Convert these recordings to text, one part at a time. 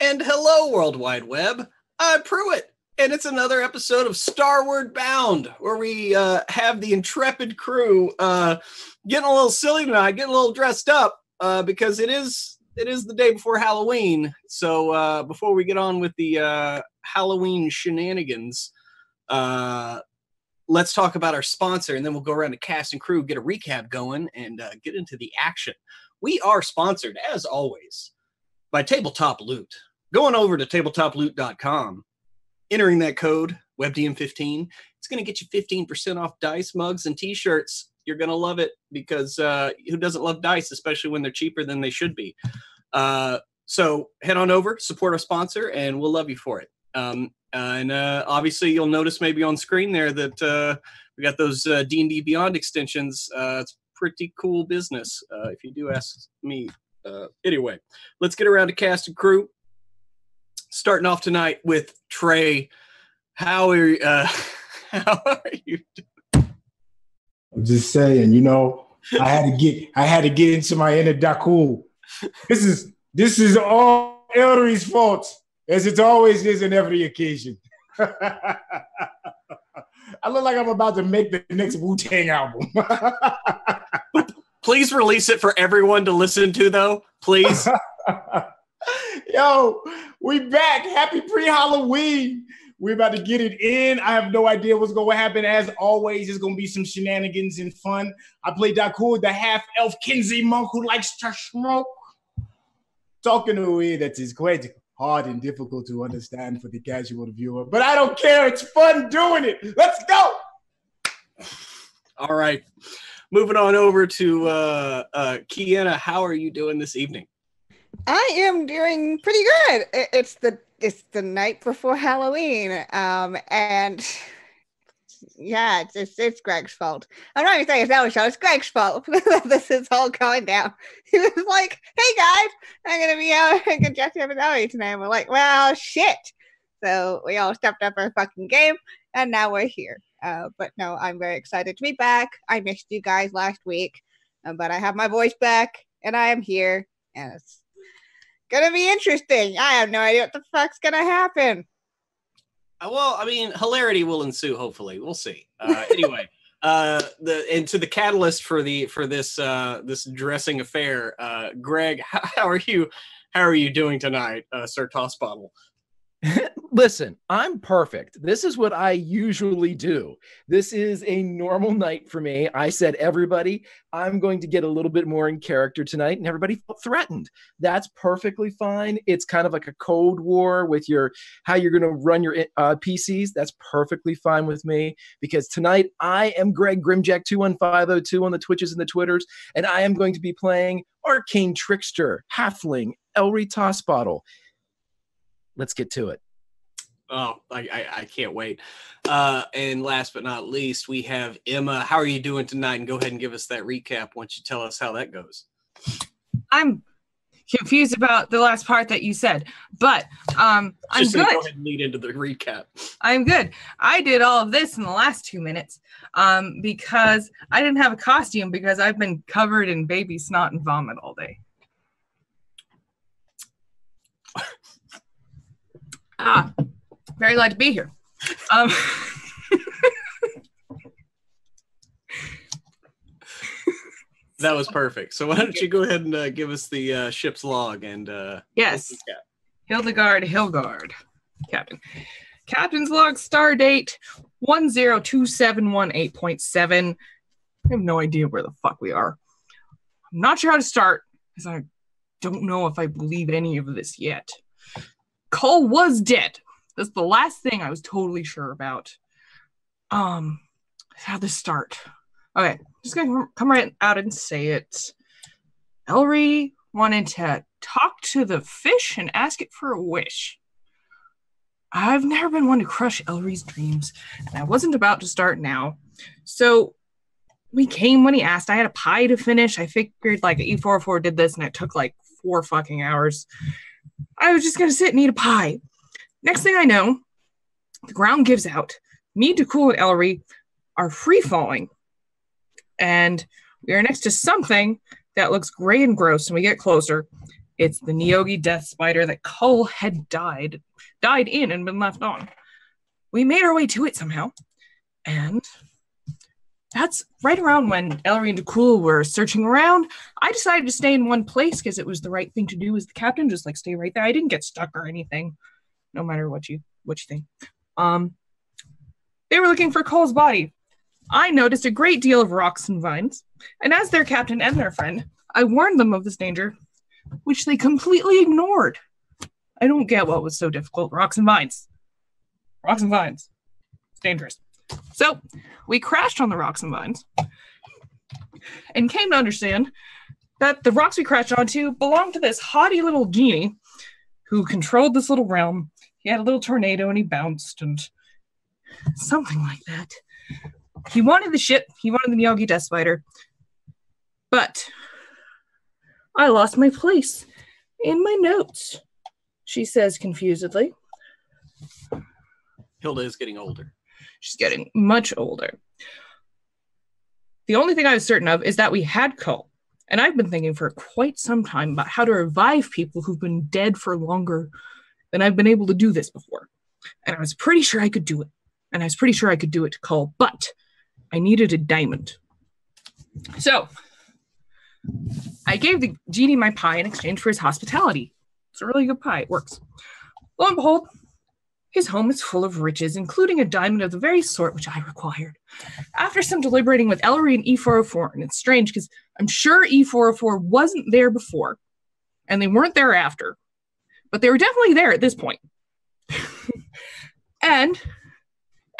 And hello, World Wide Web. I'm Pruitt, and it's another episode of Starward Bound, where we have the intrepid crew getting a little silly tonight, getting a little dressed up, because it is the day before Halloween. So before we get on with the Halloween shenanigans, let's talk about our sponsor, and then we'll go around to cast and crew, get a recap going, and get into the action. We are sponsored, as always, by Tabletop Loot. Going over to tabletoploot.com, entering that code, WebDM15, it's going to get you 15% off dice, mugs, and t-shirts. You're going to love it because who doesn't love dice, especially when they're cheaper than they should be? So head on over, support our sponsor, and we'll love you for it. And obviously, you'll notice maybe on screen there that we got those D&D Beyond extensions. It's pretty cool business, if you do ask me. Anyway, let's get around to cast and crew. Starting off tonight with Trey. How are you doing? I'm just saying, you know, I had to get into my inner Dakul. This is all Ellery's fault, as it always is in every occasion. I look like I'm about to make the next Wu-Tang album. Please release it for everyone to listen to, though. Please. Yo, we back. Happy pre-Halloween. We're about to get it in. I have no idea what's going to happen. As always, it's going to be some shenanigans and fun. I play Dakul, the half-elf Kinsey monk who likes to smoke. Talking in a way that is quite hard and difficult to understand for the casual viewer. But I don't care. It's fun doing it. Let's go. All right. Moving on over to Kiana. How are you doing this evening? I am doing pretty good. It's the night before Halloween, and yeah, it's Greg's fault. I'm not even saying it's Ellery's fault. It's Greg's fault that this is all going down. He was like, "Hey guys, I'm gonna be out and dressing up as Ellery tonight." And we're like, "Well, shit." So we all stepped up our fucking game, and now we're here. But no, I'm very excited to be back. I missed you guys last week, but I have my voice back, and I am here, and it's gonna be interesting. I have no idea what the fuck's gonna happen. Well, I mean, hilarity will ensue. Hopefully, we'll see. Anyway, to the catalyst for this dressing affair, Greg, how are you doing tonight, Sir Toss Bottle? Listen, I'm perfect. This is what I usually do. This is a normal night for me. I said, everybody, I'm going to get a little bit more in character tonight, and everybody felt threatened. That's perfectly fine. It's kind of like a Cold War with how you're going to run your PCs. That's perfectly fine with me, because tonight I am Greg Grimjack21502 on the Twitches and the Twitters, and I am going to be playing Arcane Trickster, Halfling, Ellery Tossbottle. Let's get to it. Oh, I can't wait. And last but not least, we have Emma. How are you doing tonight? And go ahead and give us that recap once you tell us how that goes. I'm confused about the last part that you said, but I'm Just good. Go ahead and lead into the recap. I'm good. I did all of this in the last 2 minutes because I didn't have a costume because I've been covered in baby snot and vomit all day. Very glad to be here. That was perfect. So why don't you go ahead and give us the ship's log and yes, Hilgard, Captain. Captain's log, star date 102718.7. I have no idea where the fuck we are. I'm not sure how to start because I don't know if I believe any of this yet. Cole was dead. That's the last thing I was totally sure about. How to start. Okay, just gonna come right out and say it. Ellery wanted to talk to the fish and ask it for a wish. I've never been one to crush Ellery's dreams, and I wasn't about to start now. So we came when he asked. I had a pie to finish. I figured like E404 did this, and it took like 4 fucking hours. I was just gonna sit and eat a pie. Next thing I know, the ground gives out. Me, DeCool, and Ellery are free-falling. And we are next to something that looks gray and gross, and we get closer. It's the Neogi death spider that Cole had died in and been left on. We made our way to it somehow. And that's right around when Ellery and DeCool were searching around. I decided to stay in one place because it was the right thing to do as the captain, just like stay right there. I didn't get stuck or anything, no matter what you think. They were looking for Cole's body. I noticed a great deal of rocks and vines, and as their captain and their friend, I warned them of this danger, which they completely ignored. I don't get what was so difficult. Rocks and vines. Rocks and vines. It's dangerous. So we crashed on the rocks and vines and came to understand that the rocks we crashed onto belonged to this haughty little genie who controlled this little realm. He had a little tornado and he bounced and something like that. He wanted the ship. He wanted the Neogi Death Spider. But I lost my place in my notes, she says confusedly. Hilda is getting older. She's getting much older. The only thing I was certain of is that we had Cole. And I've been thinking for quite some time about how to revive people who've been dead for longer than I've been able to do this before. And I was pretty sure I could do it. And I was pretty sure I could do it to Cole. But I needed a diamond. So I gave the genie my pie in exchange for his hospitality. It's a really good pie. It works. Lo and behold, his home is full of riches, including a diamond of the very sort which I required. After some deliberating with Ellery and E404, and it's strange because I'm sure E404 wasn't there before, and they weren't there after, but they were definitely there at this point. And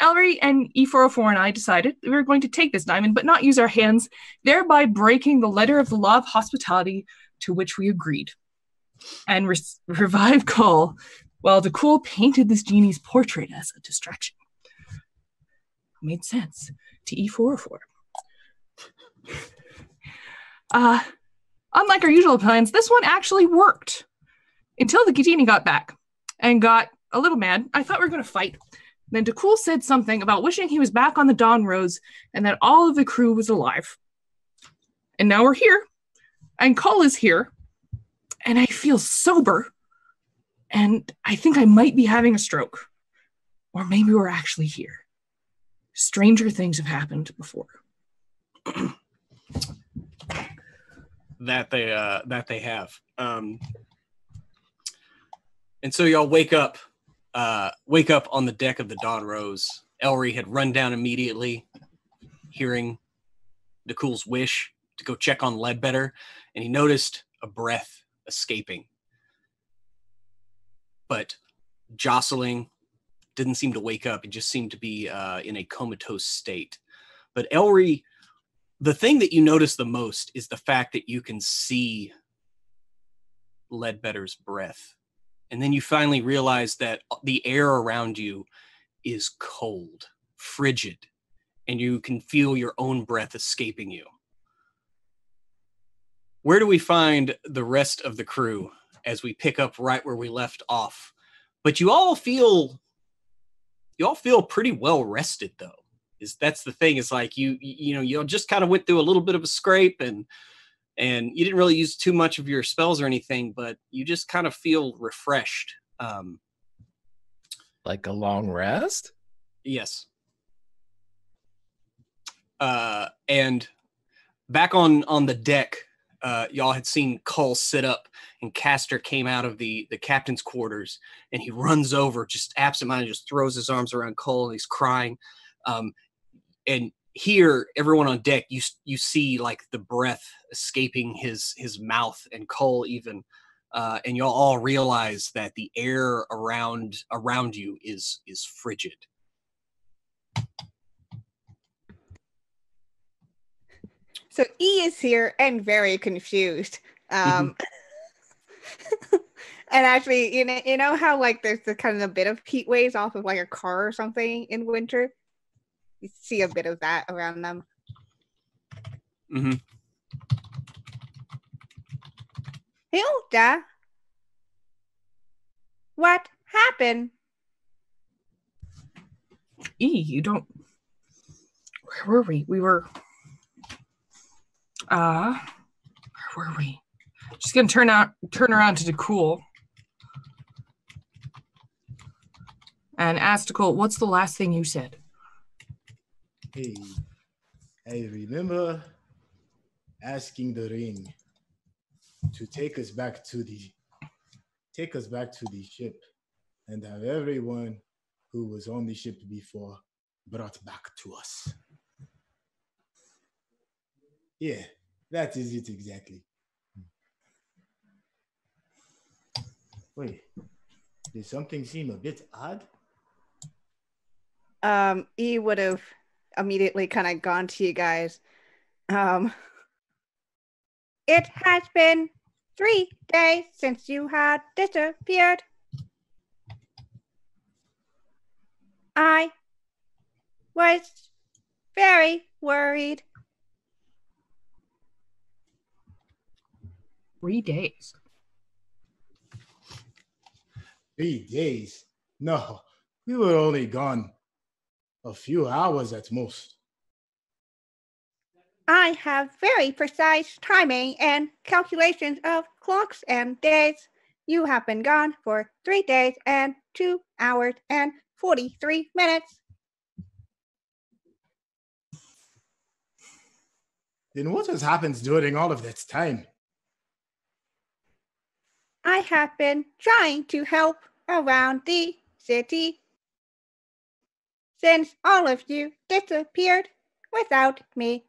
Ellery and E404 and I decided we were going to take this diamond, but not use our hands, thereby breaking the letter of the law of hospitality to which we agreed, and revive Cole, while DeCool painted this genie's portrait as a distraction. Made sense to E404. Unlike our usual plans, this one actually worked. Until the genie got back and got a little mad. I thought we were going to fight. Then DeCool said something about wishing he was back on the Dawn Rose and that all of the crew was alive. And now we're here. And Cole is here. And I feel sober. And I think I might be having a stroke. Or maybe we're actually here. Stranger things have happened before. That they have. And so y'all wake up on the deck of the Dawn Rose. Ellery had run down immediately, hearing DeCool's wish to go check on Ledbetter, and he noticed a breath escaping. But Jocelyn didn't seem to wake up. It just seemed to be in a comatose state. But Ellery, the thing that you notice the most is the fact that you can see Ledbetter's breath And then you finally realize that the air around you is cold, frigid, and you can feel your own breath escaping you. Where do we find the rest of the crew as we pick up right where we left off? But you all feel pretty well rested, though. That's the thing. It's like you just kind of went through a little bit of a scrape, and you didn't really use too much of your spells or anything, but you just kind of feel refreshed. Like a long rest? Yes. And back on the deck, y'all had seen Cull sit up, and Castor came out of the captain's quarters, and he runs over, just absentminded, just throws his arms around Cull, and he's crying. And here, everyone on deck, you see like the breath escaping his mouth, and Cull even, and y'all all realize that the air around you is frigid. So E is here and very confused. And actually, you know how like there's the kind of a bit of heat waves off of like a car or something in winter? You see a bit of that around them. Mm-hmm. Hilda, what happened? You don't. Where were we? We were. Where were we? Just gonna turn around to Dakul and ask Dakul, what's the last thing you said? Hey, I remember asking the ring to take us back to the ship, and have everyone who was on the ship before brought back to us. Yeah, that is it exactly. Wait, did something seem a bit odd? E would have immediately kind of gone to you guys. It has been 3 days since you had disappeared. I was very worried. 3 days. 3 days? No, we were only gone a few hours at most. I have very precise timing and calculations of clocks and days. You have been gone for 3 days and 2 hours and 43 minutes. Then what has happened during all of that time? I have been trying to help around the city since all of you disappeared without me.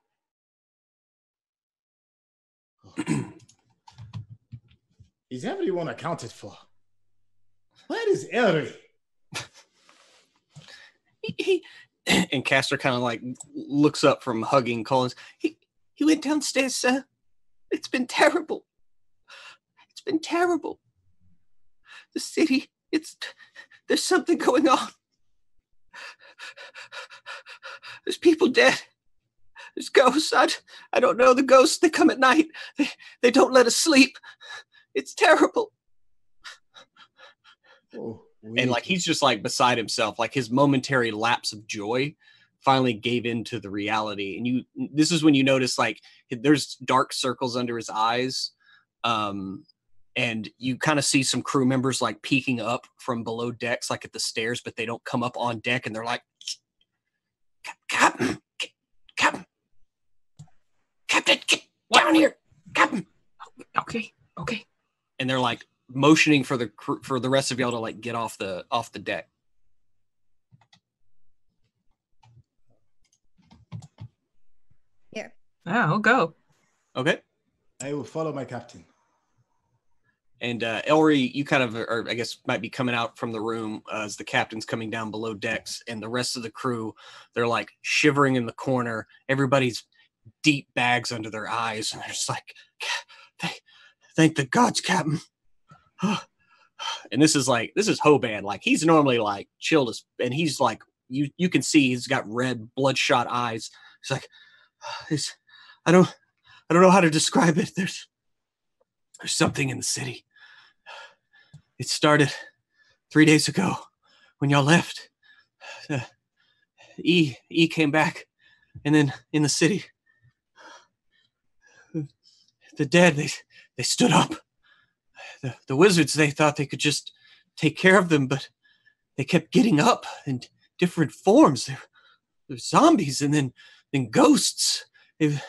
Is everyone accounted for? Where is Elry? And Castor kind of like looks up from hugging Collins. He went downstairs, sir. It's been terrible. It's been terrible. The city, there's something going on. There's people dead. There's ghosts. I don't know the ghosts. They come at night. They don't let us sleep. It's terrible. Oh, and like he's just like beside himself. Like his momentary lapse of joy finally gave into the reality. And this is when you notice like there's dark circles under his eyes. And you kind of see some crew members like peeking up from below decks, like at the stairs, but they don't come up on deck, and they're like, Captain, get down here, Captain. Okay. And they're like motioning for the rest of y'all to like get off the deck. Yeah. I'll go. Okay. I will follow my captain. And Elry, you kind of are, I guess, might be coming out from the room as the captain's coming down below decks, and the rest of the crew, they're like shivering in the corner. Everybody's deep bags under their eyes, and they're just like, thank the gods, Captain. And this is Hoban. Like, he's normally like chilled and he's like, you can see he's got red bloodshot eyes. He's like, I don't know how to describe it. There's something in the city. It started 3 days ago when y'all left. E came back, and then in the city, the dead, they stood up. The wizards, they thought they could just take care of them, but they kept getting up in different forms. They're zombies, and then ghosts. They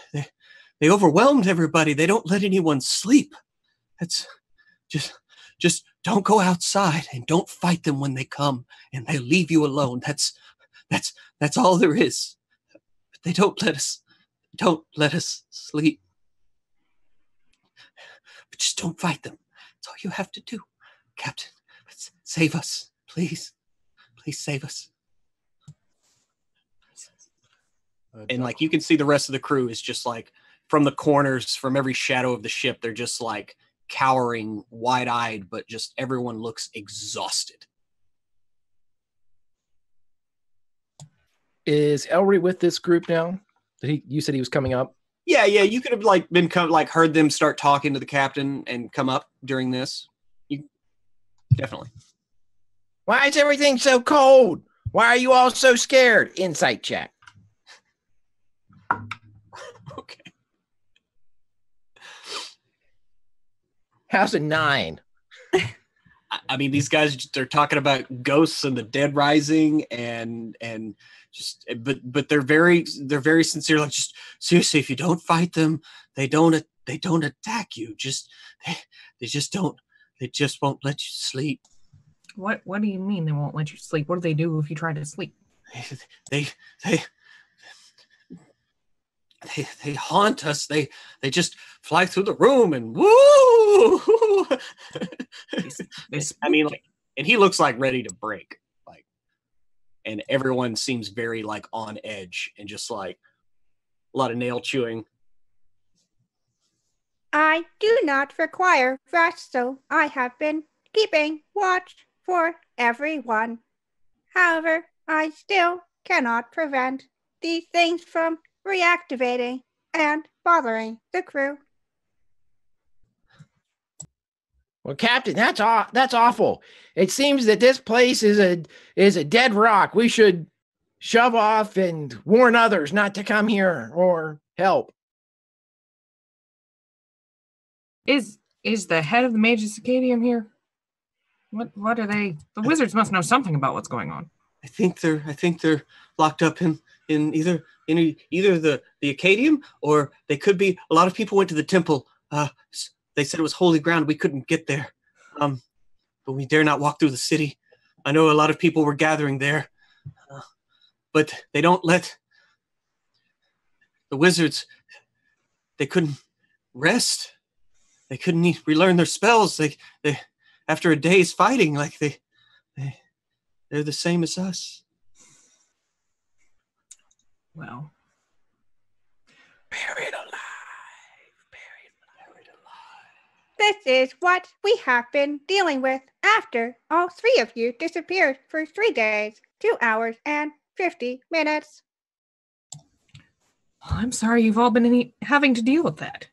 overwhelmed everybody. They don't let anyone sleep. That's just don't go outside and don't fight them when they come and they leave you alone. That's all there is. But they don't let us sleep. But just don't fight them. That's all you have to do. Captain, save us. Please. Please save us. And like, you can see the rest of the crew is just like, from the corners, from every shadow of the ship, they're just like cowering, wide-eyed, but just everyone looks exhausted. Is Elry with this group now? You said he was coming up? Yeah, you could have like heard them start talking to the captain and come up during this. You definitely. Why is everything so cold? Why are you all so scared? Insight check. Okay. How's a 9? I mean, these guys, they're talking about ghosts and the dead rising and just, but they're very sincere. Like, just seriously, if you don't fight them, they don't attack you. They just won't let you sleep. What do you mean they won't let you sleep? What do they do if you try to sleep? They haunt us. They just fly through the room and woo. I mean, like, and he looks like ready to break. Like, and everyone seems very like on edge and just like a lot of nail chewing. I do not require rest, so I have been keeping watch for everyone. However, I still cannot prevent these things from reactivating and bothering the crew. Well, Captain, that's awful. It seems that this place is a dead rock. We should shove off and warn others not to come here or help. Is the head of the Mage's Acadium here? What are they? The wizards must know something about what's going on. I think they're locked up in either the Acadium, or they could be. A lot of people went to the temple. They said it was holy ground. We couldn't get there, but we dare not walk through the city. I know a lot of people were gathering there, but they don't let the wizards. They couldn't rest. They couldn't relearn their spells. They after a day's fighting, like they're the same as us. Well, Buried alive. This is what we have been dealing with after all 3 of you disappeared for 3 days, 2 hours, and 50 minutes. I'm sorry you've all been having to deal with that.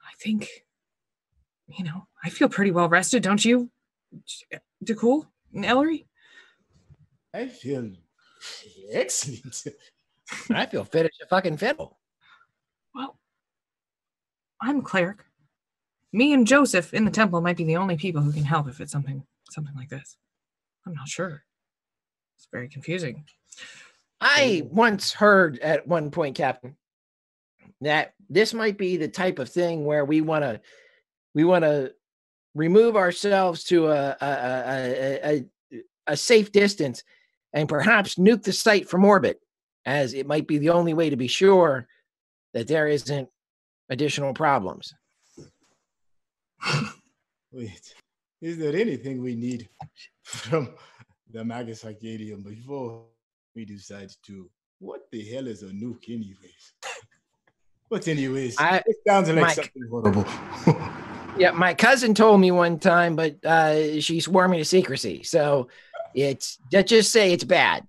I think, I feel pretty well rested, don't you, DeCool and Ellery? I feel excellent. I feel fit as a fucking fiddle. Well, I'm a cleric. Me and Joseph in the temple might be the only people who can help if it's something like this. I'm not sure. It's very confusing. I once heard at one point, Captain, that this might be the type of thing where we want to remove ourselves to a safe distance and perhaps nuke the site from orbit, as it might be the only way to be sure that there isn't additional problems. Wait, is there anything we need from the Magus Arcadium before we decide to? What the hell is a nuke, anyways? But anyways, it sounds like something horrible. Yeah, my cousin told me one time, but she swore me to secrecy. So let's just say it's bad.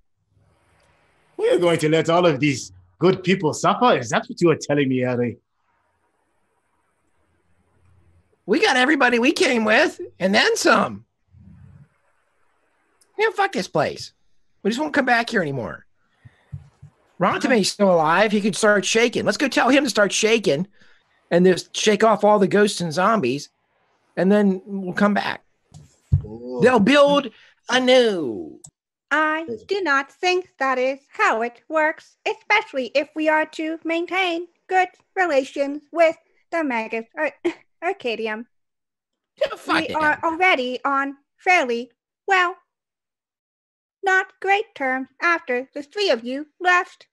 We're going to let all of these good people suffer? Is that what you are telling me, Harry? We got everybody we came with, and then some. Yeah, fuck this place. We just won't come back here anymore. Rontomeh's still alive. He could start shaking. Let's go tell him to start shaking and just shake off all the ghosts and zombies, and then we'll come back. Oh. They'll build anew. I do not think that is how it works, especially if we are to maintain good relations with the Magus Arcadium. We are already on fairly, well, not great terms after the three of you left.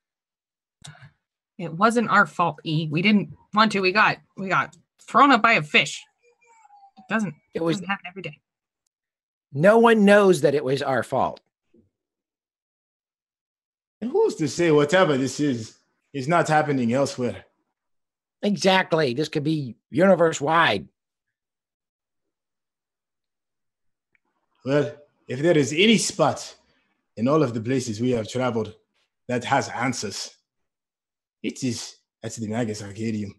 It wasn't our fault, E. We didn't want to. We got thrown up by a fish. It doesn't happen every day. No one knows that it was our fault. And who's to say whatever this is not happening elsewhere? Exactly. This could be universe-wide. Well, if there is any spot in all of the places we have traveled that has answers, that's the Magus Arcadium.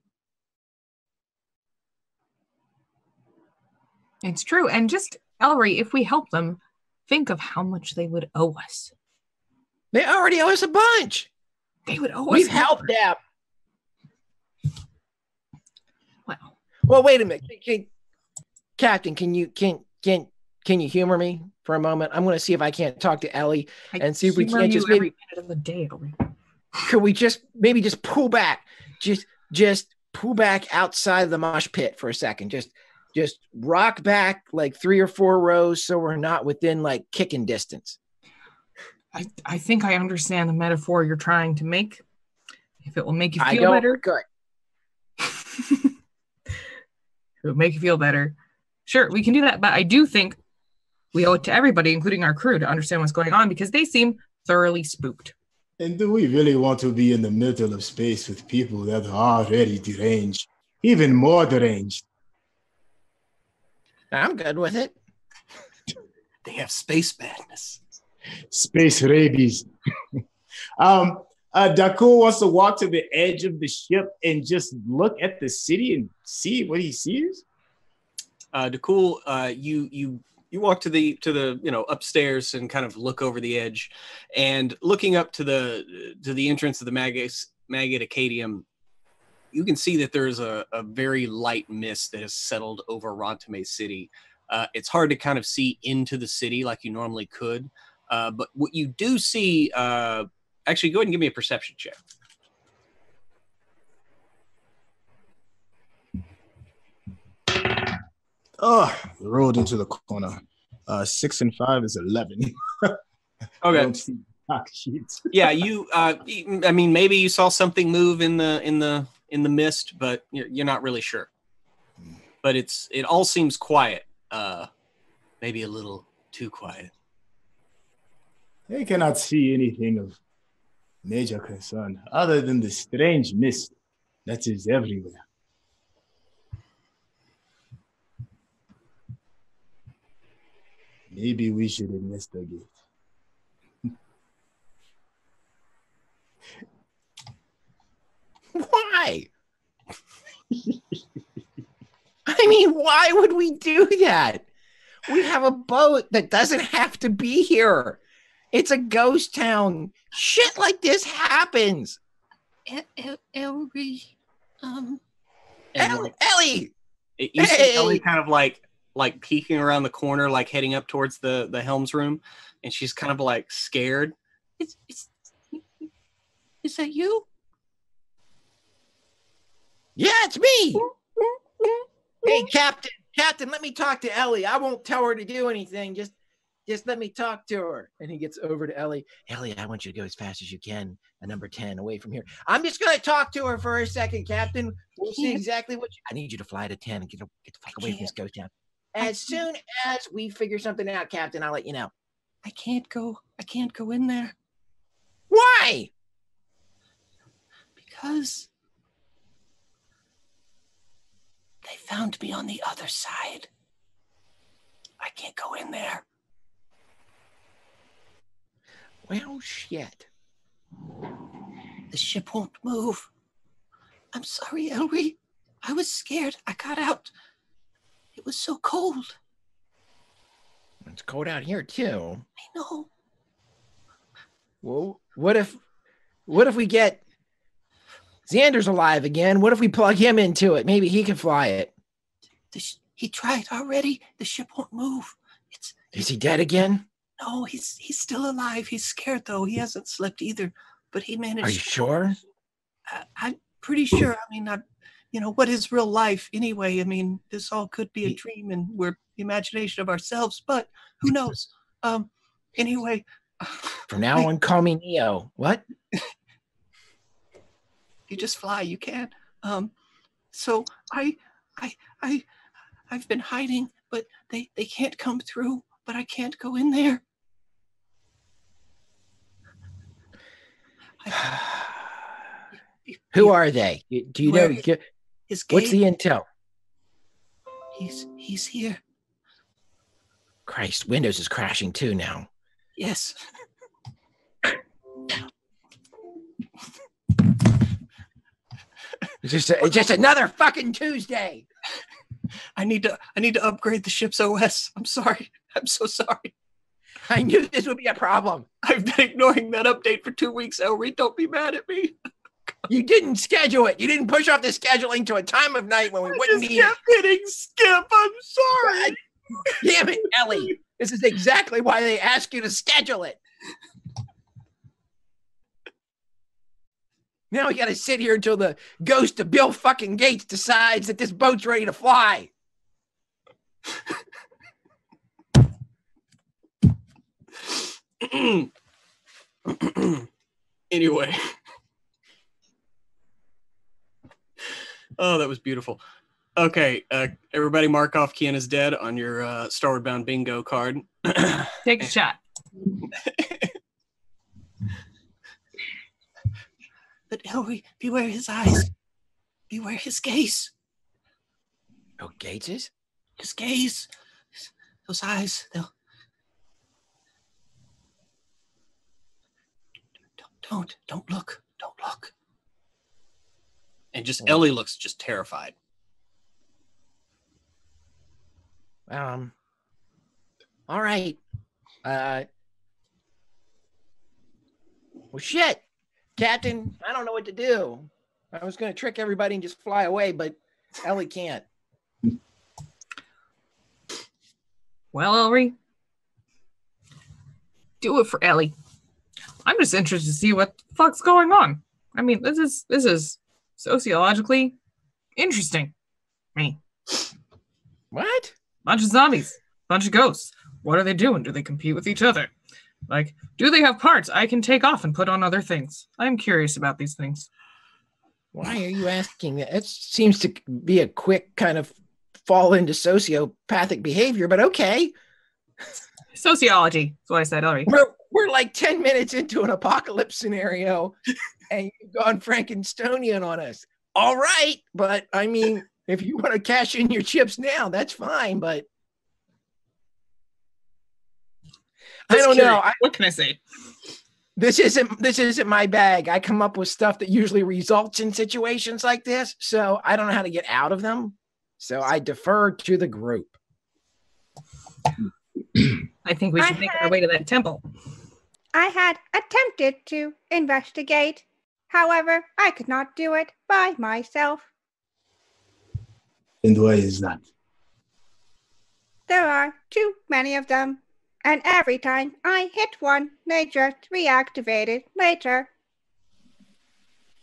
It's true. And just, Ellery, if we help them, think of how much they would owe us. They already owe us a bunch. They would owe us. We've helped them. Wow. Well, wait a minute. Captain, can you humor me for a moment? I'm going to see if I can't talk to Ellie and see if we can't just maybe minute of the day. Could we just pull back? Just pull back outside of the mosh pit for a second. Just rock back like 3 or 4 rows so we're not within like kicking distance. I think I understand the metaphor you're trying to make. If it will make you feel better. Good. It will make you feel better. Sure, we can do that. But I do think we owe it to everybody, including our crew, to understand what's going on because they seem thoroughly spooked. And do we really want to be in the middle of space with people that are already deranged? Even more deranged. I'm good with it. They have space madness. Space rabies. Daku wants to walk to the edge of the ship and just look at the city and see what he sees. Dakul, you walk to the upstairs and kind of look over the edge, and looking up to the entrance of the Magus Acadium, you can see that there's a very light mist that has settled over Rontomeh City. It's hard to kind of see into the city like you normally could, but what you do see, actually, go ahead and give me a perception check. Oh, rolled into the corner. 6 and 5 is 11. Okay. I don't see knock sheets. Yeah, you. I mean, maybe you saw something move in the mist, but you're not really sure. But it all seems quiet. Maybe a little too quiet. I cannot see anything of major concern other than the strange mist that is everywhere. Maybe we should investigate. Why? I mean, why would we do that? We have a boat that doesn't have to be here. It's a ghost town. Shit like this happens. Ellie. Ellie. You see Ellie kind of like peeking around the corner, like heading up towards the helm's room, and she's kind of like scared. Is that you? Yeah, it's me. Hey, Captain, let me talk to Ellie. I won't tell her to do anything. Just let me talk to her. And he gets over to Ellie. Ellie, I want you to go as fast as you can. A number 10 away from here. I'm just going to talk to her for a second, Captain. We'll see exactly what I need you to fly to 10 and get the fuck away from this ghost town. As soon as we figure something out, Captain, I'll let you know. I can't go in there. Why? Because they found me on the other side. I can't go in there. Well, shit. The ship won't move. I'm sorry, Elry. I was scared. I got out. It was so cold. It's cold out here, too. I know. Well, what if we get Xander's alive again? What if we plug him into it? Maybe he can fly it. He tried already. The ship won't move. Is he dead again? No, he's still alive. He's scared, though. He hasn't slept either. But he managed. Are you sure? I'm pretty sure. I mean, what is real life anyway? I mean, this all could be a dream, and we're the imagination of ourselves. But who knows? Anyway. From now on, call me Neo. What? You just fly. You can. So I've been hiding, but they can't come through. But I can't go in there. Who are they? Do you know? What's the intel? He's here. Christ, Windows is crashing too now. Yes. It's just another fucking Tuesday. I need to upgrade the ship's OS. I'm sorry. I'm so sorry. I knew this would be a problem. I've been ignoring that update for 2 weeks, Elry. Don't be mad at me. You didn't schedule it. You didn't push off the scheduling to a time of night when we wouldn't need it. I just kept hitting skip. I'm sorry. God damn it, Ellie. This is exactly why they ask you to schedule it. Now we got to sit here until the ghost of Bill fucking Gates decides that this boat's ready to fly. Anyway. Oh, that was beautiful. Okay, everybody mark off Kian is dead on your Starward Bound bingo card. Take a shot. But Elry, beware his eyes. Beware his gaze. Oh, Gates? His gaze. Those eyes, they'll... Don't look. Don't look. And just Ellie looks just terrified. All right. Well, shit, Captain. I don't know what to do. I was going to trick everybody and just fly away, but Ellie can't. Well, Elry, do it for Ellie. I'm just interested to see what the fuck's going on. I mean, this is sociologically interesting. Me. What? Bunch of zombies, bunch of ghosts. What are they doing? Do they compete with each other? Like, do they have parts I can take off and put on other things? I'm curious about these things. Why are you asking that? It seems to be a quick kind of fall into sociopathic behavior, but okay. Sociology. That's what I said, Elry. We're like 10 minutes into an apocalypse scenario and you've gone Frankensteinian on us. All right, but I mean, if you want to cash in your chips now, that's fine, but I don't know. What can I say? This isn't my bag. I come up with stuff that usually results in situations like this, so I don't know how to get out of them. So I defer to the group. I think we should make our way to that temple. I had attempted to investigate. However, I could not do it by myself. And why is that? There are too many of them. And every time I hit one, they just reactivated later.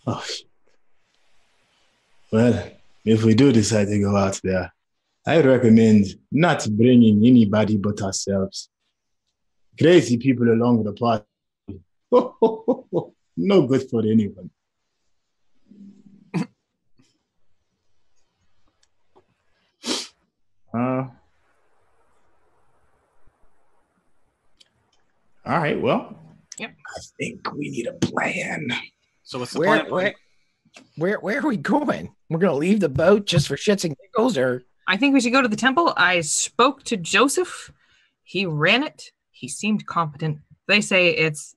Oh, well, if we do decide to go out there, I recommend not bringing anybody but ourselves. Crazy people along the party. No good for anyone. All right, well, yep. I think we need a plan. So what's the plan? Where are we going? We're gonna leave the boat just for shits and giggles, or I think we should go to the temple. I spoke to Joseph. He ran it. He seemed competent. They say it's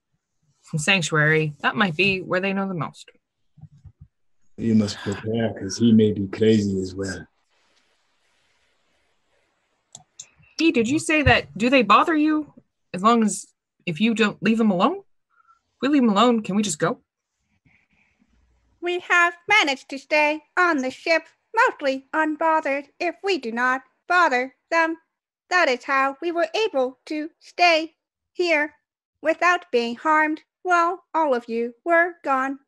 some sanctuary. That might be where they know the most. You must prepare, because he may be crazy as well. Did you say that? Do they bother you as long as if you don't leave them alone? If we leave them alone, can we just go? We have managed to stay on the ship mostly unbothered. If we do not bother them, that is how we were able to stay here without being harmed while all of you were gone.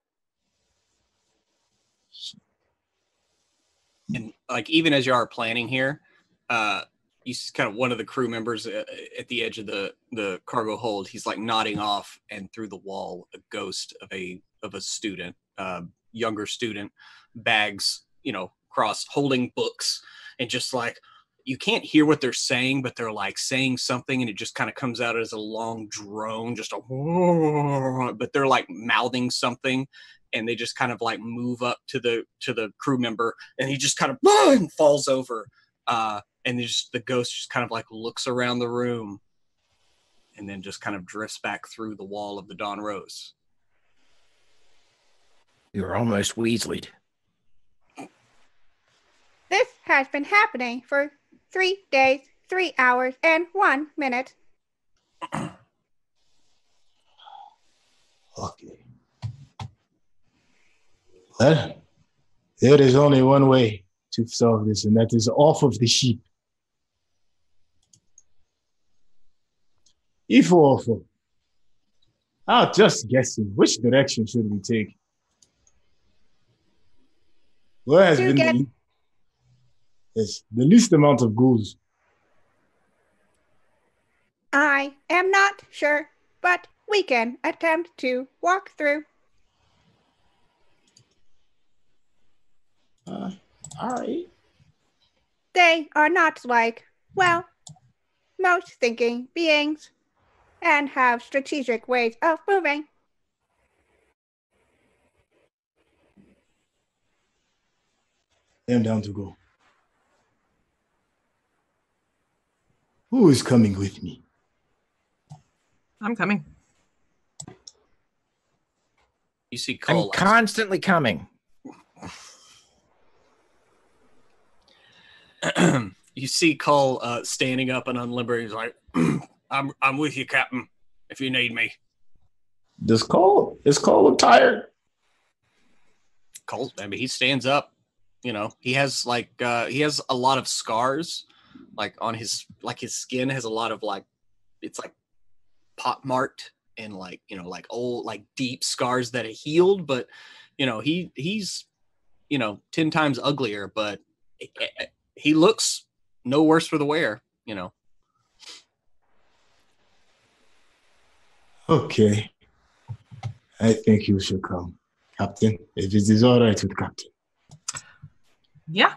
And like even as you are planning here, you see kind of one of the crew members at the edge of the cargo hold. He's like nodding off, and through the wall, a ghost of a student, younger student, bags, crossed, holding books, and just like you can't hear what they're saying, but they're like saying something, and it just kind of comes out as a long drone, just but they're like mouthing something. And they just kind of like move up to the crew member, and he just kind of and falls over. And the ghost just kind of like looks around the room, and then just kind of drifts back through the wall of the Dawn Rose. you're almost Weasley'd. This has been happening for 3 days, 3 hours, and 1 minute. Okay. Well, there is only one way to solve this, and that is off of the ship. If awful. I'm just guessing. Which direction should we take? Where has been the least amount of ghouls? I am not sure, but we can attempt to walk through. All right. They are not like, well, most thinking beings and have strategic ways of moving. I am down to go. Who is coming with me? I'm coming. You see I'm Cole. constantly coming. You see Cole standing up and unlimbering. He's like, I'm with you, Captain, if you need me. Is Cole look tired? Cole, I mean, he stands up. He has he has a lot of scars, like on his skin has a lot of it's like pot marked and like old, like deep scars that are healed, but he's 10 times uglier, but he looks no worse for the wear. Okay. I think you should come, Captain, if it is all right with Captain. Yeah,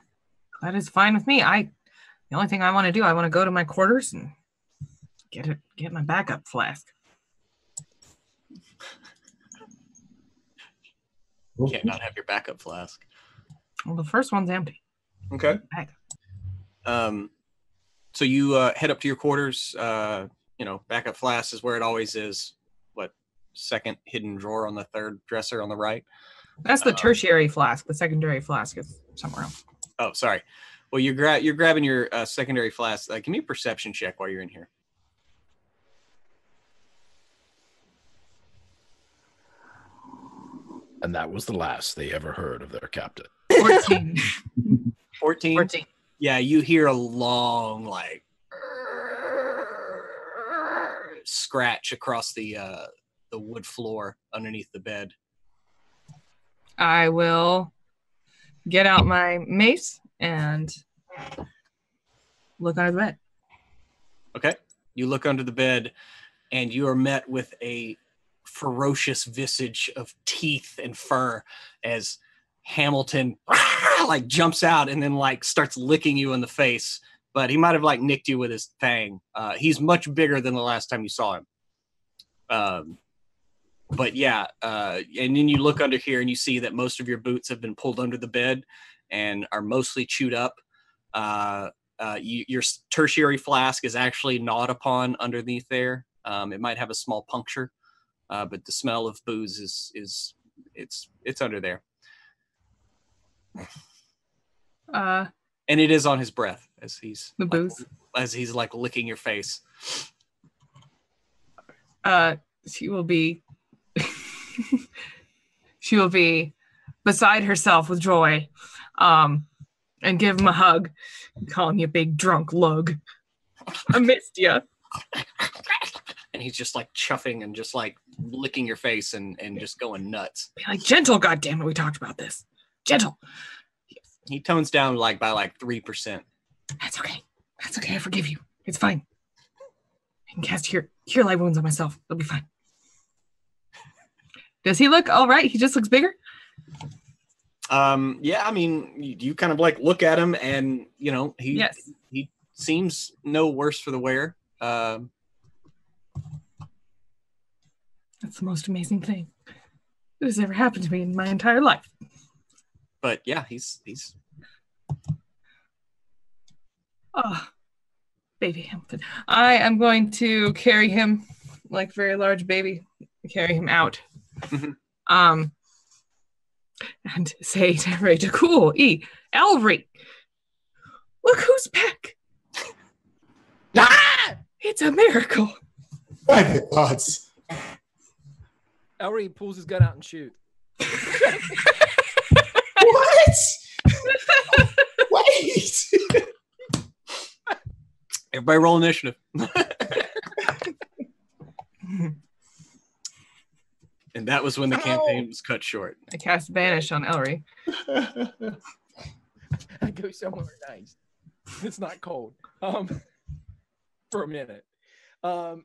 that is fine with me. The only thing I want to do, I want to go to my quarters and get my backup flask. You can't not have your backup flask. Well, the first one's empty. Okay. So you head up to your quarters. Backup flask is where it always is. What, second hidden drawer on the third dresser on the right? That's the tertiary flask. The secondary flask is somewhere else. Oh, sorry. Well, you're grabbing your secondary flask. Give me a perception check while you're in here. And that was the last they ever heard of their captain. 14. 14? 14. Yeah, you hear a long, scratch across the wood floor underneath the bed. I will get out my mace and look under the bed. Okay. You look under the bed, and you are met with a ferocious visage of teeth and fur as Hamilton jumps out and then starts licking you in the face. But he might have nicked you with his fang. He's much bigger than the last time you saw him. But yeah, and then you look under here and you see that most of your boots have been pulled under the bed and are mostly chewed up. Your tertiary flask is actually gnawed upon underneath there. It might have a small puncture, but the smell of booze is it's under there. And it is on his breath as he's the booze as he's like licking your face. She will be she will be beside herself with joy, and give him a hug and call him you big drunk lug. I missed you. And he's just like chuffing and just like licking your face and just going nuts. Be like, gentle, goddammit, we talked about this. Gentle. He tones down like by like 3%. That's okay. That's okay. I forgive you. It's fine. I can cast cure light wounds on myself. It'll be fine. Does he look all right? He just looks bigger? Yeah, I mean, you kind of like look at him and, you know, he seems no worse for the wear. That's the most amazing thing that has ever happened to me in my entire life. But yeah, he's Oh, baby Hamilton. I am going to carry him like a very large baby, carry him out. And say to Rachel, cool, Elry, look who's back. It's a miracle. By the gods. Elry pulls his gun out and shoots. What? Wait. Everybody roll initiative. And that was when the campaign was cut short. I cast Vanish on Elry. I go somewhere nice. It's not cold. For a minute. Oh,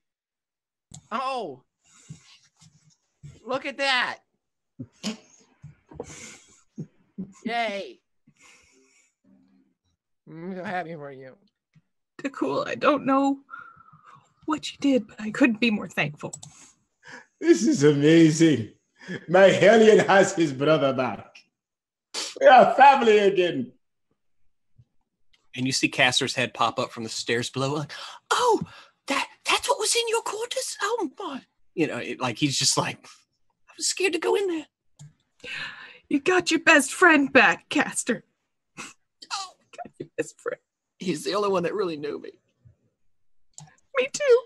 look at that. Yay. I'm so happy for you. Cool. I don't know what you did, but I couldn't be more thankful. This is amazing. My Hellion has his brother back. We are family again. And you see Castor's head pop up from the stairs below, like, oh, that's what was in your quarters? Oh, my. You know, like he's just like, I was scared to go in there. You got your best friend back, Castor. Oh, got your best friend. He's the only one that really knew me. Me too.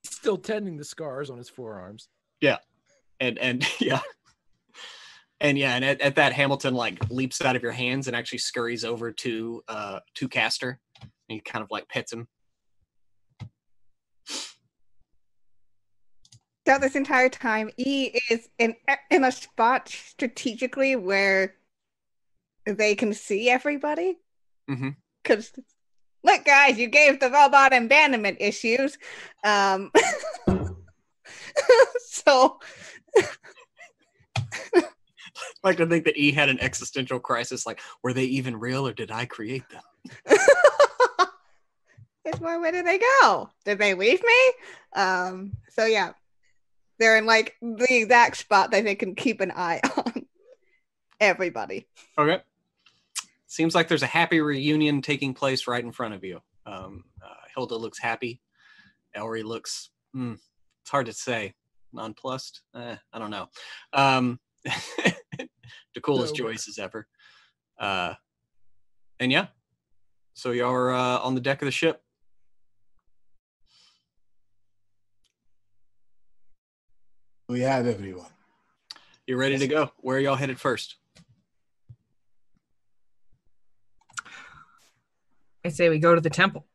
Still tending the scars on his forearms. Yeah. And yeah. And yeah, and at that, Hamilton like leaps out of your hands and actually scurries over to Castor. And he kind of like pets him. So this entire time, E is in a spot strategically where they can see everybody. Mm-hmm. Because, look, guys, you gave the robot abandonment issues. So... I like to think that E had an existential crisis, like, were they even real or did I create them? It's more, where did they go? Did they leave me? So yeah. They're in like the exact spot that they can keep an eye on everybody. Okay. Seems like there's a happy reunion taking place right in front of you. Hilda looks happy. Elry looks, it's hard to say. Nonplussed? I don't know. The coolest choice as ever. And yeah. So y'all are on the deck of the ship. We have everyone. You're ready to go. Where are y'all headed first? I say we go to the temple.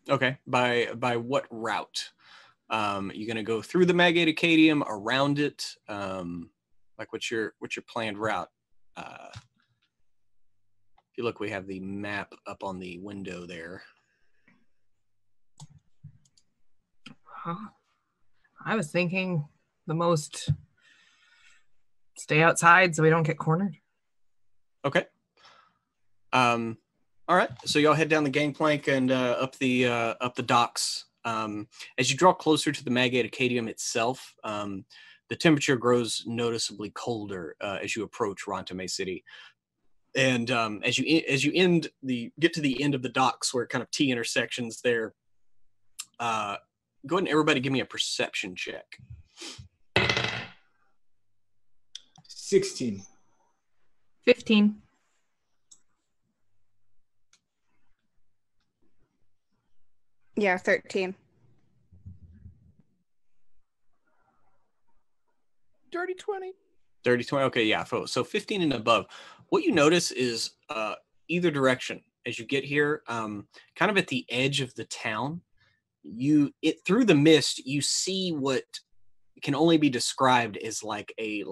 Okay. By what route? You're gonna go through the Magate Acadium, around it. Like what's your planned route? If you look, we have the map up on the window there. I was thinking the most stay outside so we don't get cornered. Okay. All right. So y'all head down the gangplank and up the docks. As you draw closer to the Magate Acadium itself, the temperature grows noticeably colder as you approach Rontomeh City. And as you get to the end of the docks where kind of T intersections there, go ahead and everybody give me a perception check. 16. 15. Yeah, 13. Dirty 20. Dirty 20. Okay, yeah. So 15 and above. What you notice is either direction as you get here, kind of at the edge of the town, through the mist, you see what can only be described as like a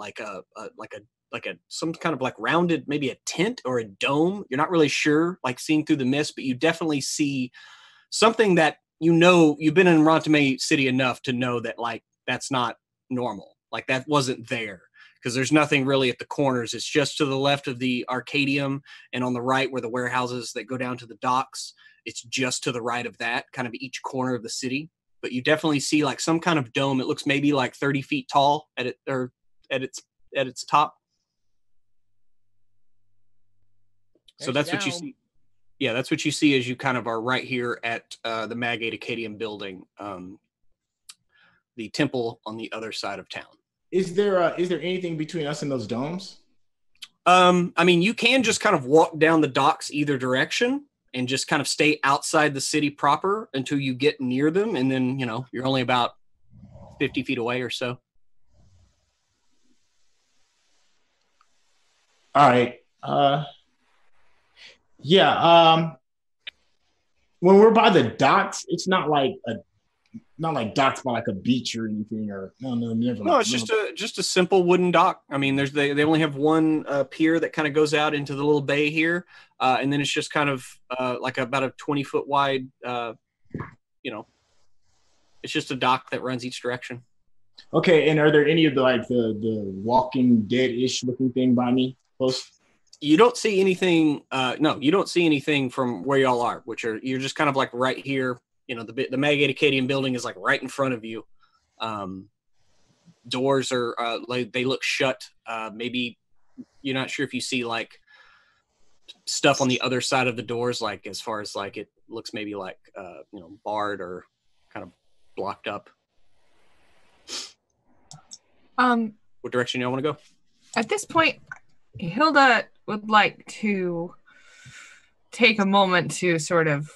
some kind of like rounded, maybe a tent or a dome. You're not really sure, like seeing through the mist, but you definitely see something that you've been in Rontomeh City enough to know that like that's not normal. Like that wasn't there because there's nothing really at the corners. It's just to the left of the Arcadium and on the right where the warehouses that go down to the docks. It's just to the right of that, kind of each corner of the city. But you definitely see like some kind of dome. It looks maybe like 30 feet tall at its top. So that's what you see. Yeah, that's what you see as you kind of are right here at the Magate Acadium building, the temple on the other side of town. Is there anything between us and those domes? I mean, you can just kind of walk down the docks either direction and just kind of stay outside the city proper until you get near them. And then, you're only about 50 feet away or so. All right. When we're by the docks, it's not like docks by like a beach or anything, or never. No, it's just a simple wooden dock. I mean, they only have one pier that kind of goes out into the little bay here, and then it's just kind of like about a 20-foot wide. It's just a dock that runs each direction. Okay, and are there any of the Walking Dead-ish looking thing by me close? You don't see anything. No, you don't see anything from where y'all are, you're just kind of like right here. The Magate Acadian building is like right in front of you. Doors are they look shut. Maybe you're not sure if you see like stuff on the other side of the doors, like as far as like it looks maybe like barred or kind of blocked up. What direction y'all want to go? At this point, Hilda would like to take a moment to sort of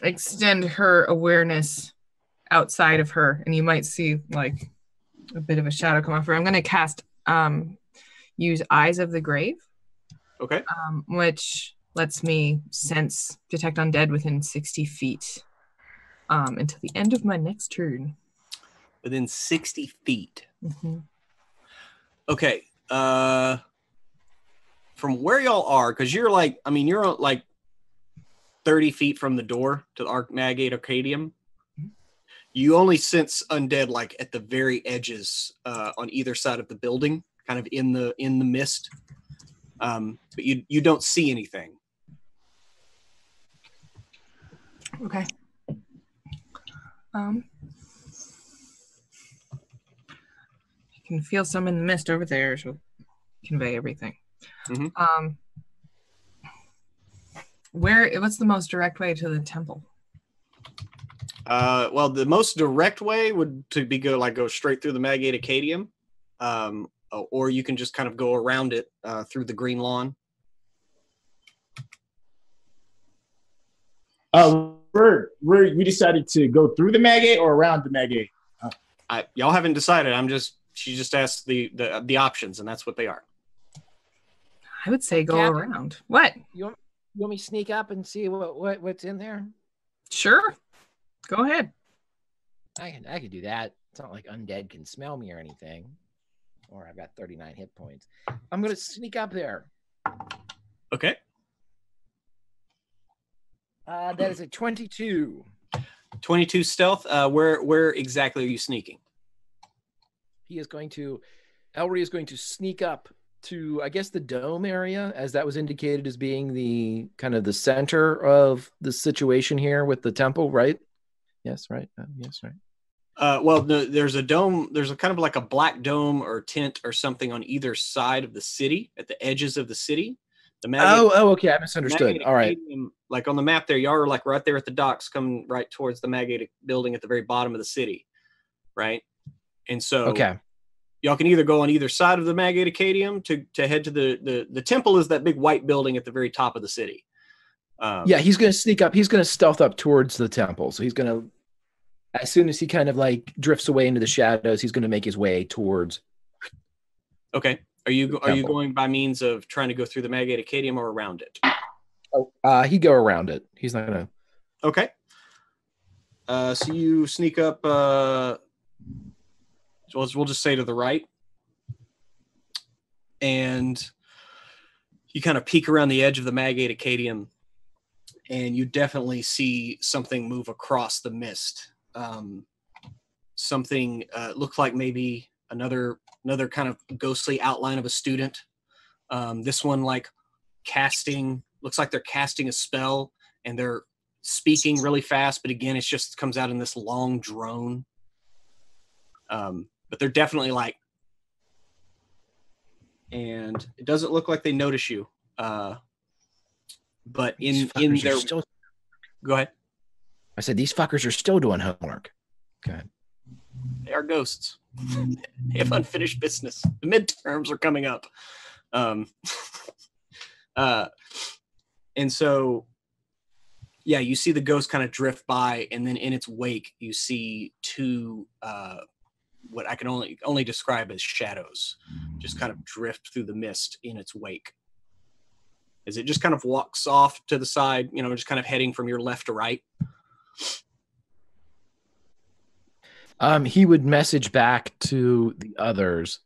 extend her awareness outside of her, and you might see like a bit of a shadow come off her. I'm going to cast use Eyes of the Grave. Okay. Which lets me sense detect undead within 60 feet until the end of my next turn. Within 60 feet. Mm-hmm. Okay. From where y'all are, because you're like 30 feet from the door to the Magate Arcadium. You only sense undead like at the very edges on either side of the building, kind of in the mist. But you don't see anything. Okay. You can feel some in the mist over there, so convey everything. Mm-hmm. What's the most direct way to the temple? Well, the most direct way would go straight through the Magate Acadium, or you can just kind of go around it through the green lawn. We decided to go through the Magate or around the Magate. Y'all haven't decided. She just asked the options, and that's what they are. I would say go Captain, around. What? You want me to sneak up and see what's in there? Sure. Go ahead. I can do that. It's not like undead can smell me or anything. Or I've got 39 hit points. I'm gonna sneak up there. Okay. That is a 22. 22 stealth. Where exactly are you sneaking? Elry is going to sneak up to, I guess, the dome area, as that was indicated as being the kind of the center of the situation here with the temple, right? Yes, right. Yes, right. Well, there's a dome. There's a kind of like a black dome or tent or something on either side of the city, at the edges of the city. Okay. I misunderstood. Magate All right. Stadium, like on the map there, y'all are like right there at the docks, coming right towards the Magate building at the very bottom of the city, right? And so, Okay. y'all can either go on either side of the Magate Acadium to head to the temple is that big white building at the very top of the city. Yeah, he's going to sneak up. He's going to stealth up towards the temple. So he's going to, as soon as he kind of like drifts away into the shadows, he's going to make his way towards. Okay. Are you going by means of trying to go through the Magate Acadium or around it? He'd go around it. He's not going to. Okay. So you sneak up, we'll just say to the right. And you kind of peek around the edge of the Magate Acadium, and you definitely see something move across the mist. Something looked like maybe another kind of ghostly outline of a student. This one like looks like they're casting a spell, and they're speaking really fast, but again, it just comes out in this long drone. But they're definitely like, and it doesn't look like they notice you. But in their go ahead. I said these fuckers are still doing homework. Okay. They are ghosts. They have unfinished business. The midterms are coming up. And so, yeah, you see the ghost kind of drift by, and then in its wake, you see two, what I can only describe as shadows, just kind of drift through the mist in its wake. As it just kind of walks off to the side, just kind of heading from your left to right. He would message back to the others.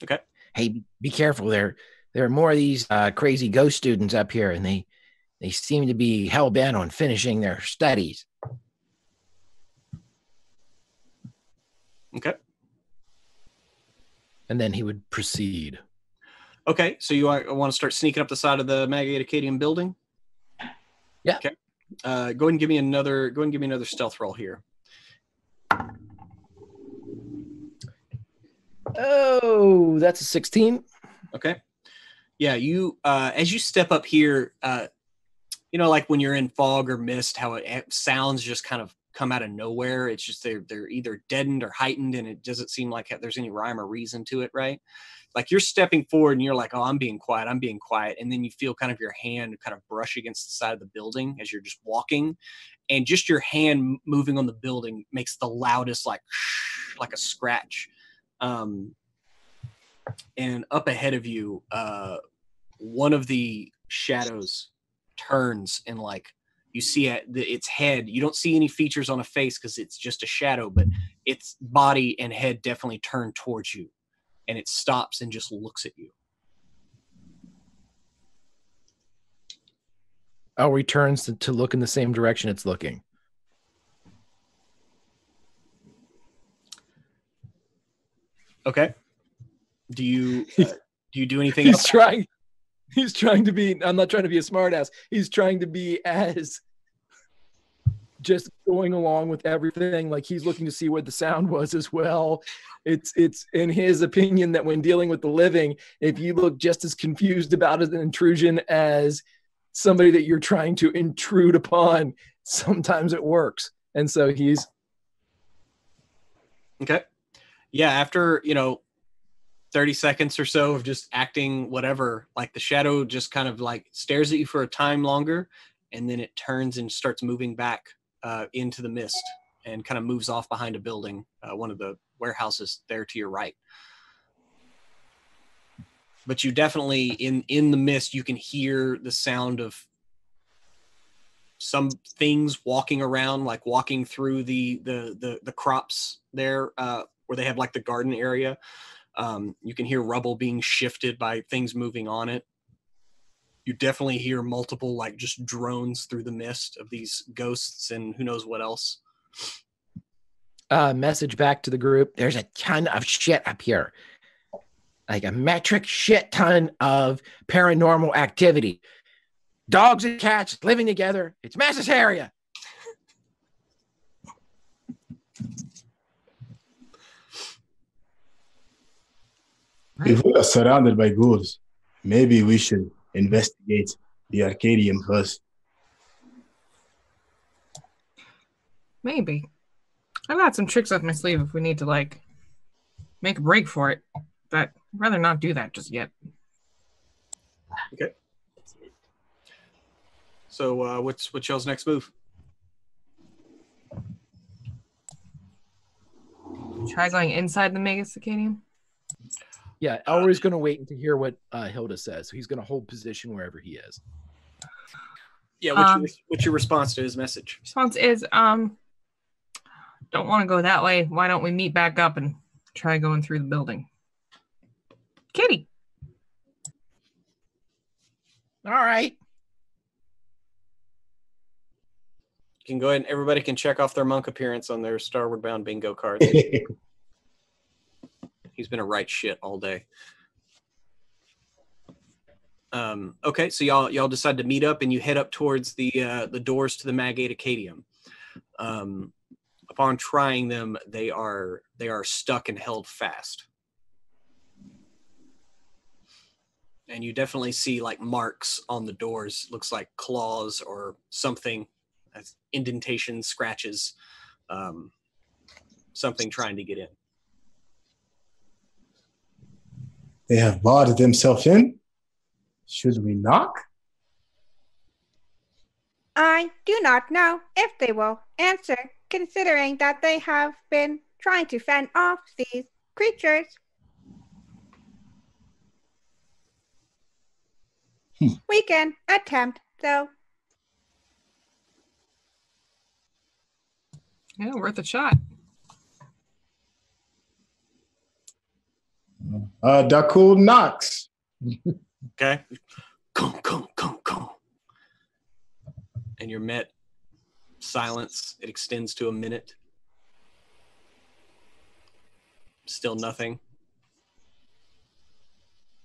Okay. Hey, be careful. There are more of these crazy ghost students up here, and they seem to be hell-bent on finishing their studies. Okay. And then he would proceed. Okay, so you want to start sneaking up the side of the Magate Acadium building? Yeah. Okay. Go ahead and give me another stealth roll here. Oh, that's a 16. Okay. Yeah, you as you step up here, like when you're in fog or mist, how sounds just kind of come out of nowhere. It's just they're either deadened or heightened, and it doesn't seem like there's any rhyme or reason to it, right? Like you're stepping forward and you're like, oh, I'm being quiet. And then you feel kind of your hand kind of brush against the side of the building as you're just walking. And just your hand moving on the building makes the loudest, like a scratch. And up ahead of you, one of the shadows turns, and like you see its head. You don't see any features on a face because it's just a shadow, but its body and head definitely turn towards you. And it stops and just looks at you. Oh, he turns to look in the same direction it's looking. Okay. Do you do anything else? He's trying to be, I'm not trying to be a smartass. He's trying to be as just going along with everything. Like he's looking to see what the sound was as well. It's in his opinion that when dealing with the living, if you look just as confused about an intrusion as somebody that you're trying to intrude upon, sometimes it works. And so he's okay. Yeah, after 30 seconds or so of just acting whatever, like the shadow just kind of like stares at you for a time longer, and then it turns and starts moving back into the mist and kind of moves off behind a building, one of the warehouses there to your right. But you definitely in the mist, you can hear the sound of some things walking around, like walking through the crops there, where they have like the garden area. You can hear rubble being shifted by things moving on it. You definitely hear multiple like just drones through the mist of these ghosts and who knows what else. Message back to the group. There's a ton of shit up here. Like a metric shit ton of paranormal activity. Dogs and cats living together. It's mass hysteria. If we are surrounded by ghouls, maybe we should investigate the Arcadium first. Maybe. I've got some tricks up my sleeve if we need to, like, make a break for it. But I'd rather not do that just yet. Okay. So what's y'all's next move? Try going inside the Mega Cicadium. Yeah, Elroy's going to wait to hear what Hilda says. So he's going to hold position wherever he is. Yeah, what's your response to his message? Response is, don't want to go that way. Why don't we meet back up and try going through the building? Kitty. All right. You can go ahead and everybody can check off their monk appearance on their Starward Bound bingo cards. He's been a right shit all day. Okay, so y'all decide to meet up and you head up towards the doors to the Magate Acadium. Upon trying them, they are stuck and held fast. And you definitely see like marks on the doors, looks like claws or something, indentations, scratches, something trying to get in. They have barred themselves in. Should we knock? I do not know if they will answer, considering that they have been trying to fend off these creatures. We can attempt, though. Yeah, worth a shot. Dakul knocks. Okay. Come. And you're met. Silence. It extends to a minute. Still nothing.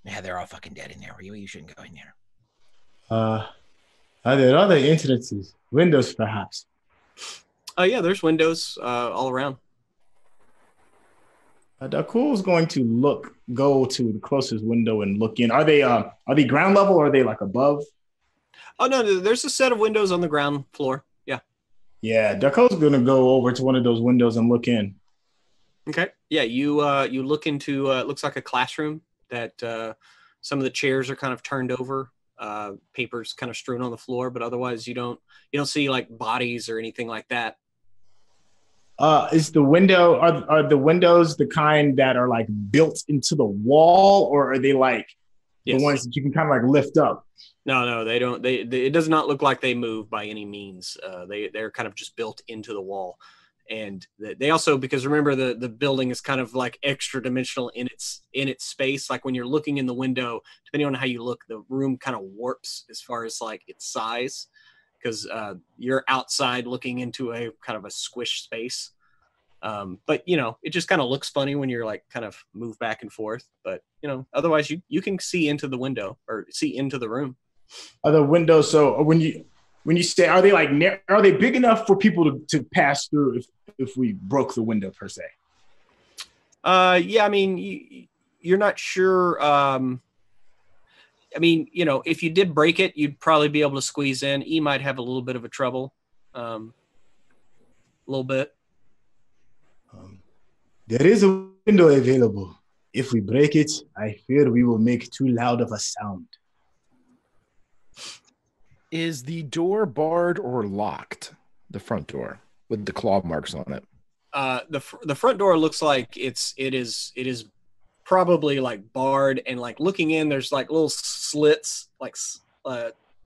Yeah, they're all fucking dead in there. You shouldn't go in there. Are there other entrances? Windows, perhaps? Yeah, there's windows all around. Dakul's going to go to the closest window and look in. Are they ground level or are they like above? Oh no, there's a set of windows on the ground floor. Yeah. Yeah, Dakul's gonna go over to one of those windows and look in. Okay. Yeah, you look into it looks like a classroom that some of the chairs are kind of turned over, papers kind of strewn on the floor, but otherwise you don't see like bodies or anything like that. Is the window are the windows the kind that are like built into the wall, or are they like the ones that you can kind of like lift up? No, they don't. It does not look like they move by any means. They're kind of just built into the wall, and they also, because remember the building is kind of like extra dimensional in its space. Like when you're looking in the window, depending on how you look, the room kind of warps as far as like its size, because you're outside looking into a kind of a squish space. But it just kind of looks funny when you're like kind of move back and forth. But otherwise you can see into the window or see into the room. Are the windows, so when you say, are they like are they big enough for people to pass through if we broke the window per se? Yeah, I mean you're not sure. I mean, if you did break it, you'd probably be able to squeeze in. E might have a little bit of a trouble. A little bit. There is a window available. If we break it, I fear we will make too loud of a sound. Is the door barred or locked? The front door with the claw marks on it. The front door looks like it is probably like barred, and like looking in, there's like little slits, like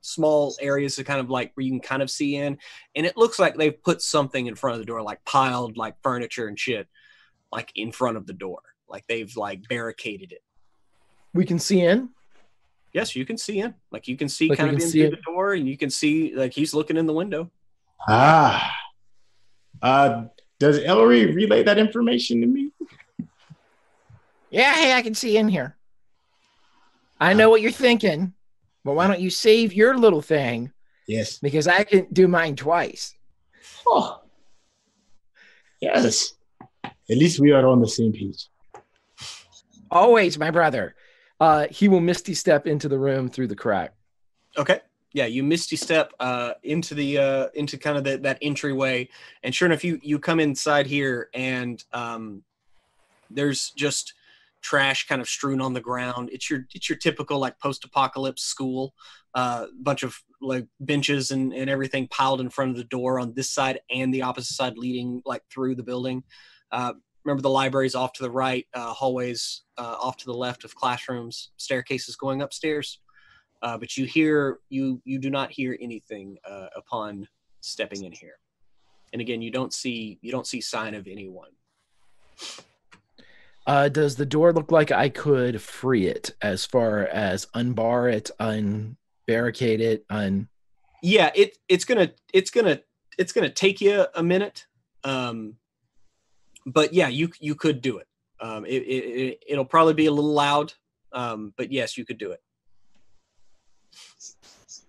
small areas to kind of like where you can kind of see in, and it looks like they've put something in front of the door, like piled like furniture and shit, like in front of the door, like they've like barricaded it. We can see in. Yes, you can see in. Like you can see like kind of in through the door, and you can see like he's looking in the window. Does Ellery relay that information to me? Yeah, hey, I can see in here. I know what you're thinking, but why don't you save your little thing? Yes. Because I can do mine twice. Oh. Yes. At least we are on the same page. Always, my brother. He will misty step into the room through the crack. Okay. Yeah, you misty step into the into kind of that entryway, and sure enough, you come inside here, and there's just trash kind of strewn on the ground. It's your typical like post-apocalypse school, bunch of like benches and everything piled in front of the door on this side and the opposite side leading like through the building. Remember the libraries off to the right, hallways off to the left of classrooms, staircases going upstairs. But you do not hear anything upon stepping in here. And again, you don't see sign of anyone. Does the door look like I could free it, as far as unbar it, unbarricade it, Yeah, it's gonna take you a minute. But yeah, you could do it. It'll probably be a little loud, but yes, you could do it.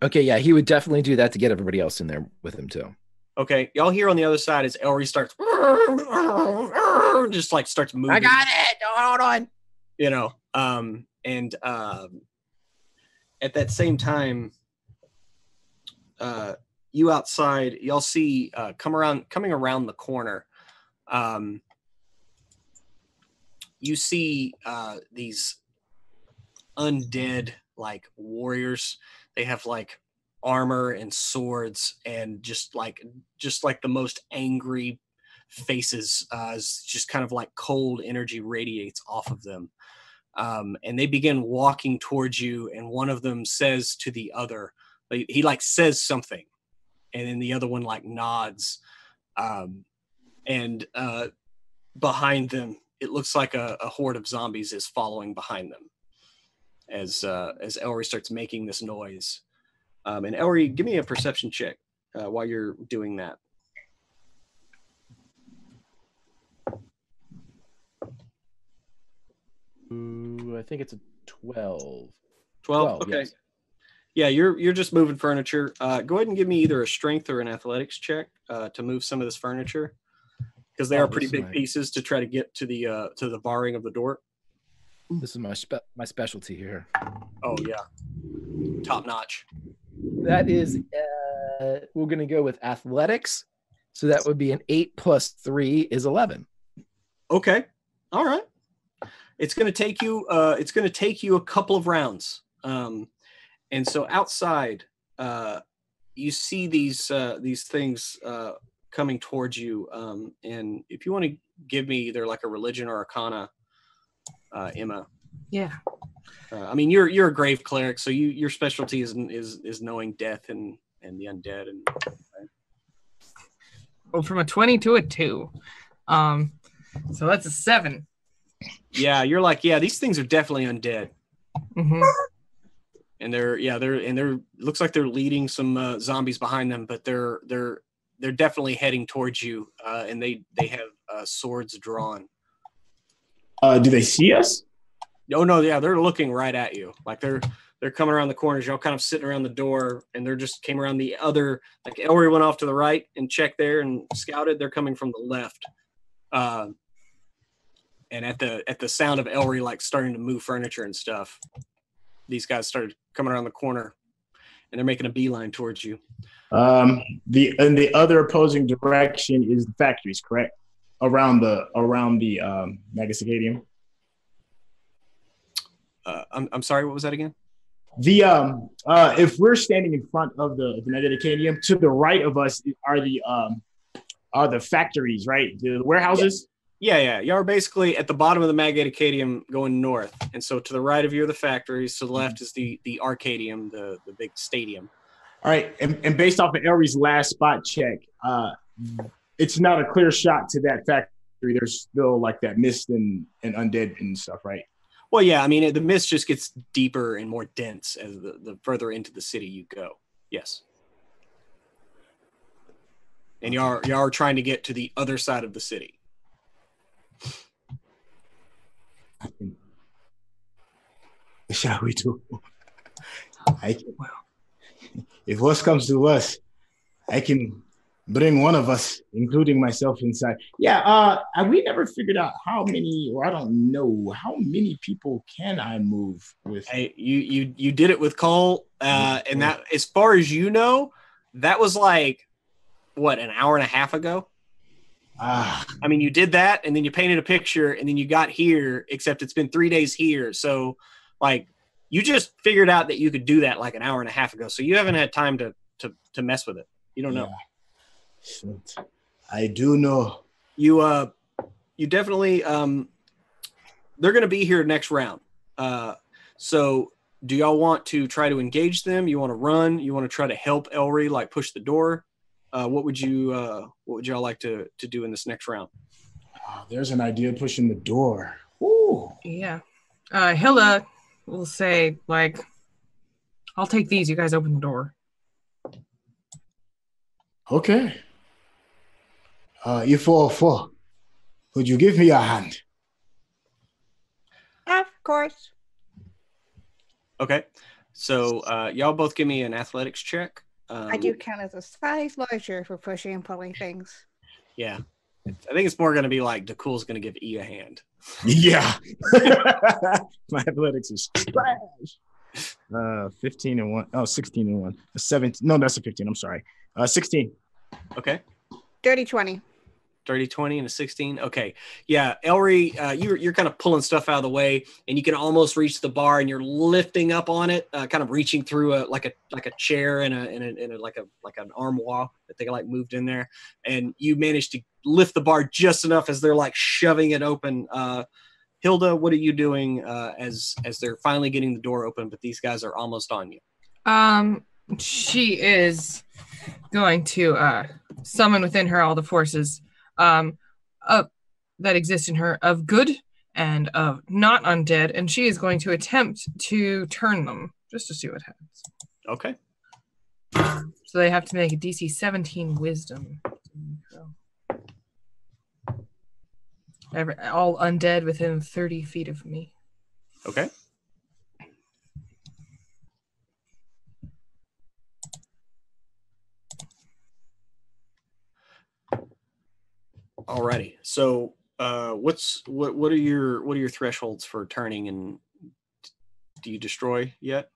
Okay, yeah, he would definitely do that to get everybody else in there with him too. Okay, y'all hear on the other side as Elry starts just like starts moving. I got it. Hold on. You know, and at that same time, you outside, y'all see coming around the corner. You see these undead like warriors. They have like armor and swords and just like the most angry faces. Just kind of like cold energy radiates off of them. And they begin walking towards you, and one of them says to the other, he like says something, and then the other one like nods. And behind them, it looks like a horde of zombies is following behind them as Elry starts making this noise. And Elry, give me a perception check while you're doing that. Ooh, I think it's a 12. 12? Okay. Yes. Yeah, you're just moving furniture. Go ahead and give me either a strength or an athletics check to move some of this furniture, because they are pretty big pieces to try to get to the barring of the door. This is my specialty here. Oh yeah, top notch. That is, we're going to go with athletics. So that would be an 8 plus 3 is 11. Okay. All right. It's going to take you a couple of rounds. And so outside, you see these things coming towards you. And if you want to give me either like a religion or arcana, Emma. Yeah. I mean, you're a grave cleric, so your specialty is knowing death and the undead. And Well, from a 20 to a 2. So that's a 7. Yeah, you're like, yeah, these things are definitely undead. Mm-hmm. And they're looks like they're leading some zombies behind them, but they're definitely heading towards you, and they have swords drawn. Do they see us? Oh no, yeah, they're looking right at you. Like they're coming around the corners. Y'all kind of sitting around the door, and they're just came around the other. Like Elry went off to the right and checked there and scouted. They're coming from the left. And at the sound of Elry like starting to move furniture and stuff, these guys started coming around the corner, and they're making a beeline towards you. The other opposing direction is the factories, correct? Around the Megasacadium. I'm sorry, what was that again? If we're standing in front of the Megasacadium, to the right of us are the factories, right? The warehouses. Yeah. Y'all are basically at the bottom of the Megasacadium going north, and so to the right of you are the factories. To the left is the Arcadium, the big stadium. All right, and based off of Elry's last spot check, it's not a clear shot to that factory. There's still like that mist and undead and stuff, right? Well, yeah, I mean, the mist just gets deeper and more dense as the further into the city you go. Yes. And you are trying to get to the other side of the city. What shall we do? If worse comes to worse, I can bring one of us, including myself, inside. Yeah, we never figured out how many, or I don't know, how many people can I move with? Hey, you did it with Cole, and that, as far as you know, that was like, what, an hour and a half ago? I mean, you did that, and then you painted a picture, and then you got here, except it's been 3 days here. So, like, you just figured out that you could do that like an hour and a half ago. So you haven't had time to mess with it. You don't know. Shit. I do know. You definitely, they're going to be here next round. So do y'all want to try to engage them? You want to run? You want to try to help Elry, like, push the door? What would y'all like to do in this next round? Oh, there's an idea pushing the door. Ooh. Yeah. Hilda will say, like, I'll take these. You guys open the door. Okay. If all four, would you give me a hand? Of course. Okay. So y'all both give me an athletics check. I do count as a size larger for pushing and pulling things. Yeah. I think it's more going to be like DeCool's going to give E a hand. Yeah. My athletics is trash. 15 and 1. Oh, 16 and 1. 17. No, that's a 15. I'm sorry. 16. Okay. Dirty 20. Dirty 20 and a 16. Okay. Yeah. Elry, you're kind of pulling stuff out of the way, and you can almost reach the bar, and you're lifting up on it, kind of reaching through like a chair and like an armoire that they like moved in there. And you manage to lift the bar just enough as they're like shoving it open. Hilda, what are you doing as they're finally getting the door open, but these guys are almost on you? She is going to summon within her all the forces that exist in her of good and of not undead, and she is going to attempt to turn them just to see what happens. Okay. So they have to make a DC 17 wisdom. All undead within 30 feet of me. Okay. Alrighty. So, what are your thresholds for turning, and do you destroy yet?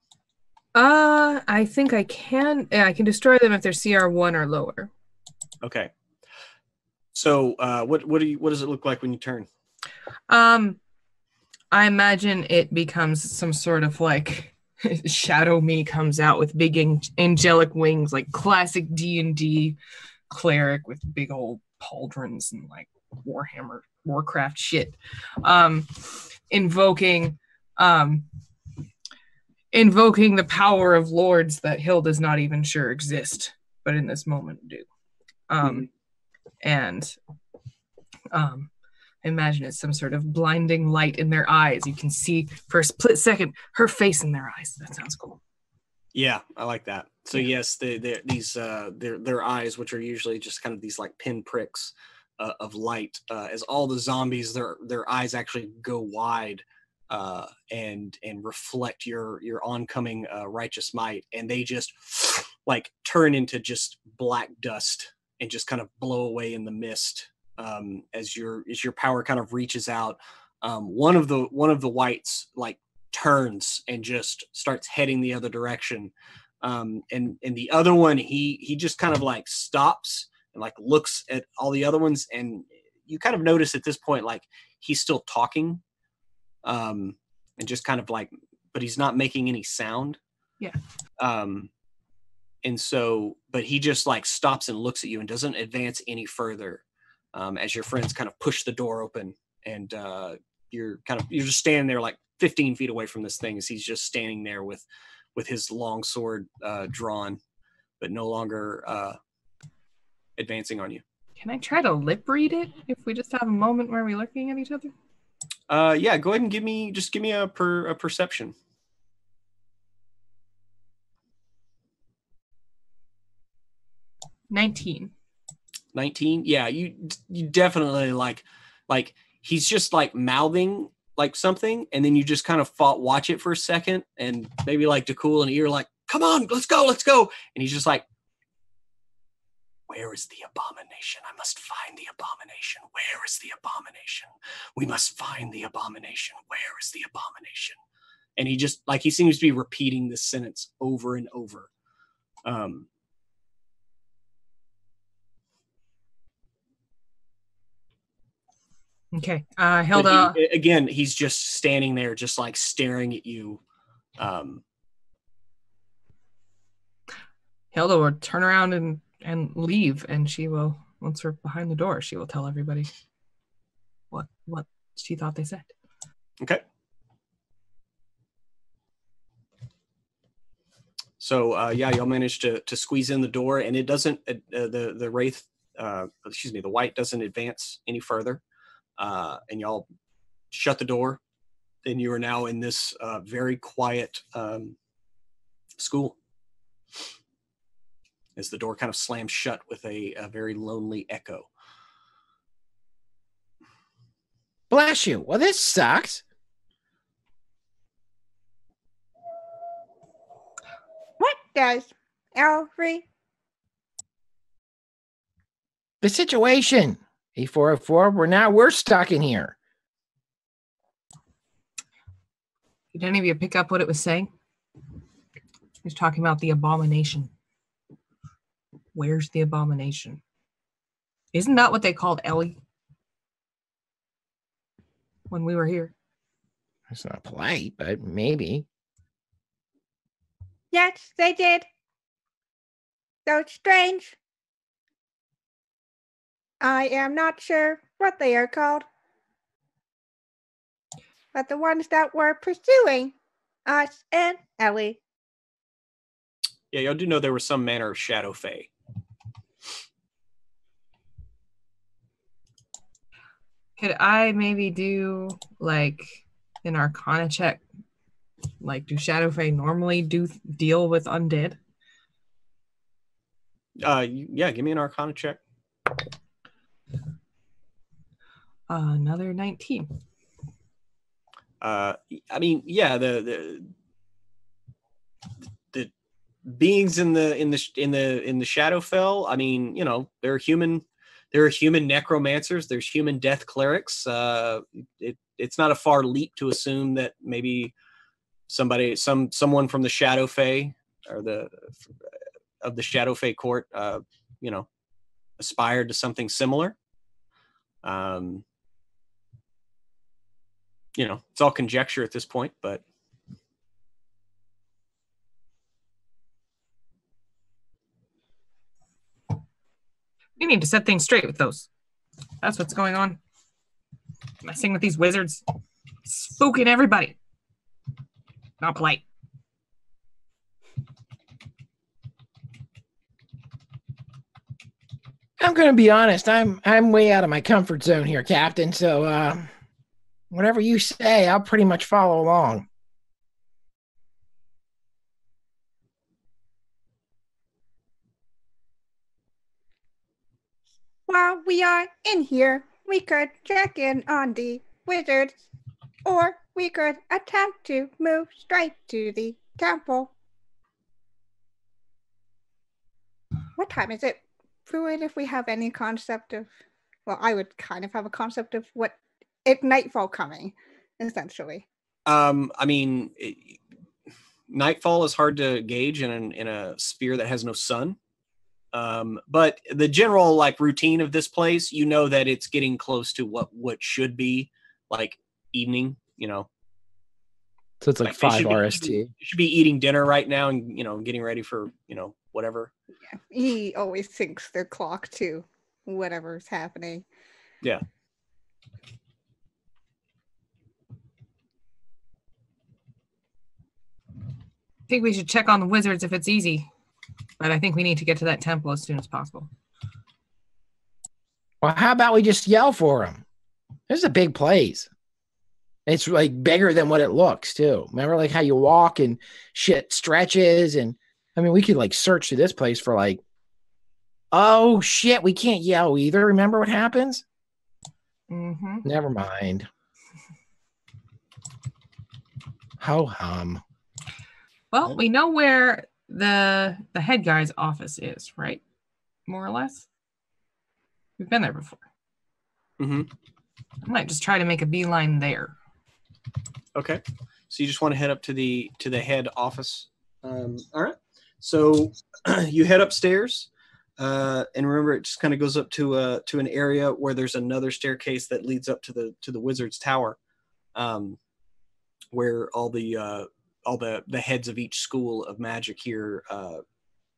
I think I can. Yeah, I can destroy them if they're CR1 or lower. Okay. So, what does it look like when you turn? I imagine it becomes some sort of like Shadow Me comes out with big angelic wings, like classic D&D cleric with big old pauldrons and like Warcraft shit, invoking the power of lords that Hilda's not even sure exist, but in this moment do. And imagine it's some sort of blinding light in their eyes. You can see for a split second her face in their eyes. That sounds cool. Yeah, I like that. So yes, their eyes, which are usually just kind of these like pin pricks of light, as all the zombies, their eyes actually go wide and reflect your oncoming righteous might, and they just like turn into just black dust and just kind of blow away in the mist as your power kind of reaches out. One of the whites like turns and just starts heading the other direction, and the other one he just kind of like stops and like looks at all the other ones, and you kind of notice at this point like he's still talking, and just kind of like, but he's not making any sound. Yeah. And so, but he just like stops and looks at you and doesn't advance any further, as your friends kind of push the door open, and you're just standing there like 15 feet away from this thing, as he's just standing there with his long sword drawn, but no longer advancing on you. Can I try to lip read it if we just have a moment where we're looking at each other? Yeah, go ahead and give me a perception. 19. 19. Yeah, you definitely like he's just like mouthing like something, and then you just kind of watch it for a second, and maybe like DeCool and you're like, come on, let's go, and he's just like, Where is the abomination? I must find the abomination. Where is the abomination? We must find the abomination. Where is the abomination? And he just, like, he seems to be repeating this sentence over and over. Okay. Hilda. Again, he's just standing there, just like staring at you. Hilda will turn around and leave, and she will, once we're behind the door, she will tell everybody what she thought they said. Okay. So y'all managed to squeeze in the door, and it doesn't. The wraith, the white doesn't advance any further, and y'all shut the door. And you are now in this very quiet school, as the door kind of slams shut with a very lonely echo. Bless you. Well, this sucks. What does Ellery? The situation. E404, we're stuck in here. Did any of you pick up what it was saying? He was talking about the abomination. Where's the abomination? Isn't that what they called Ellie when we were here? It's not polite, but maybe. Yes, they did. So strange. I am not sure what they are called. But the ones that were pursuing us and Ellie. Yeah, y'all do know there was some manner of shadow fae. Could I maybe do like an Arcana check? Like, do shadow fae normally deal with undead? Yeah, give me an Arcana check. Another 19. I mean, yeah, the beings in the Shadowfell. I mean, you know, there are human necromancers. There's human death clerics. It's not a far leap to assume that maybe someone from the Shadow Fae or the Shadow Fae court, you know, aspired to something similar. You know, it's all conjecture at this point, but we need to set things straight with those. That's what's going on. Messing with these wizards. Spooking everybody. Not polite. I'm gonna be honest. I'm way out of my comfort zone here, Captain. So whatever you say, I'll pretty much follow along. While we are in here, we could check in on the wizards, or we could attempt to move straight to the temple. What time is it? Fluid, if we have any concept of, well, I would kind of have a concept of what it's nightfall coming, essentially. I mean, nightfall is hard to gauge in a sphere that has no sun. But the general like routine of this place, you know that it's getting close to what should be like evening, you know. So it's like 5 RST. You should be eating dinner right now and, you know, getting ready for, you know, whatever. Yeah. He always syncs their clock to whatever's happening. Yeah. I think we should check on the wizards if it's easy. But I think we need to get to that temple as soon as possible. Well, how about we just yell for them? This is a big place. It's like bigger than what it looks too. Remember like how you walk and shit stretches, and I mean we could like search through this place for like, oh shit, we can't yell either. Remember what happens? Mm-hmm. Never mind. Ho hum. Well, we know where the head guy's office is, right? more or less. We've been there before. Mm-hmm. I might just try to make a beeline there. Okay. So you just want to head up to the head office. All right. So you head upstairs, and remember, it just kind of goes up to an area where there's another staircase that leads up to the wizard's tower, where all the heads of each school of magic here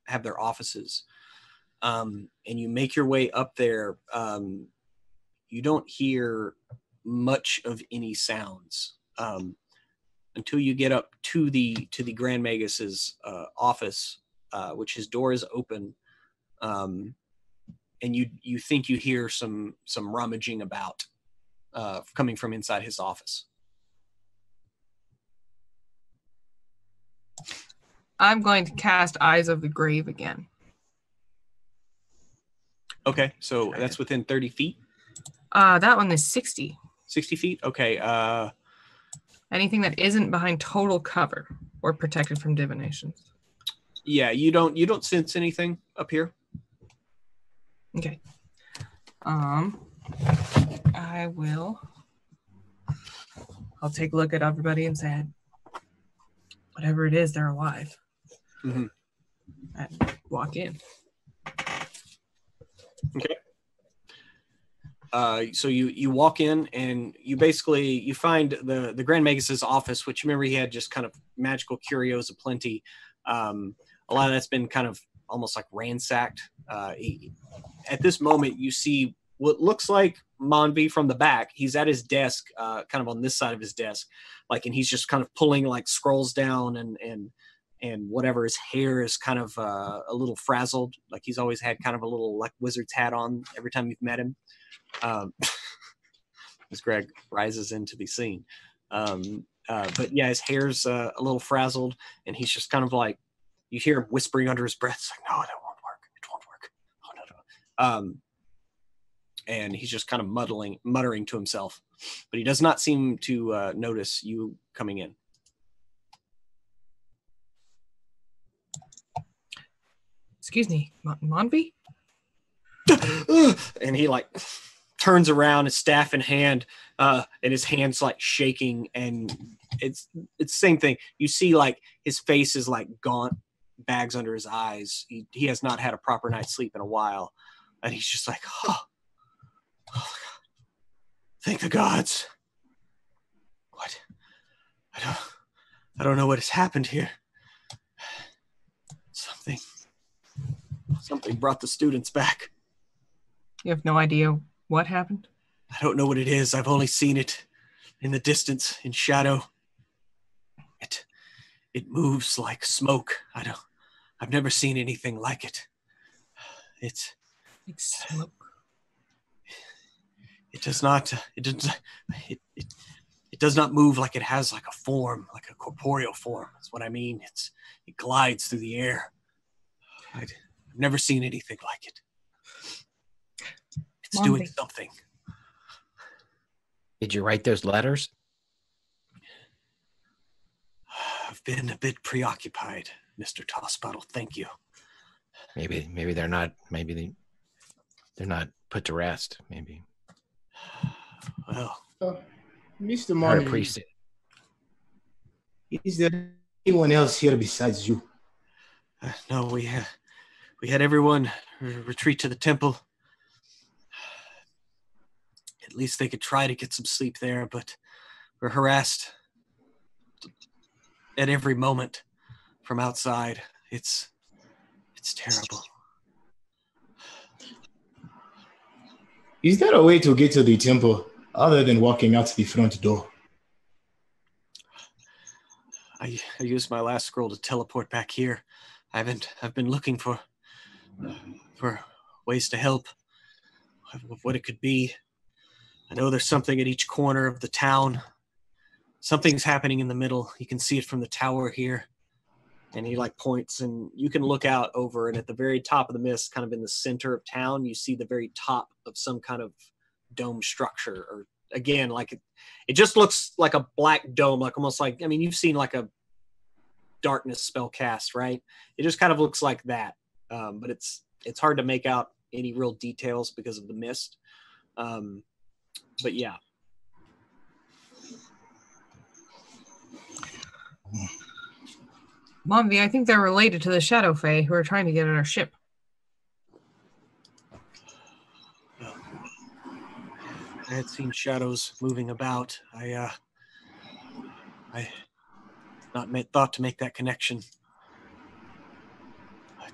have their offices. And you make your way up there. You don't hear much of any sounds until you get up to the Grand Magus's office, which his door is open, and you think you hear some rummaging about coming from inside his office. I'm going to cast Eyes of the Grave again. Okay, so that's within 30 feet? That one is 60. 60 feet? Okay. Anything that isn't behind total cover or protected from divinations. Yeah, you don't sense anything up here? Okay. I'll take a look at everybody and say, whatever it is, they're alive. Mm-hmm. And walk in. Okay. So you walk in and you find the Grand Magus's office, which remember he had just kind of magical curios aplenty. A lot of that's been kind of almost like ransacked. At this moment, you see what looks like Monby from the back. He's at his desk, kind of on this side of his desk, and he's just kind of pulling like scrolls down and whatever. His hair is kind of a little frazzled, like he's always had kind of a little like wizard's hat on every time you've met him. As Greg rises into the scene, but yeah, his hair's a little frazzled, and he's just kind of like, you hear him whispering under his breath, like, "No, that won't work. It won't work. Oh no." And he's just kind of muttering to himself, but he does not seem to notice you coming in. Excuse me, Monby? And he like turns around, his staff in hand, and his hand's like shaking, and it's the same thing. You see like his face is like gaunt, bags under his eyes. He has not had a proper night's sleep in a while, and he's just like, oh thank the gods. What? I don't know what has happened here. Something brought the students back. You have no idea what happened? I don't know what it is. I've only seen it in the distance, in shadow. It moves like smoke. I've never seen anything like it. It's smoke. It does not move like it has like a form, like a corporeal form. That's what I mean. It glides through the air. I've never seen anything like it. It's doing something. Did you write those letters? I've been a bit preoccupied, Mr. Tossbottle. Thank you. Maybe they're not. Maybe they're not put to rest. Maybe. Well, Mr. Monby, appreciate. Is there anyone else here besides you? No, we had everyone retreat to the temple. At least they could try to get some sleep there, but we're harassed at every moment from outside. It's terrible. Is there a way to get to the temple other than walking out the front door? I used my last scroll to teleport back here. I've been looking for ways to help, what it could be. I know there's something at each corner of the town. Something's happening in the middle. You can see it from the tower here. And he like points, and you can look out over, and at the very top of the mist, kind of in the center of town, you see the very top of some kind of dome structure, or again, like it just looks like a black dome, like almost like, I mean, you've seen like a darkness spell cast, right? It just kind of looks like that. But it's it's hard to make out any real details because of the mist. But yeah. Momvi, I think they're related to the Shadow Fae who are trying to get on our ship. I had seen shadows moving about. I thought to make that connection. But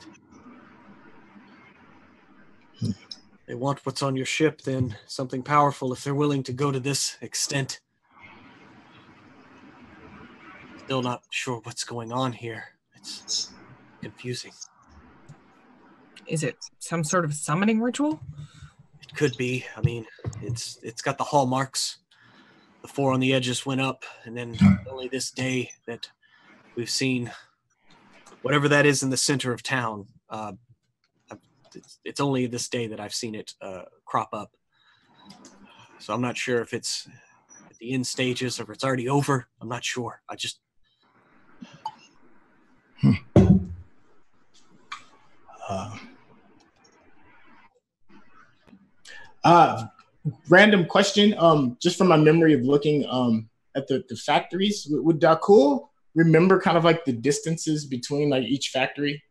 they want what's on your ship, then something powerful if they're willing to go to this extent. Still not sure what's going on here. It's confusing. Is it some sort of summoning ritual? It could be. I mean, it's got the hallmarks. The 4 on the edges went up, and then only this day that we've seen whatever that is in the center of town. It's only this day that I've seen it crop up. So I'm not sure if it's at the end stages or if it's already over. I'm not sure. I just... Random question. Just from my memory of looking at the factories, would Dakul remember kind of like the distances between like each factory?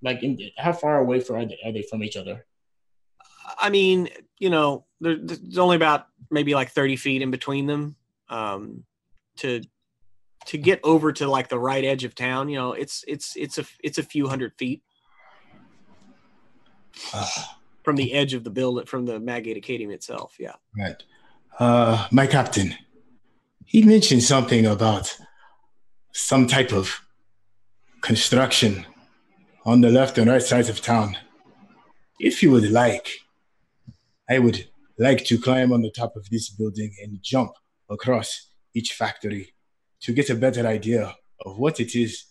Like, how far away are they from each other? I mean, you know, there's only about maybe like 30 feet in between them. To get over to like the right edge of town, you know, it's a few hundred feet from the edge of the building, from the Maggate Acadium itself. Yeah. Right. My captain, he mentioned something about some type of construction on the left and right sides of town. If you would like, I would like to climb on the top of this building and jump across each factory to get a better idea of what it is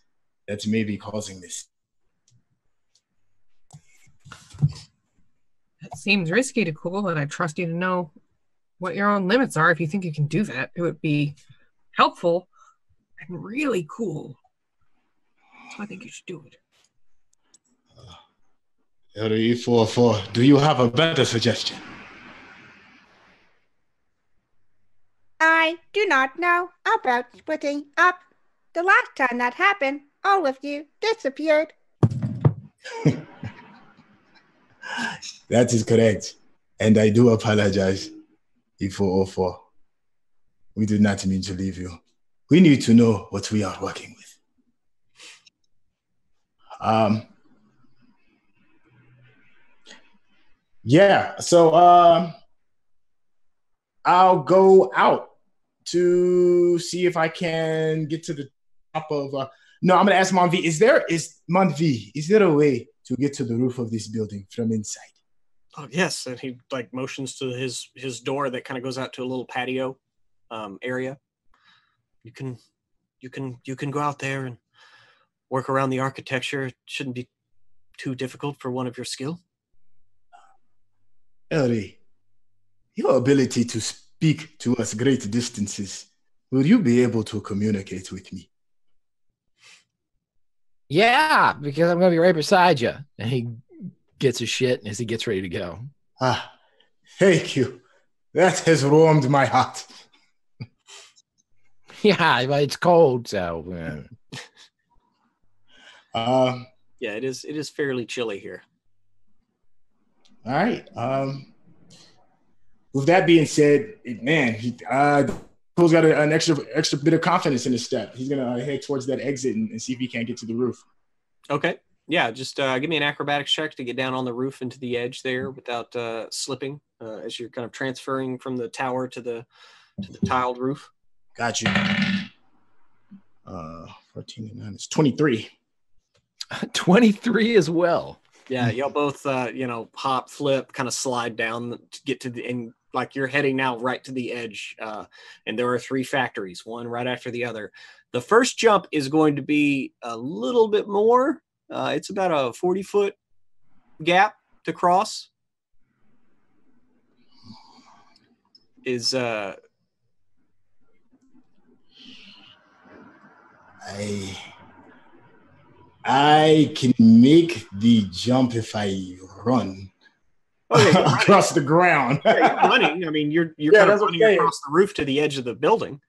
that may be causing this. That seems risky to Cool, but I trust you to know what your own limits are. If you think you can do that, it would be helpful and really cool. So I think you should do it. LE44, do you have a better suggestion? I do not know about splitting up. The last time that happened, all of you disappeared. That is correct. And I do apologize, E404. We did not mean to leave you. We need to know what we are working with. Yeah, so I'll go out to see if I can get to the top of no, I'm gonna ask Monvi, is there a way to get to the roof of this building from inside? Oh yes, and he like motions to his door that kind of goes out to a little patio area. You can go out there and work around the architecture. It shouldn't be too difficult for one of your skill. Ellie, your ability to speak to us great distances, will you be able to communicate with me? Yeah, because I'm going to be right beside you. And he gets his shit as he gets ready to go. Thank you. That has warmed my heart. Yeah, but it's cold, so. Yeah, it is fairly chilly here. All right. With that being said, Cool's got an extra bit of confidence in his step. He's gonna head towards that exit and see if he can't get to the roof. Okay. Yeah, just give me an acrobatics check to get down on the roof and to the edge there without slipping as you're kind of transferring from the tower to the tiled roof. Got you. 14 and 9 is 23. 23 as well. Yeah, y'all both, hop, flip, kind of slide down to get to the, and like you're heading now right to the edge. And there are 3 factories, one right after the other. The first jump is going to be a little bit more. It's about a 40-foot gap to cross. I can make the jump if I run across the ground. Yeah, you're running. I mean, you're kind of running across the roof to the edge of the building.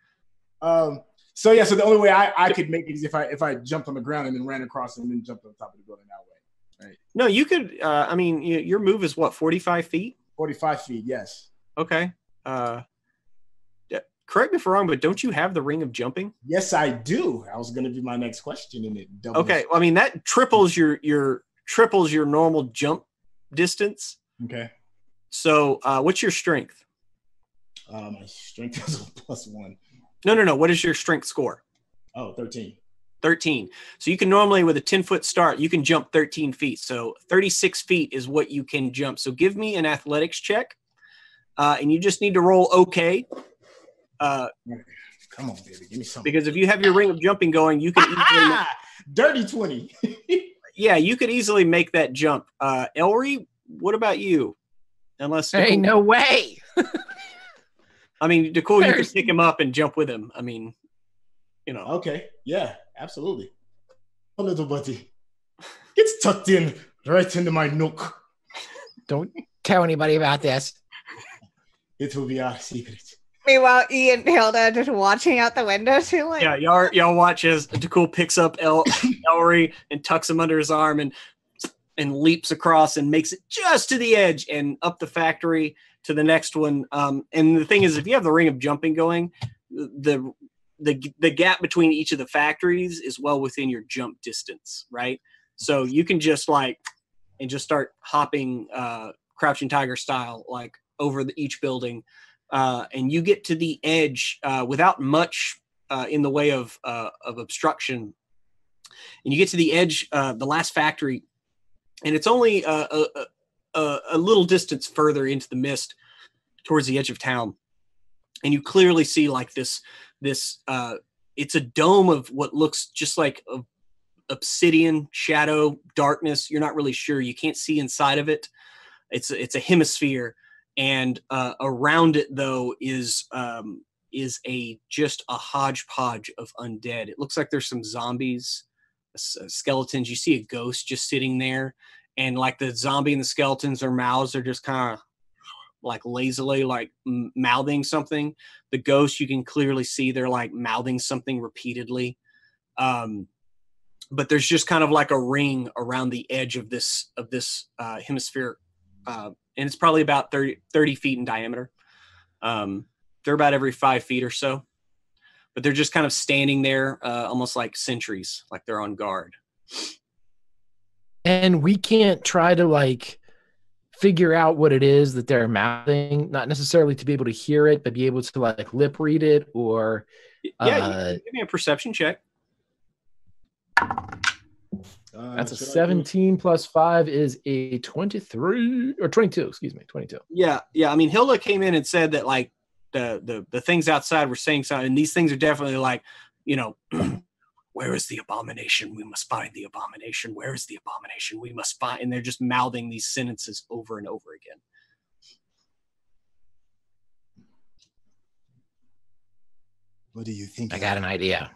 So the only way I could make it is if I jumped on the ground and then ran across and then jumped on top of the building that way. Right. No, you could. I mean, your move is what, 45 feet? 45 feet, yes. Okay. Correct me if I'm wrong, but don't you have the ring of jumping? Yes, I do. That was going to be my next question, and it doubles. Okay. Well, I mean, that triples your normal jump distance. Okay. So, what's your strength? My strength is a +1. No. What is your strength score? Oh, 13. 13. So you can normally, with a 10-foot start, you can jump 13 feet. So 36 feet is what you can jump. So give me an athletics check, and you just need to roll okay. Come on, baby, give me something. Because if you have your ring of jumping going, you can easily dirty 20. Yeah, you could easily make that jump. Ellery, what about you? Unless ain't no way. I mean, Nicole, you can pick him up and jump with him. I mean, Okay, yeah, absolutely. Oh, little buddy, gets tucked in right into my nook. Don't tell anybody about this. It will be our secret. Meanwhile, Ian and Hilda are just watching out the window too. Like, yeah, y'all watch as Nicole picks up Ellery and tucks him under his arm and leaps across and makes it just to the edge and up the factory to the next one. And the thing is, if you have the ring of jumping going, the gap between each of the factories is well within your jump distance, right? So you can just just start hopping Crouching Tiger style, like over each building. And you get to the edge without much in the way of obstruction. And you get to the edge, the last factory, and it's only a little distance further into the mist towards the edge of town. And you clearly see like this it's a dome of what looks just like obsidian, shadow, darkness. You're not really sure. You can't see inside of it. It's a hemisphere. And around it, though, is just a hodgepodge of undead. It looks like there's some zombies, skeletons. You see a ghost just sitting there, and like the zombie and the skeletons, their mouths are just kind of like lazily like mouthing something. The ghost, you can clearly see they're like mouthing something repeatedly. But there's just kind of like a ring around the edge of this hemisphere. And it's probably about 30 feet in diameter. They're about every 5 feet or so. But they're just kind of standing there almost like sentries, like they're on guard. And we can't try to figure out what it is that they're mouthing, not necessarily to be able to hear it, but be able to lip read it or... give me a perception check. That's a 17 plus 5 is a 23 or 22, excuse me, 22. Yeah. I mean, Hilda came in and said that the things outside were saying something, and these things are definitely where is the abomination? We must find the abomination. Where is the abomination? We must find, and they're just mouthing these sentences over and over again. What do you think? I got an idea.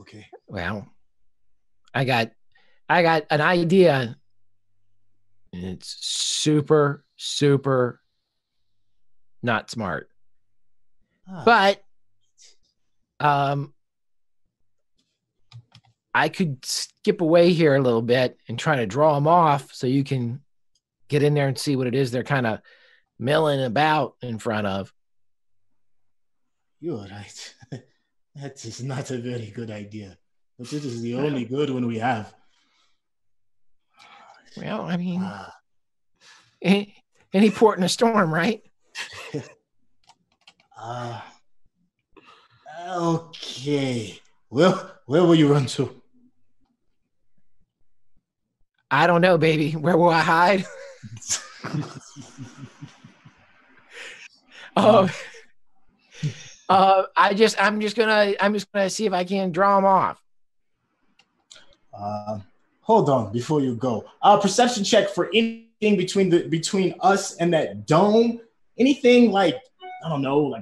Okay. Well, I got an idea, and it's super, super not smart. But I could skip away here a little bit and try to draw them off so you can get in there and see what it is they're kind of milling about in front of. You're right. That is not a very good idea. But it is the only good one we have. Well, I mean, any port in a storm, right? Okay. Well, where will you run to? I don't know, baby. Where will I hide? I'm just gonna see if I can draw them off. Hold on before you go. Perception check for anything between us and that dome. Anything I don't know,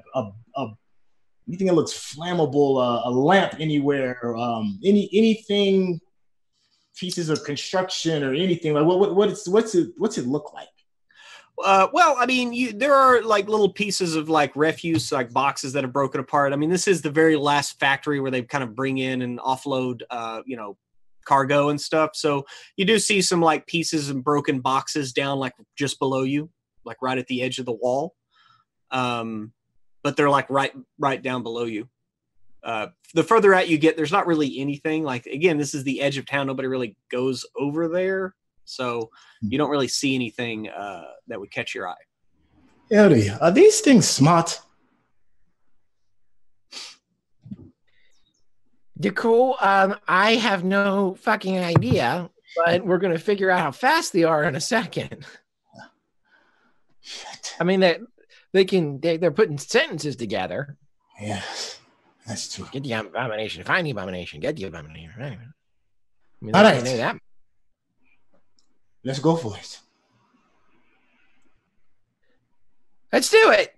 anything that looks flammable, a lamp anywhere, anything pieces of construction or anything? Like what's it look like? Well, I mean, there are like little pieces of like refuse, like boxes that are broken apart. I mean, this is the very last factory where they kind of bring in and offload, cargo and stuff. So you do see some like pieces and broken boxes down like just below you, like right at the edge of the wall. But they're like right down below you. The further out you get, there's not really anything. Like, again, this is the edge of town. Nobody really goes over there. So you don't really see anything that would catch your eye. Ellie, are these things smart? Cool. I have no fucking idea, but we're gonna figure out how fast they are in a second. Shit. I mean, they're putting sentences together. Yes, that's true. Get the abomination. Find the abomination. Get the abomination. Anyway. I mean, All right. they know that. Let's go for it. Let's do it.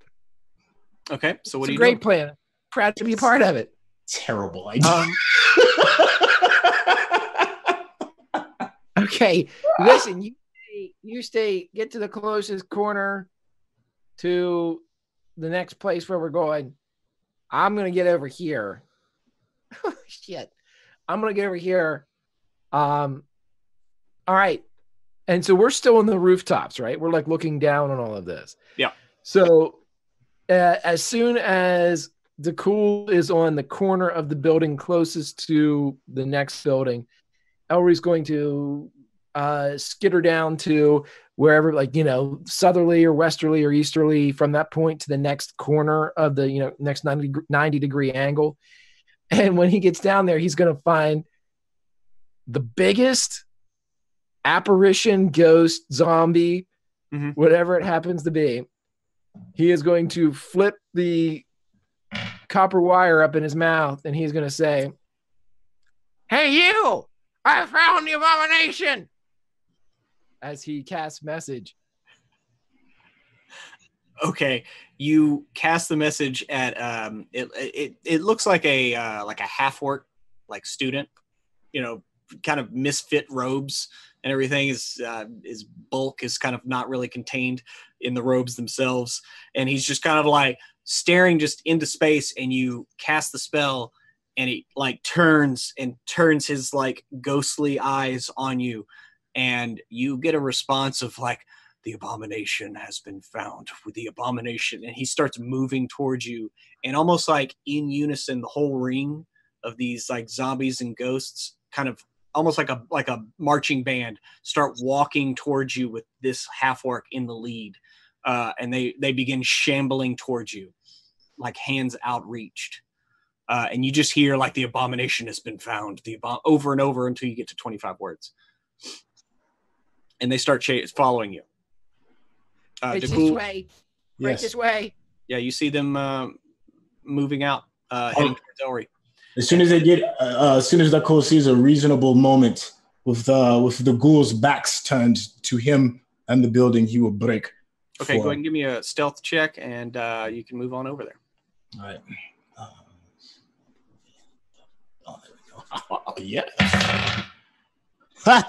Okay, so what It's do a you great doing? plan. Proud to be a part of it. Terrible idea. Okay, listen. You stay. Get to the closest corner to the next place where we're going. I'm gonna get over here. Shit. I'm gonna get over here. All right. And so we're still on the rooftops, right? We're like looking down on all of this. Yeah. So as soon as the cool is on the corner of the building closest to the next building, Elry's going to skitter down to wherever, like, southerly or westerly or easterly from that point to the next corner of the, next 90 degree angle. And when he gets down there, he's going to find the biggest apparition, ghost, zombie, whatever it happens to be. He is going to flip the copper wire up in his mouth, and he's going to say, "Hey, you! I found the abomination!" as he casts message. Okay, you cast the message at it looks like a half orc, like student, kind of misfit robes and everything. His bulk is kind of not really contained in the robes themselves, and he's just kind of like staring just into space. And you cast the spell, and he like turns his like ghostly eyes on you, and you get a response of like, "The abomination has been found with the abomination." And he starts moving towards you, and almost like in unison, the whole ring of these like zombies and ghosts, kind of almost like a marching band, start walking towards you with this half orc in the lead. And they begin shambling towards you, like hands outreached. And you just hear like, "The abomination has been found," over and over until you get to 25 words. And they start following you. It's this way. Right Yes. this way. Yeah, you see them moving out, heading towards Elry. As soon as Dakul sees a reasonable moment with the ghouls' backs turned to him and the building, he will break. Okay, go ahead and give me a stealth check, and you can move on over there. All right. There we go. Oh, yes.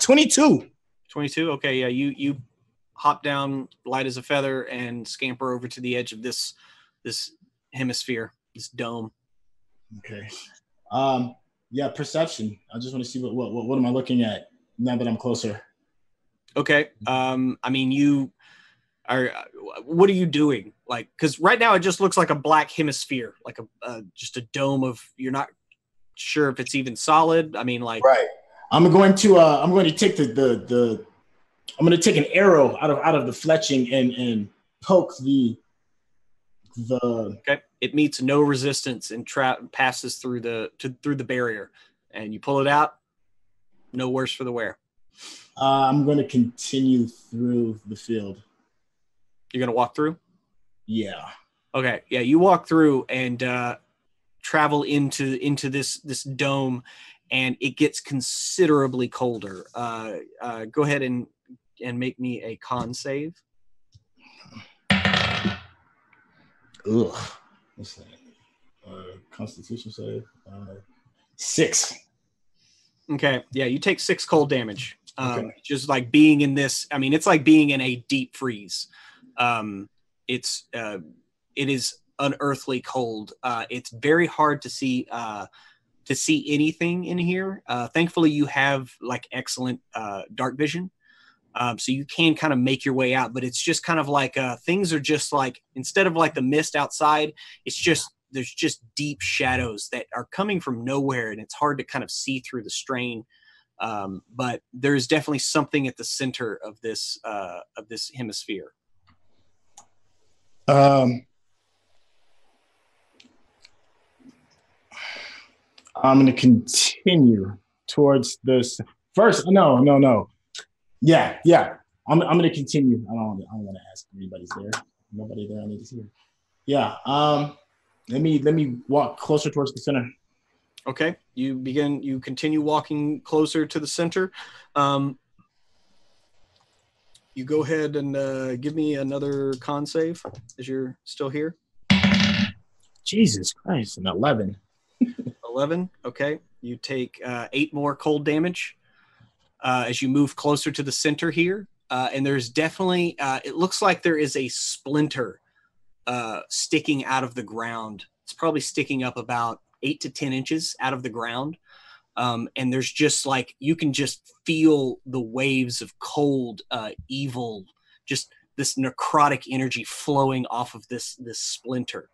22. 22. Okay, yeah, you hop down light as a feather and scamper over to the edge of this hemisphere, this dome. Okay. Yeah, perception. I just want to see what am I looking at now that I'm closer. Okay. I mean, you are. What are you doing? Like, because right now it just looks like a black hemisphere, like just a dome of. You're not sure if it's even solid. I mean, like. Right. I'm going to take I'm going to take an arrow out of the fletching and poke the. Okay. It meets no resistance and passes through the barrier, and you pull it out. No worse for the wear. I'm going to continue through the field. You're going to walk through? Yeah. Okay. Yeah, you walk through and travel into this dome, and it gets considerably colder. Go ahead and make me a con save. Ugh. What's that? Constitution save. 6. Okay. Yeah, you take 6 cold damage. Okay. Just like being in this. I mean, it's like being in a deep freeze. It is unearthly cold. It's very hard to see anything in here. Thankfully, you have like excellent dark vision. So you can kind of make your way out, but it's just kind of like things are just like, instead of like the mist outside, there's just deep shadows that are coming from nowhere, and it's hard to kind of see through the strain. But there's definitely something at the center of this hemisphere. I'm going to continue towards this first. No. Yeah. I'm going to continue. I don't want to ask if anybody's there. Nobody there I need to hear. Yeah. Let me walk closer towards the center. Okay. You continue walking closer to the center. You go ahead and give me another con save as you're still here. Jesus Christ, an 11. 11. Okay. You take 8 more cold damage as you move closer to the center here. And there's definitely, it looks like there is a splinter sticking out of the ground. It's probably sticking up about 8 to 10 inches out of the ground. And there's just like, you can just feel the waves of cold, evil, just this necrotic energy flowing off of this splinter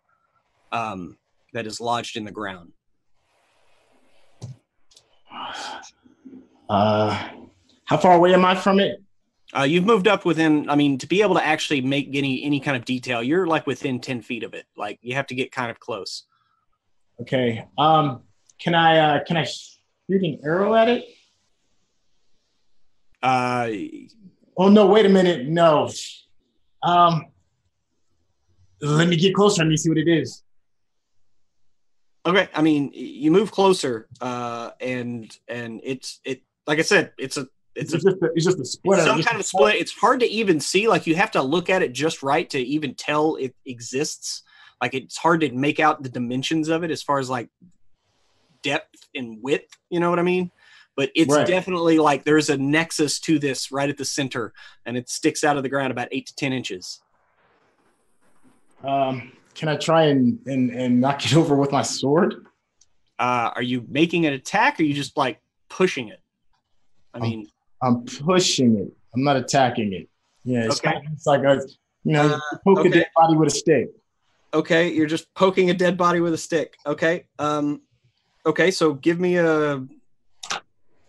that is lodged in the ground. How far away am I from it? You've moved up within, I mean, to be able to actually make any kind of detail, you're like within 10 feet of it. Like you have to get kind of close. Okay. Can I shoot an arrow at it? Oh no, wait a minute. No. Let me get closer. Let me see what it is. Okay. I mean, you move closer, and it like I said, it's just a splinter. Some kind of split. It's hard to even see. Like you have to look at it just right to even tell it exists. Like it's hard to make out the dimensions of it as far as like depth and width. You know what I mean? But it's definitely like there's a nexus to this right at the center, and it sticks out of the ground about 8 to 10 inches. Can I try and knock it over with my sword? Are you making an attack, or are you just like pushing it? I mean, I'm pushing it. I'm not attacking it. Yeah, it's okay. It's like poke a dead body with a stick. Okay, you're just poking a dead body with a stick. Okay. Okay, so give me a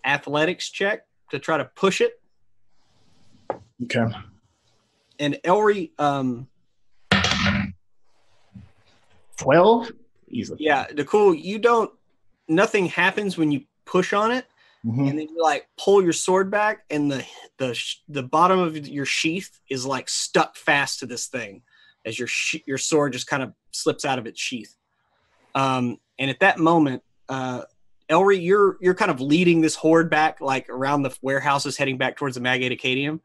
athletics check to try to push it. Okay. And Elry, 12? Easily. Yeah, Nicole, nothing happens when you push on it. Mm-hmm. And then you like pull your sword back, and the bottom of your sheath is like stuck fast to this thing as your sword just kind of slips out of its sheath. And at that moment, Elry, you're kind of leading this horde back, like around the warehouses, heading back towards the Magate Acadium.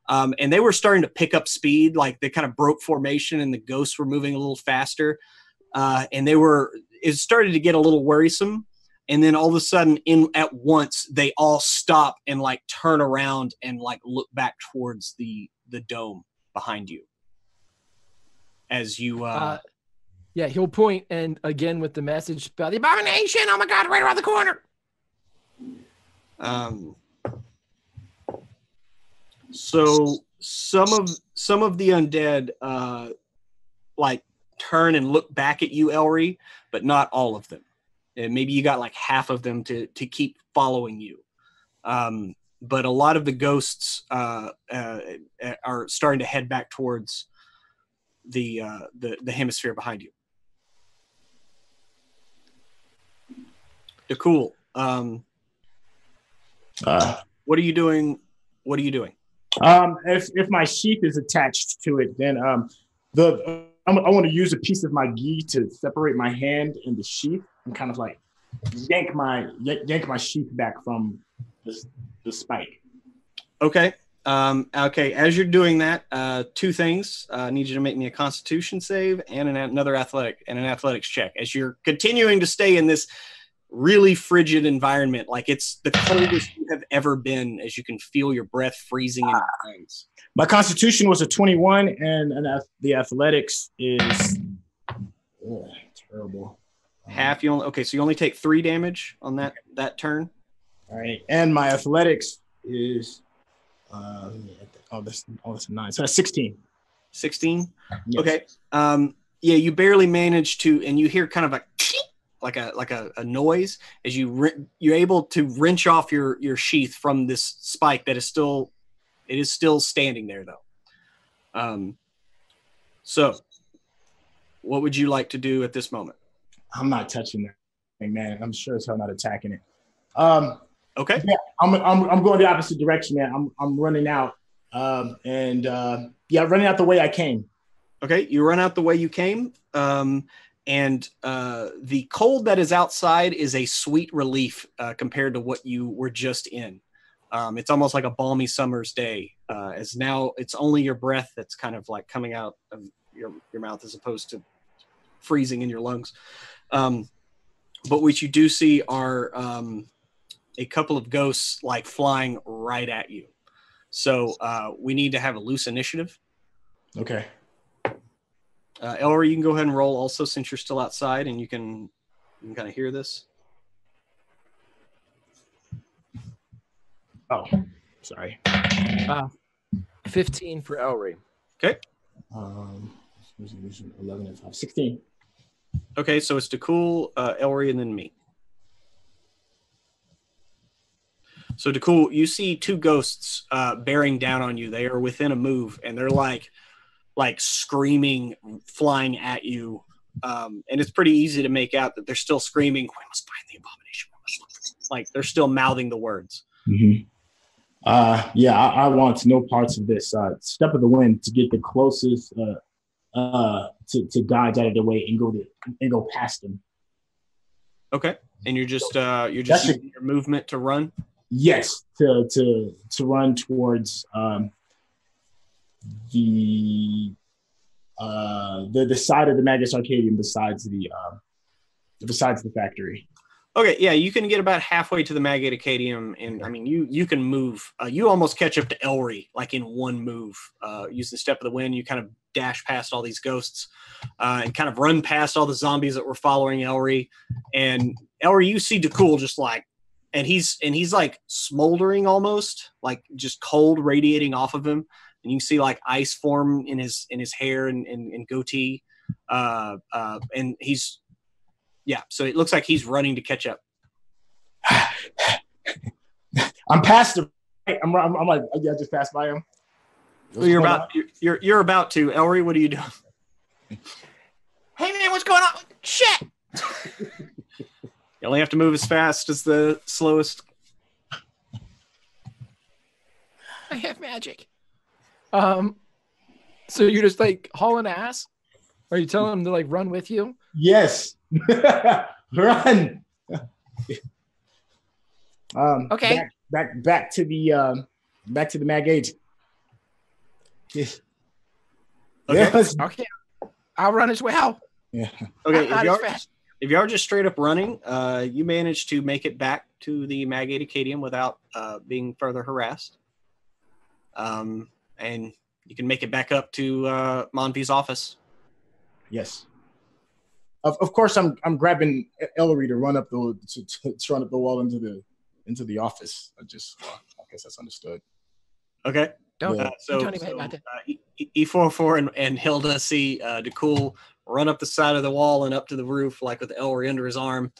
And they were starting to pick up speed, like they kind of broke formation, and the ghosts were moving a little faster. And it started to get a little worrisome. And then all of a sudden, at once, they all stop and like turn around and like look back towards the dome behind you. As you, yeah, he'll point, and again with the message about the abomination. Oh my God, right around the corner. So some of the undead, like turn and look back at you, Elry, but not all of them. And maybe you got like half of them to keep following you. But a lot of the ghosts are starting to head back towards the hemisphere behind you. Cool. What are you doing? What are you doing? If my sheath is attached to it, then I want to use a piece of my gi to separate my hand and the sheath, and kind of like yank my sheath back from the spike. Okay. Okay. As you're doing that, 2 things. I need you to make me a Constitution save and another athletics check. As you're continuing to stay in this really frigid environment. Like it's the coldest you have ever been, as you can feel your breath freezing in your lungs. My constitution was a 21, and the athletics is terrible. Half. So you only take 3 damage on that turn. All right, and my athletics is that's a 9, so that's 16. 16. Yes. Okay. Yeah, you barely manage to, and you hear kind of like a noise as you're able to wrench off your sheath from this spike that is still standing there though. So what would you like to do at this moment? I'm not touching that thing, man. I'm sure as hell not attacking it. Okay. Yeah, I'm going the opposite direction, man. I'm running out, running out the way I came. Okay, you run out the way you came, and the cold that is outside is a sweet relief compared to what you were just in. It's almost like a balmy summer's day, as now it's only your breath that's kind of like coming out of your mouth as opposed to freezing in your lungs. But what you do see are a couple of ghosts like flying right at you. So we need to have a loose initiative. Okay. Ellery, you can go ahead and roll also since you're still outside and you can kind of hear this. Oh, sorry. 15 for Ellery. Okay. 11 and 5. 16. Okay, so it's Dakul, Ellery, and then me. So Dakul, you see 2 ghosts bearing down on you. They are within a move, and they're like screaming, flying at you. And it's pretty easy to make out that they're still screaming, "We must find the abomination." Like they're still mouthing the words. Mm-hmm. I want no parts of this. Step of the wind to get the closest to dodge out of the way and go past them. Okay. And you're just using your movement to run? Yes, to run towards the side of the Magus Arcadium besides the factory. Okay, yeah, you can get about halfway to the Magus Arcadium, and I mean you can move. You almost catch up to Ellery like in one move. Using Step of the Wind, you kind of dash past all these ghosts and kind of run past all the zombies that were following Ellery. And Ellery, you see Dakul just like, and he's like smoldering almost, like just cold radiating off of him. And you can see like ice form in his hair and goatee. And he's, yeah, so it looks like he's running to catch up. I'm past him. I'm like, I just passed by him. So you're about to. Ellery, what are you doing? Hey man, what's going on? Shit! You only have to move as fast as the slowest. I have magic. So you're just like hauling ass? Are you telling him to like run with you? Yes. Run. Okay. Back to the mag age. Yes. Okay. Yes. Okay. I'll run as well. Yeah. Okay. Not as fast. If you are just straight up running, you manage to make it back to the Magus Arcadium without being further harassed. And you can make it back up to Monvy's office. Yes. Of course, I'm grabbing Ellery to run up the wall into the office. I guess that's understood. Okay. Don't So even about that. E44 and Hilda see Dakul run up the side of the wall and up to the roof, like with Ellery under his arm.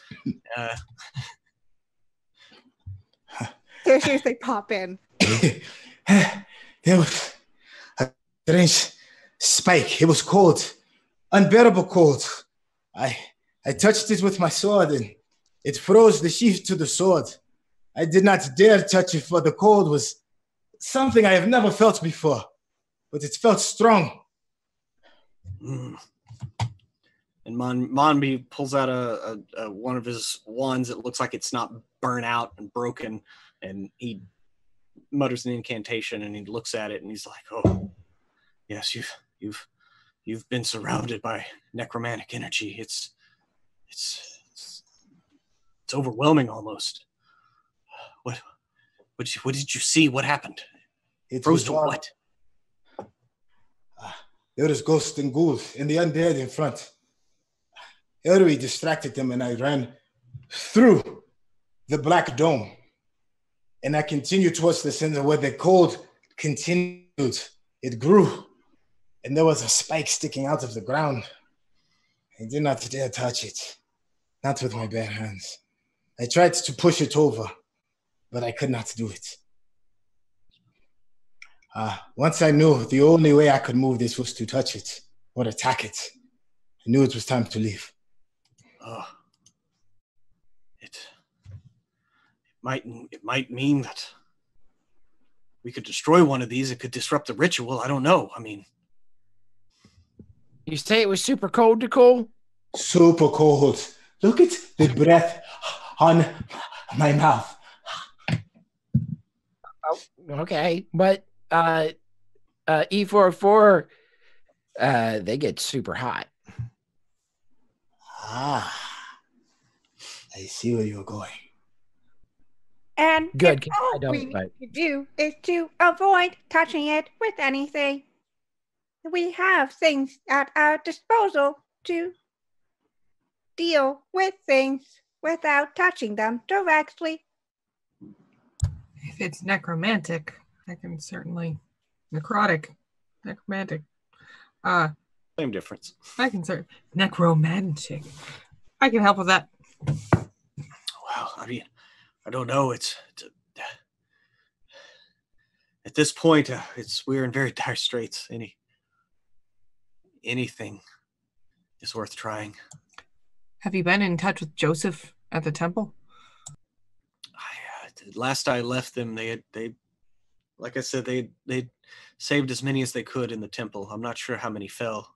There's just they pop in. There was a strange spike. It was cold, unbearable cold. I touched it with my sword and it froze the sheath to the sword. I did not dare touch it, for the cold was something I have never felt before, but it felt strong. Mm. And Monby pulls out a one of his wands. It looks like it's not burnt out and broken, and he mutters an incantation and he looks at it and he's like, "Oh, yes, you've been surrounded by necromantic energy. It's It's overwhelming almost. What did you see? What happened? It Froze was to all- what? There was ghosts and ghouls and the undead in front. Ellery distracted them and I ran through the black dome. And I continued towards the center where the cold continued. It grew. And there was a spike sticking out of the ground. I did not dare touch it. Not with my bare hands. I tried to push it over, but I could not do it. Once I knew the only way I could move this was to touch it or attack it, I knew it was time to leave. It might mean that we could destroy one of these. It could disrupt the ritual. I don't know. I mean, You say it was super cold to cool? Super cold. Look at the breath on my mouth. Okay, but E44, they get super hot. I see where you're going. And Good, if 'cause I all don't, we but- need to do is to avoid touching it with anything. We have things at our disposal to deal with things without touching them directly. If it's necromantic, I can certainly necromantic. same difference. I can certainly necromantic. I can help with that. Well, I mean, I don't know. At this point, we're in very dire straits. Anything is worth trying. Have you been in touch with Joseph at the temple? Last I left them, they like I said, they saved as many as they could in the temple. I'm not sure how many fell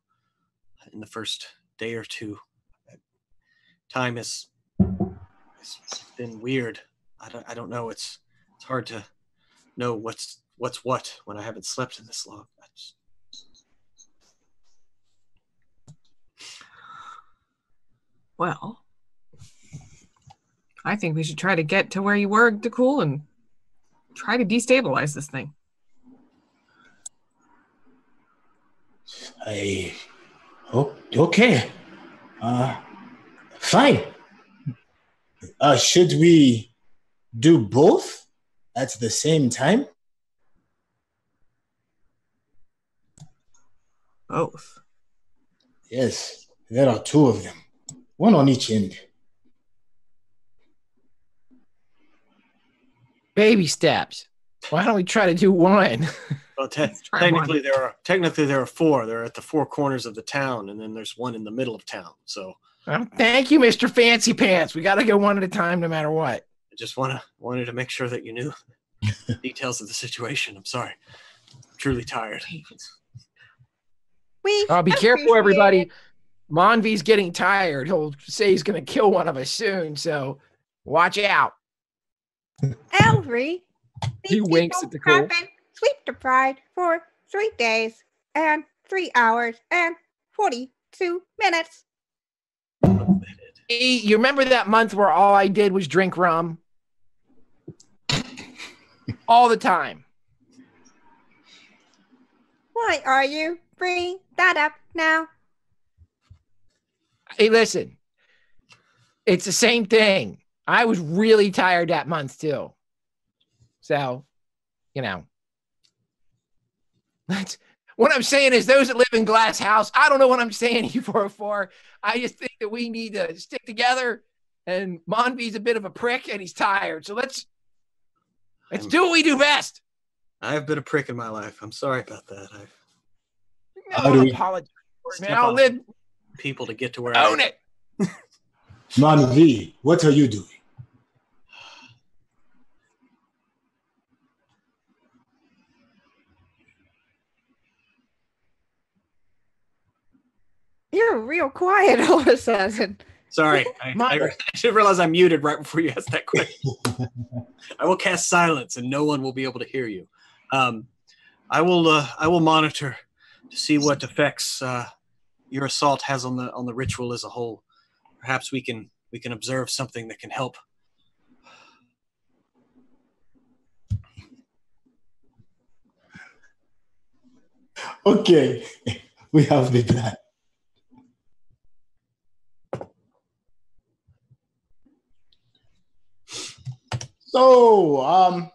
in the first day or two. Time has been weird. I don't know. It's hard to know what's what when I haven't slept in this long. Well, I think we should try to get to where you were to cool and try to destabilize this thing. Okay. Fine. Should we do both at the same time? Both. Yes, there are two of them. One on each end. Baby steps. Why don't we try to do one? Well, try technically there are four. They're at the four corners of the town, and then there's one in the middle of town. So Well, thank you, Mr. Fancy Pants. We got to go one at a time no matter what. I just wanted to make sure that you knew the details of the situation. I'm sorry. I'm truly tired. We Be careful, appreciate everybody. it. Monvy's getting tired. He'll say he's going to kill one of us soon, so watch out. Ellery, He these winks people at the cool. have been sleep deprived for 3 days and 3 hours and 42 minutes. Hey, you remember that month where all I did was drink rum? All the time. Why are you bringing that up now? Hey, listen. It's the same thing. I was really tired that month too. So, that's what I'm saying is those that live in glass house, I don't know what I'm saying E404. I just think that we need to stick together, and Monvy's a bit of a prick and he's tired. So let's do what we do best. I've been a prick in my life. I'm sorry about that. I How do don't we- apologize for it, man. Step I'll on live, people to get to where I own am. it. Man V, what are you doing? You're real quiet all of a sudden. Sorry, I should realize I muted right before you asked that question. I will cast silence, and no one will be able to hear you. I will monitor to see what effects your assault has on the ritual as a whole. Perhaps we can we can observe something that can help. Okay, we have the plan. So,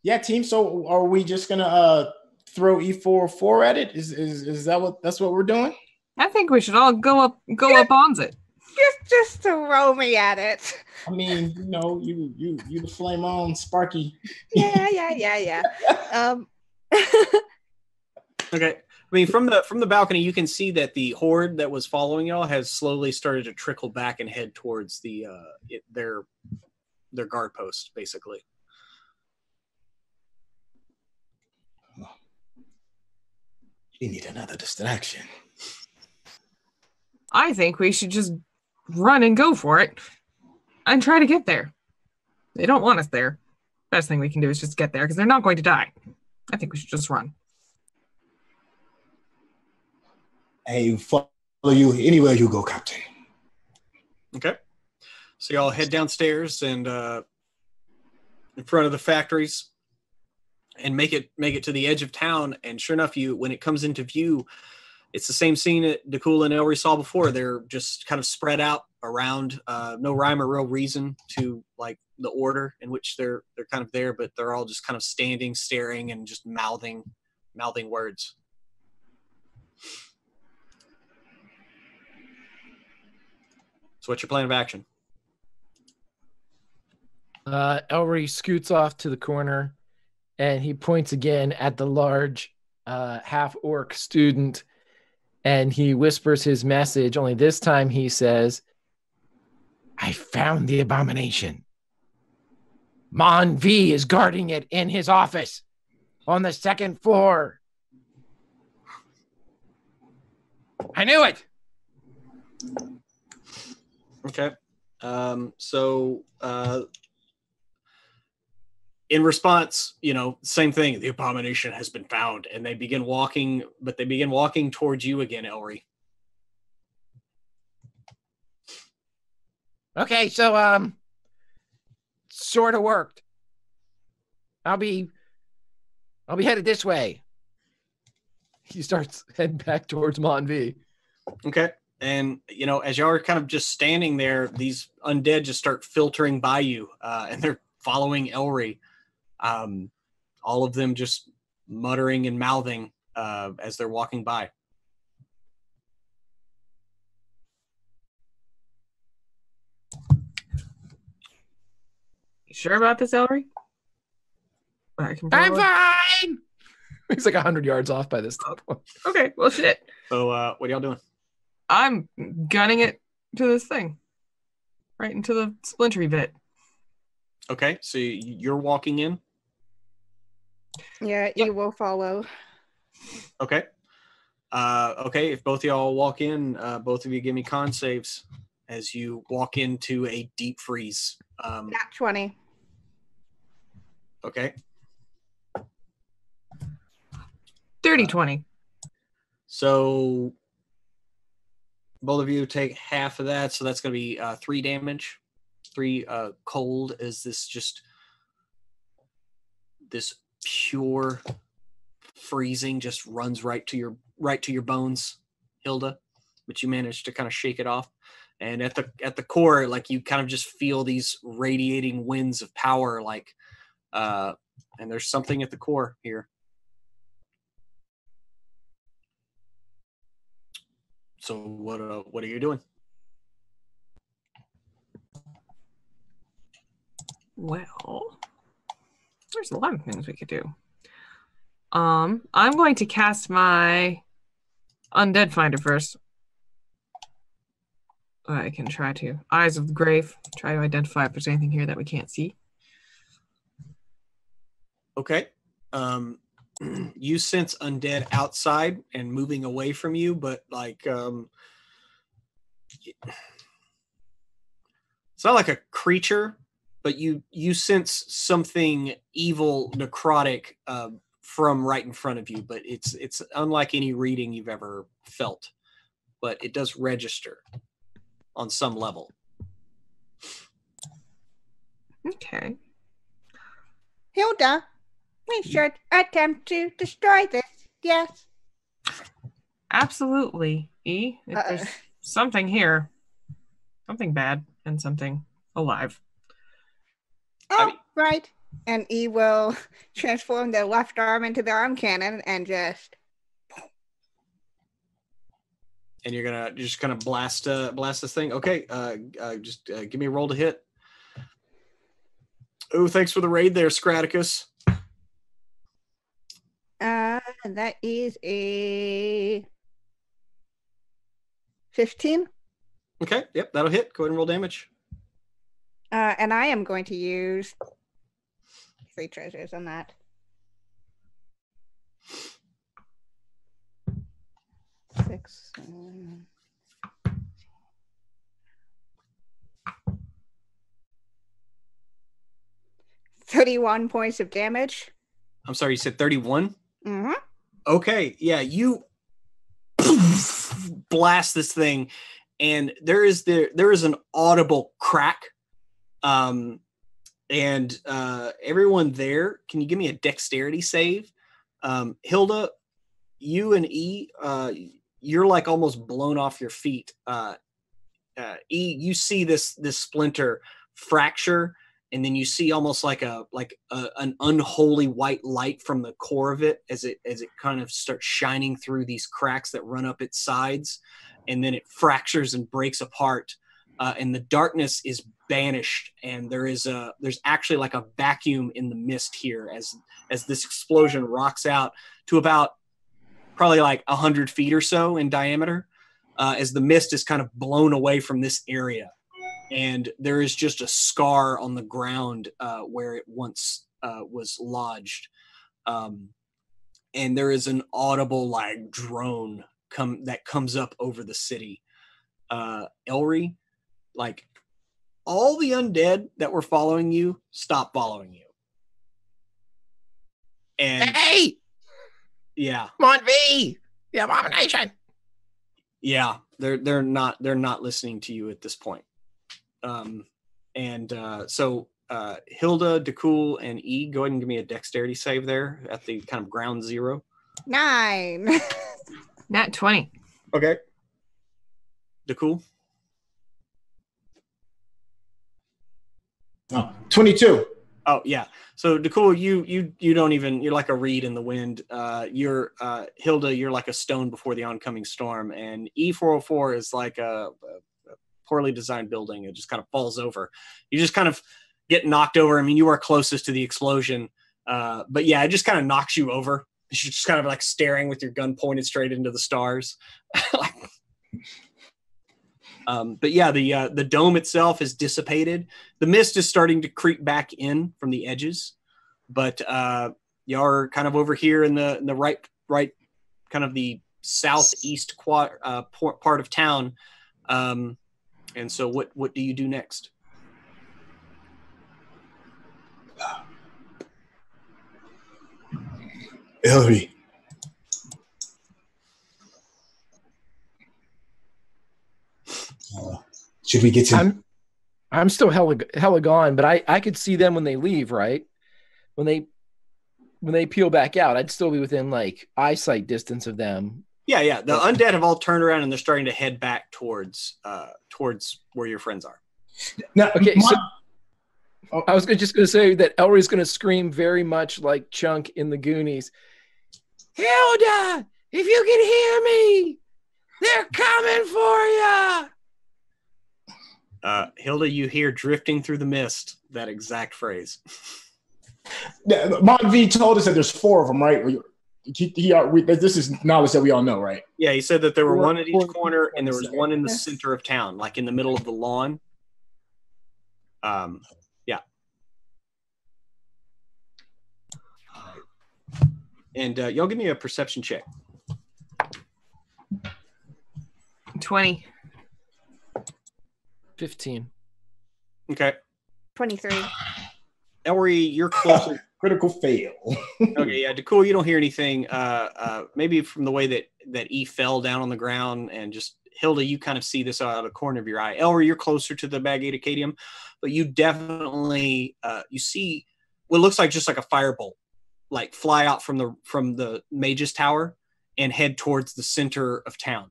yeah, team. So, are we just gonna throw E4 at it? Is that's what we're doing? I think we should all go up on it. Just throw me at it. I mean, you the flame on, Sparky. Yeah. Okay. I mean, from the balcony, you can see that the horde that was following y'all has slowly started to trickle back and head towards their guard post, basically. We need another distraction. I think we should just run and go for it and try to get there. They don't want us there. Best thing we can do is just get there because they're not going to die. I think we should just run. Hey, follow you anywhere you go, Captain. Okay. So y'all head downstairs and in front of the factories and make it to the edge of town. And sure enough, when it comes into view, it's the same scene that Dakul and Elry saw before. They're just kind of spread out around, no rhyme or real reason to like the order in which they're kind of there, but they're all just kind of standing, staring, and just mouthing words. So what's your plan of action? Elry scoots off to the corner and he points again at the large half-orc student and he whispers his message, only this time he says, I found the abomination. Mon V is guarding it in his office on the second floor. I knew it. Okay. In response, same thing. The abomination has been found, and they begin walking, but they begin walking towards you again, Elry. Okay, so sort of worked. I'll be headed this way. He starts heading back towards Mon V. Okay. And, as y'all are kind of just standing there, these undead just start filtering by you, and they're following Elry. All of them just muttering and mouthing as they're walking by. You sure about this, Elry? I'm fine. He's like 100 yards off by this time. Okay, well, shit. So what are y'all doing? I'm gunning it to this thing. Right into the splintery bit. Okay, so you're walking in? Yeah, you will follow. Okay. Okay, if both of y'all walk in, both of you give me con saves as you walk into a deep freeze. Nat 20. Okay. Dirty 20. So both of you take half of that, so that's going to be 3 damage. 3 cold as this pure freezing just runs right to your bones, Hilda, but you managed to kind of shake it off. And at the core, like, you kind of just feel these radiating winds of power, like and there's something at the core here. So what are you doing? Well, there's a lot of things we could do. I'm going to cast my Undead Finder first. I can try to. Eyes of the Grave. Try to identify if there's anything here that we can't see. Okay. You sense undead outside and moving away from you, but like it's not like a creature, but you sense something evil, necrotic from right in front of you, but it's unlike any reading you've ever felt, but it does register on some level. Okay. Hilda, we should attempt to destroy this. Yes. Absolutely. E, if there's something here, something bad and something alive. Oh, right. And E will transform the left arm into the arm cannon and just. And you're just gonna blast this thing. Okay, just give me a roll to hit. Oh, thanks for the raid there, Scraticus. That is a 15. Okay, yep, that'll hit. Go ahead and roll damage. And I am going to use 3 treasures on that. Six. 31 points of damage. I'm sorry, you said 31? Mm-hmm. Okay, yeah, you blast this thing, and there is an audible crack. And everyone there, can you give me a dexterity save? Hilda, you and E, you're like almost blown off your feet. E, you see this splinter fracture, and then you see almost like an unholy white light from the core of it as it kind of starts shining through these cracks that run up its sides, and then it fractures and breaks apart, and the darkness is banished, and there's actually like a vacuum in the mist here as this explosion rocks out to about probably like 100 feet or so in diameter, as the mist is kind of blown away from this area. And there is just a scar on the ground where it once was lodged. And there is an audible like drone that comes up over the city. Elry, like all the undead that were following you, stop following you. And Hey! yeah. Come on, V! The abomination! Yeah, they're not listening to you at this point. So Hilda, DeCool, and E, go ahead and give me a dexterity save there at the kind of ground zero. 9. Nat 20. Okay. DeCool? 22. Oh yeah. So DeCool, you don't even, you're like a reed in the wind. You're Hilda, you're like a stone before the oncoming storm, and E404 is like a poorly designed building. It just kind of falls over. You just kind of get knocked over. I mean, you are closest to the explosion, but yeah, it just kind of knocks you over. You're just kind of like staring with your gun pointed straight into the stars. But yeah, the dome itself is dissipated. The mist is starting to creep back in from the edges, but you're kind of over here in the right kind of the southeast part of town. And so what do you do next? Ellery. Should we get to? I'm still hella gone, but I could see them when they leave, right? When they peel back out, I'd still be within like eyesight distance of them. Yeah. The undead have all turned around and they're starting to head back towards where your friends are. Now, Okay, so I was just going to say that Elry's going to scream very much like Chunk in the Goonies. Hilda, if you can hear me, they're coming for you. Hilda, you hear drifting through the mist that exact phrase. Mon V told us that there's 4 of them, right? This is knowledge that we all know, right? Yeah, he said that there were 1 at each corner, and there was 1 in the center of town, like in the middle of the lawn. Yeah. And y'all give me a perception check. 20. 15. Okay. 23. Elry, you're closer. Critical fail. Okay, yeah, DeCool, you don't hear anything. Maybe from the way that E fell down on the ground and just Hilda, you kind of see this out of the corner of your eye. Elry, you're closer to the Bagate Acadium, but you definitely you see what looks like just like a firebolt, like fly out from the Mage's Tower and head towards the center of town,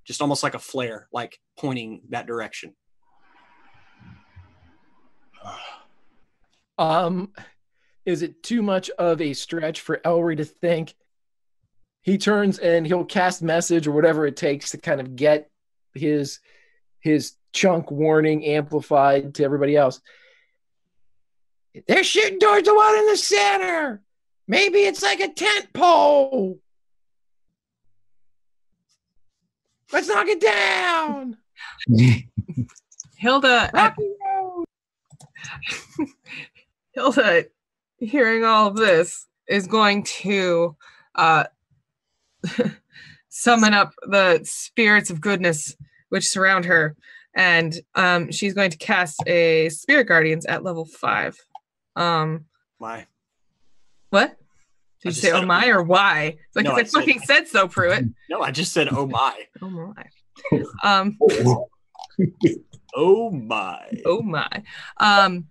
just almost like a flare, like pointing that direction. Is it too much of a stretch for Elry to think? He turns and he'll cast message or whatever it takes to kind of get his chunk warning amplified to everybody else. They're shooting towards the one in the center. Maybe it's like a tent pole. Let's knock it down. Hilda, Hilda, hearing all of this, is going to summon up the spirits of goodness which surround her, and she's going to cast a Spirit Guardians at level 5. Why? What? Did you say oh my or why? It's like, No, I fucking said so, Pruitt. No, I just said oh my. Oh my. Oh my. Oh my. And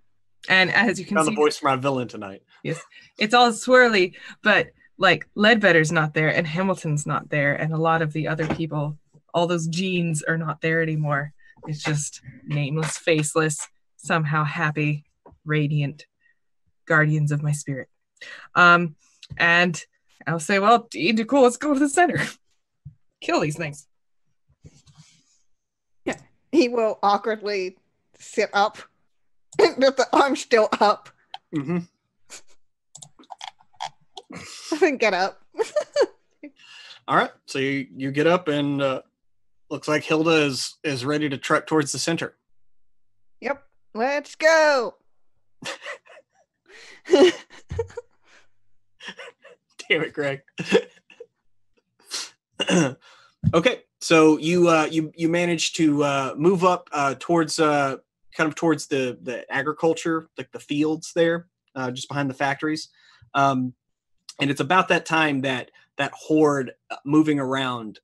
as you can Found see, the voice from our villain tonight. yes, it's all swirly, but like Ledbetter's not there and Hamilton's not there, and a lot of the other people, all those genes are not there anymore. It's just nameless, faceless, somehow happy, radiant guardians of my spirit. And I'll say, well, Dean, cool, let's go to the center. Kill these things. Yeah. He will awkwardly sit up with the arm still up. Mm-hmm. And get up. All right. So you get up and looks like Hilda is ready to trek towards the center. Yep. Let's go. Damn it, Greg. Okay, so you manage to move up towards kind of towards the agriculture, like the fields there, just behind the factories, and it's about that time that horde moving around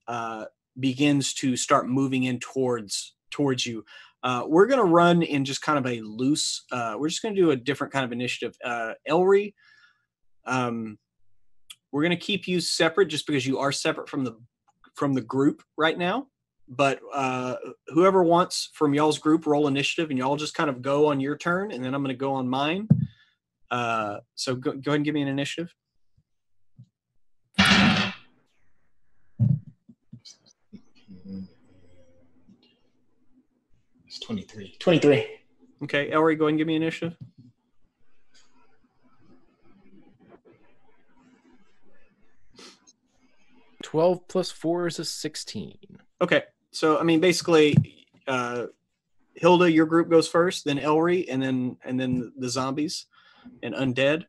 begins to start moving in towards you. We're gonna run in just kind of a loose. We're just gonna do a different kind of initiative. Elry, we're gonna keep you separate just because you are separate from the group right now. But whoever wants from y'all's group, roll initiative, and y'all just kind of go on your turn, and then I'm gonna go on mine. So go ahead and give me an initiative. It's 23. 23. Okay, Elry, go ahead and give me initiative. $12 plus 4 is a 16. Okay, so I mean, basically, Hilda, your group goes first, then Elry, and then the zombies and undead.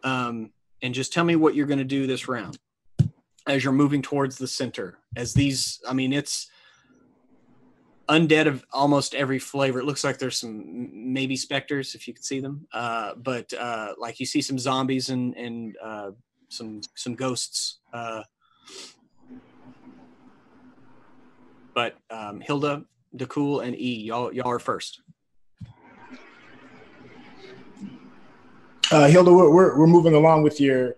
And just tell me what you're going to do this round as you're moving towards the center. As these, I mean, it's undead of almost every flavor. It looks like there's some maybe specters if you could see them, but like you see some zombies and some ghosts. But Hilda, DeCool, and E, y'all are first. Hilda, we're moving along with your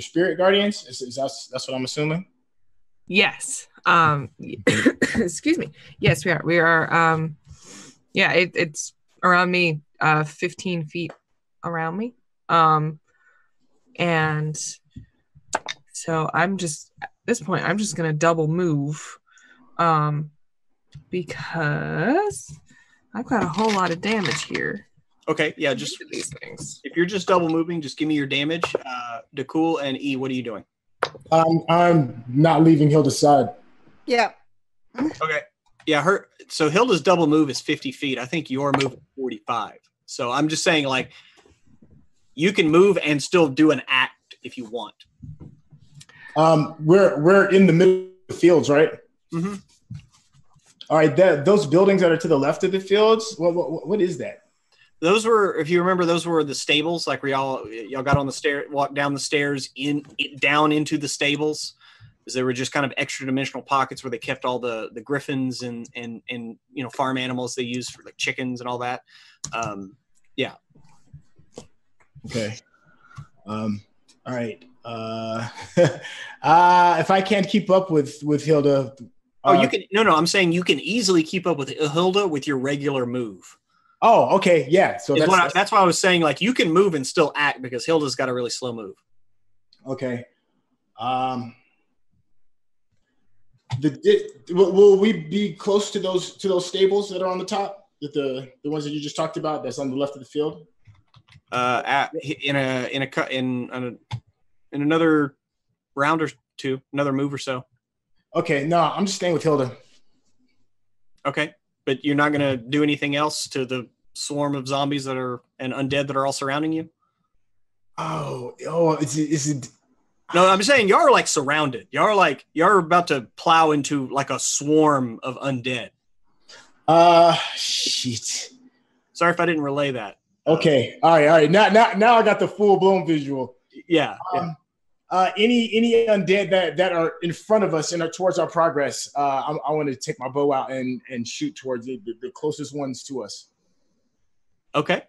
spirit guardians. Is that's what I'm assuming? Yes. Excuse me. Yes, we are. We are. Yeah, it's around me. 15 feet around me. And so I'm just at this point. I'm just gonna double move. Because I've got a whole lot of damage here. Okay, yeah, just these things. If you're just double moving, just give me your damage. DeCool and E, what are you doing? I'm not leaving Hilda's side. Yeah. Okay. Yeah, so Hilda's double move is 50 feet. I think your move is 45. So I'm just saying, like, you can move and still do an act if you want. We're in the middle of the fields, right? Mm-hmm. All right, those buildings that are to the left of the fields, what is that? Those were, if you remember, those were the stables, like where y'all got on the stair, walked down the stairs down into the stables. is there were just kind of extra dimensional pockets where they kept all the griffins and farm animals they use for like chickens and all that. Yeah. Okay. All right. If I can't keep up with Hilda. You can. No. I'm saying you can easily keep up with Hilda with your regular move. Oh, okay. Yeah. So that's why I was saying, like, you can move and still act because Hilda's got a really slow move. Okay. Will we be close to those stables that are on the top? The ones that you just talked about that's on the left of the field? In another round or two, another move or so. Okay, no, I'm just staying with Hilda. Okay, but you're not gonna do anything else to the swarm of zombies and undead that are all surrounding you? Is it? No, I'm saying you're like surrounded. You're about to plow into like a swarm of undead. Shit. Sorry if I didn't relay that. Okay. All right. Now I got the full blown visual. Yeah. Any undead that are in front of us and are towards our progress, I want to take my bow out and shoot towards the closest ones to us. Okay.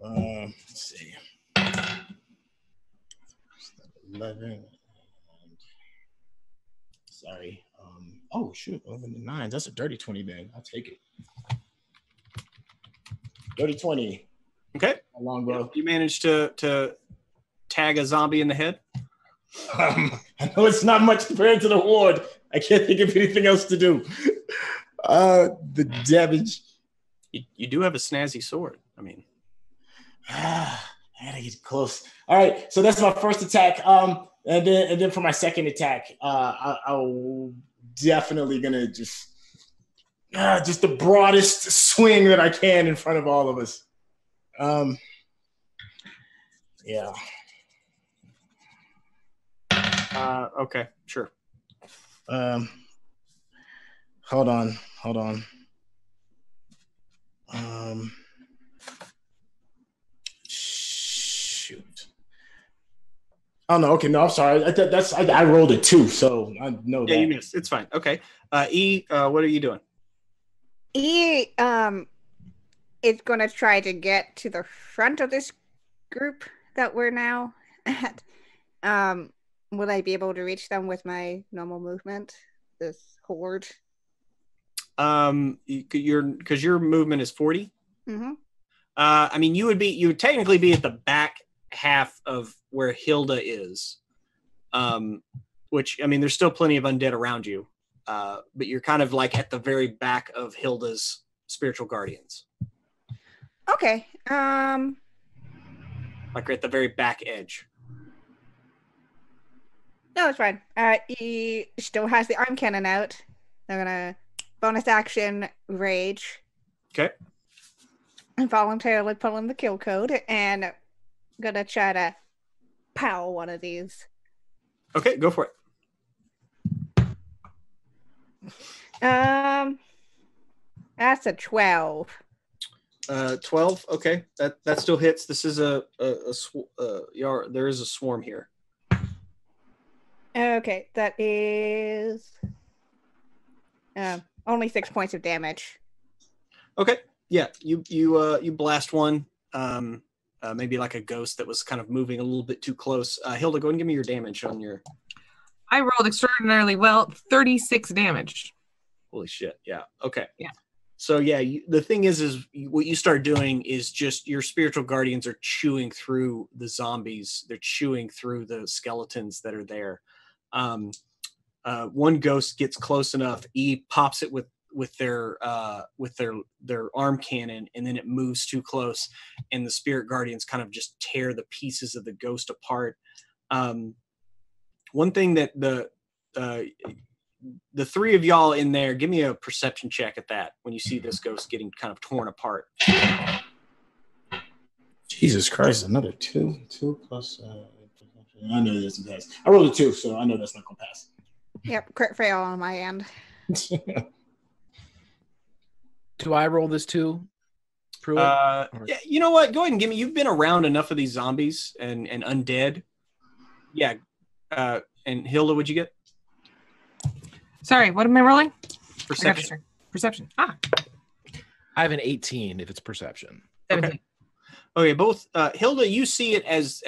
Let's see. 11. Sorry. Oh shoot, 11 to 9. That's a dirty 20 then. I'll take it. Dirty 20. Okay. A longbow. You managed to tag a zombie in the head? I know it's not much compared to the horde. I can't think of anything else to do. The damage. You do have a snazzy sword. I mean, I gotta get close. All right, so that's my first attack. And then for my second attack, I'll definitely gonna just the broadest swing that I can in front of all of us. Yeah. Okay, sure. Hold on. Shoot. Oh no. Okay, no. I'm sorry. I rolled a 2, so I know that. Yeah, you missed. It's fine. Okay. E, what are you doing? E is going to try to get to the front of this group that we're now at. Will I be able to reach them with my normal movement? This horde. Because your movement is 40. Mm-hmm. I mean, you would technically be at the back half of where Hilda is. Which, I mean, there's still plenty of undead around you. But you're kind of like at the very back of Hilda's spiritual guardians. Okay. Like at the very back edge. No, it's fine. He still has the arm cannon out. I'm gonna bonus action rage. Okay. Involuntarily pulling the kill code and gonna try to pow one of these. Okay, go for it. That's a 12. 12. Okay, that still hits. This is there is a swarm here. Okay, that is only 6 points of damage. Okay, yeah, you blast one. Maybe like a ghost that was kind of moving a little bit too close. Hilda, go ahead and give me your damage on your. I rolled extraordinarily well, 36 damage. Holy shit! Yeah. Okay. Yeah. So yeah, the thing is what you start doing is just your spiritual guardians are chewing through the zombies. They're chewing through the skeletons that are there. One ghost gets close enough. E pops it with their arm cannon, and then it moves too close, and the spirit guardians kind of just tear the pieces of the ghost apart. One thing that the three of y'all in there, give me a perception check at that when you see this ghost getting kind of torn apart. Jesus Christ, another 2 plus. I know this doesn't pass. I rolled a 2, so I know that's not gonna pass. Yep, crit fail on my end. Do I roll this too? Yeah, you know what? Go ahead and give me. You've been around enough of these zombies and undead. Yeah, And Hilda, what'd you get? Sorry, what am I rolling? Perception. Perception. Ah, I have an 18 if it's perception. 17. Okay, both Hilda, you see it as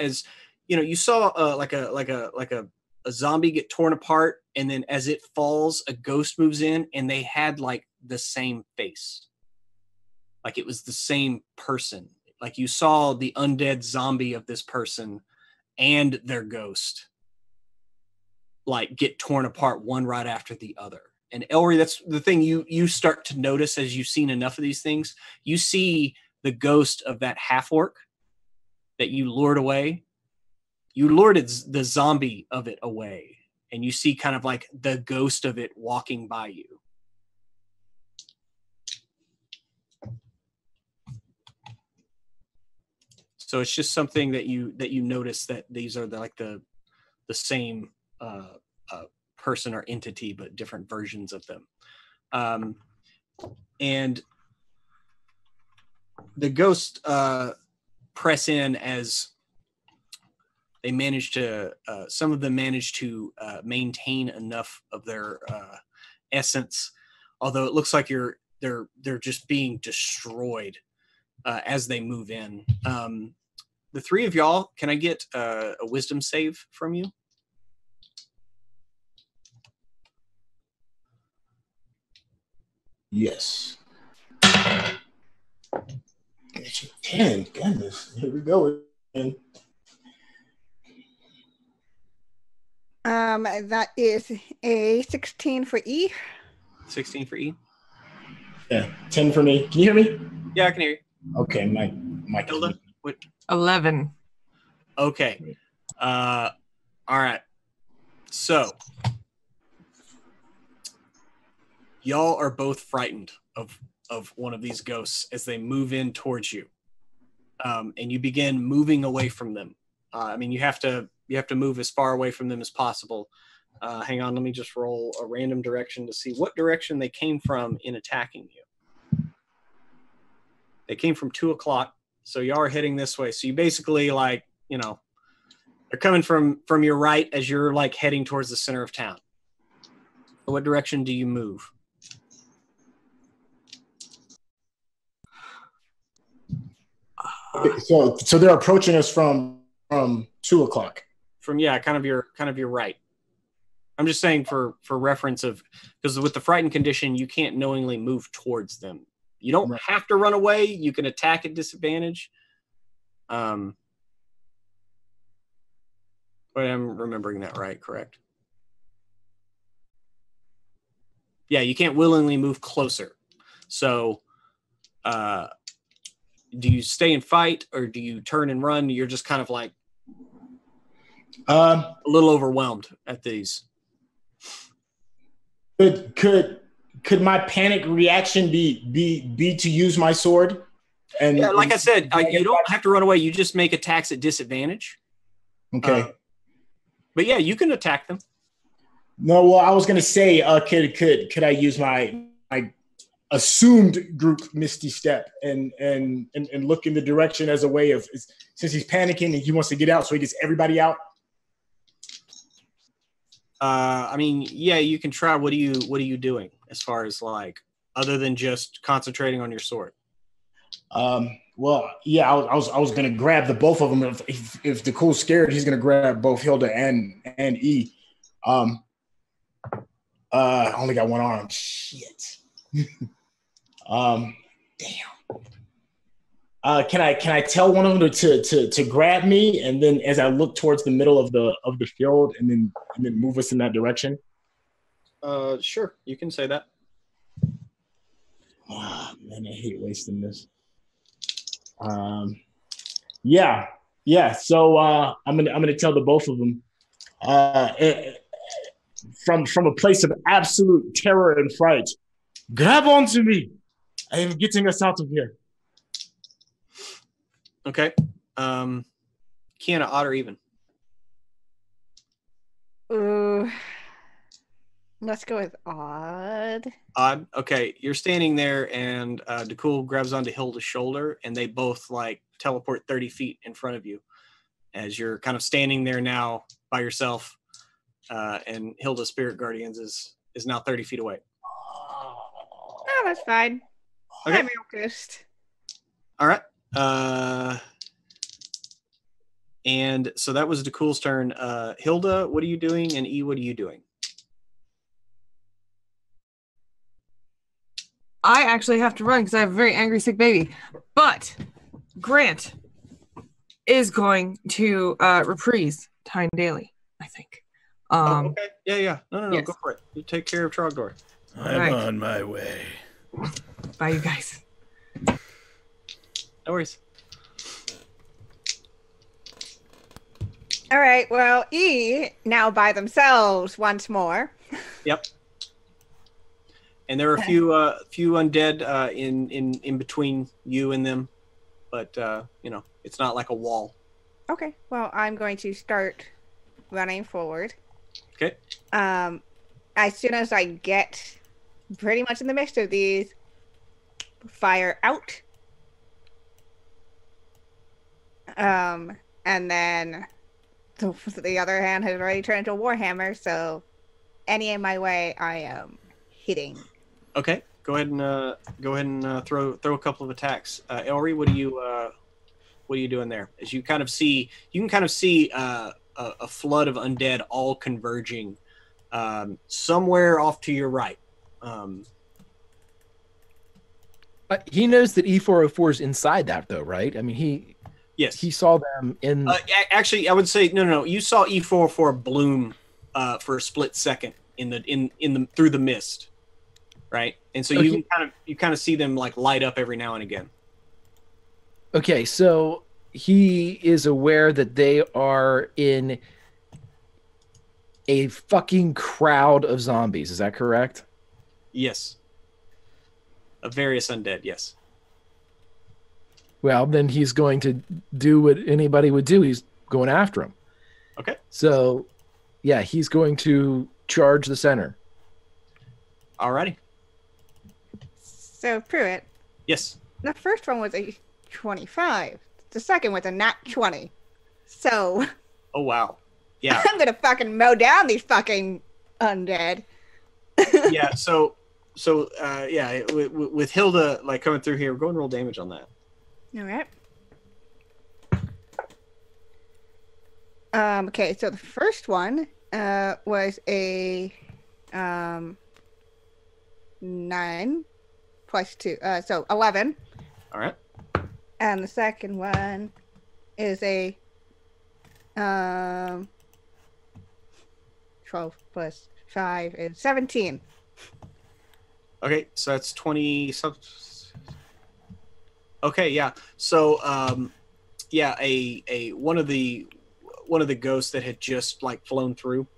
you saw like a zombie get torn apart, and then as it falls, a ghost moves in, and they had like the same face, like it was the same person. Like you saw the undead zombie of this person and their ghost like get torn apart one right after the other. And Elry, that's the thing you start to notice as you've seen enough of these things. You see the ghost of that half-orc that you lured away. You lured the zombie of it away, and you see kind of like the ghost of it walking by you. So it's just something that you notice, that these are the same person or entity, but different versions of them. And the ghosts press in as they manage to, some of them manage to maintain enough of their essence, although it looks like they're just being destroyed as they move in. The three of y'all, can I get a wisdom save from you? Yes. 10. Goodness. Here we go. That is a 16 for E. 16 for E? Yeah, 10 for me. Can you hear me? Yeah, I can hear you. Okay, my Hilda? What? 11. Okay. All right. So, y'all are both frightened of one of these ghosts as they move in towards you, and you begin moving away from them. I mean, you have to move as far away from them as possible. Hang on, let me just roll a random direction to see what direction they came from in attacking you. They came from 2 o'clock, so y'all are heading this way. So you basically they're coming from your right as you're like heading towards the center of town. So what direction do you move? Okay, so they're approaching us from 2 o'clock. From kind of your right. I'm just saying for reference of, because with the frightened condition, you can't knowingly move towards them. You don't have to run away. You can attack at disadvantage. But I'm remembering that right, correct? Yeah, you can't willingly move closer. So, do you stay and fight, or do you turn and run? You're just kind of like a little overwhelmed at these. Could my panic reaction be to use my sword? And yeah, like I said, you don't have to run away. You just make attacks at disadvantage. Okay. But yeah, you can attack them. No, well, I was gonna say, could I use my assumed group Misty Step and look in the direction as a way of, since he's panicking and he wants to get out, so he gets everybody out? I mean, yeah, you can try. What are you doing as far as like, other than just concentrating on your sword? Well, yeah, I was gonna grab the both of them. If the cool's scared, he's gonna grab both Hilda and E. I only got one arm. Shit. Damn. Can I tell one of them to grab me, and then as I look towards the middle of the field, and then move us in that direction? Sure, you can say that. Oh, man, I hate wasting this. Yeah. So I'm gonna tell the both of them. From a place of absolute terror and fright, grab onto me. I am getting us out of here. Okay. Kiana, odd or even? Ooh. Let's go with odd. Odd. Okay. You're standing there, and Dakul grabs onto Hilda's shoulder, and they both like teleport 30 feet in front of you as you're kind of standing there now by yourself. and Hilda's Spirit Guardians is now 30 feet away. Oh, that's fine. Okay. I'm focused. All right. And so that was DeCool's turn. Hilda, what are you doing? And E, what are you doing? I actually have to run because I have a very angry, sick baby. But Grant is going to reprise Tyne Daly, I think. Okay. Yeah. No. Yes. Go for it. You take care of Trogdor. I'm Right. on my way. Bye, you guys. No worries. All right. Well, E now by themselves once more. Yep. And there are a few undead in between you and them, but it's not like a wall. Okay. Well, I'm going to start running forward. Okay. As soon as I get pretty much in the midst of these, fire out. And then the other hand has already turned into a warhammer, so any in my way, I am hitting. Okay. Go ahead and throw a couple of attacks. Elry, what are you doing there? As you can kind of see a flood of undead all converging somewhere off to your right. He knows that E404 is inside that, though, right? I mean, Yes. he saw them in. Actually, I would say no. You saw E404 bloom for a split second in the through the mist, right? And so you kind of see them like light up every now and again. Okay, so he is aware that they are in a fucking crowd of zombies. Is that correct? Yes. Of various undead, yes. Well, then he's going to do what anybody would do. He's going after him. Okay. So, yeah, he's going to charge the center. Alrighty. So, Pruitt, Yes. the first one was a 25. The second was a nat 20. So, Oh wow. Yeah. I'm gonna fucking mow down these fucking undead. Yeah. So with Hilda like coming through here, go and roll damage on that. All right. Okay, so the first one was a 9 plus 2, so 11. All right. And the second one is a 12 plus 5 is 17. Okay, so that's 20. Okay, yeah. So, a one of the ghosts that had just like flown through.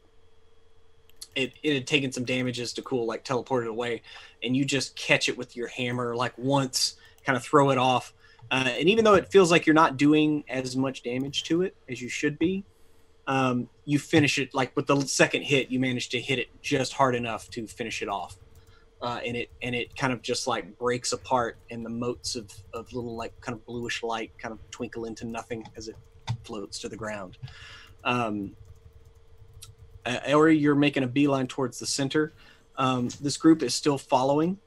It had taken some damages to cool, like teleported away, and you just catch it with your hammer like once, kind of throw it off, and even though it feels like you're not doing as much damage to it as you should be, you finish it like with the second hit. You manage to hit it just hard enough to finish it off. And it kind of just like breaks apart, and the motes of little like kind of bluish light kind of twinkle into nothing as it floats to the ground. Elry, you're making a beeline towards the center. This group is still following,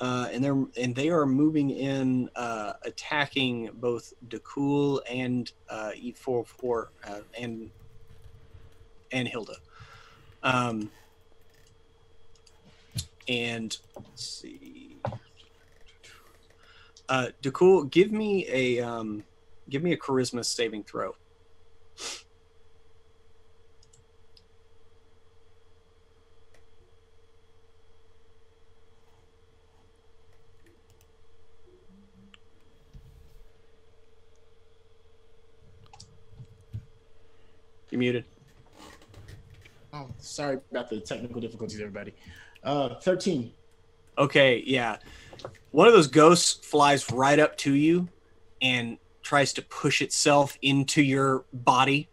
and they are moving in, attacking both DeCool and E44 and Hilda. And let's see, DeCool, give me a charisma saving throw. You're muted. Oh, sorry about the technical difficulties, everybody. 13. Okay, yeah. One of those ghosts flies right up to you and tries to push itself into your body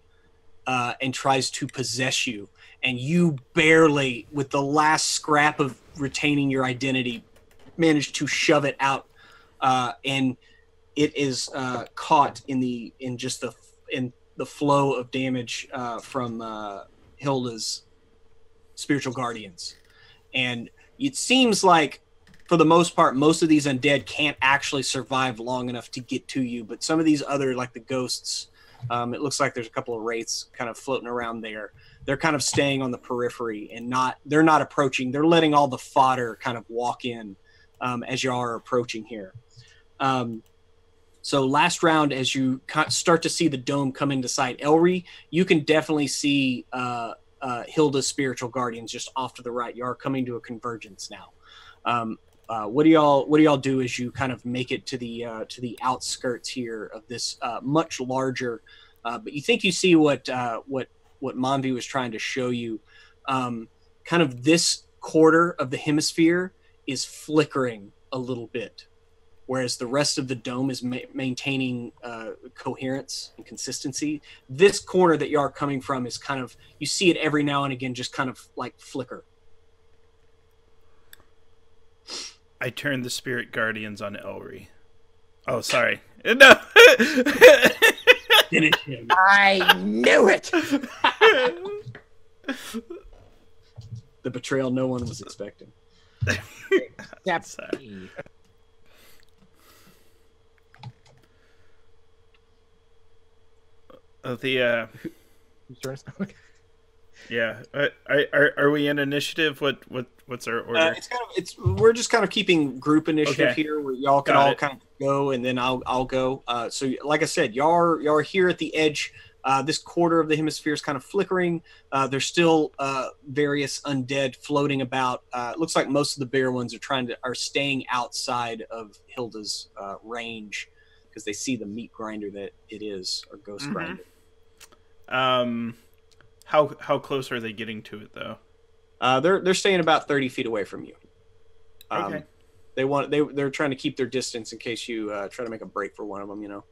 and tries to possess you. And you barely, with the last scrap of retaining your identity, manage to shove it out. And it is caught in the flow of damage from Hilda's spiritual guardians. And it seems like, for the most part, most of these undead can't actually survive long enough to get to you. But some of these other, like the ghosts, it looks like there's a couple of wraiths kind of floating around there. They're kind of staying on the periphery and they're not approaching. They're letting all the fodder kind of walk in as you are approaching here. So last round, as you start to see the dome come into sight, Elry, you can definitely see Hilda's spiritual guardians just off to the right. You are coming to a convergence now. What do y'all do as you kind of make it to the outskirts here of this much larger? But you think you see what Monvi was trying to show you. Kind of this quarter of the hemisphere is flickering a little bit, whereas the rest of the dome is maintaining coherence and consistency. This corner that you are coming from is kind of, you see it every now and again, just kind of like flicker. I turned the spirit guardians on Elry. Oh, sorry. No. I knew it. The betrayal no one was expecting. That's yeah. Are we in initiative? What's our order? We're just kind of keeping group initiative Okay. here, where y'all can all kind of go, and then I'll go. So like I said, y'all are here at the edge. This quarter of the hemisphere is kind of flickering. There's still various undead floating about. It looks like most of the bigger ones are staying outside of Hilda's range because they see the meat grinder that it is, or ghost grinder. How close are they getting to it though? They're staying about 30 feet away from you. Okay. They're trying to keep their distance in case you try to make a break for one of them. You know.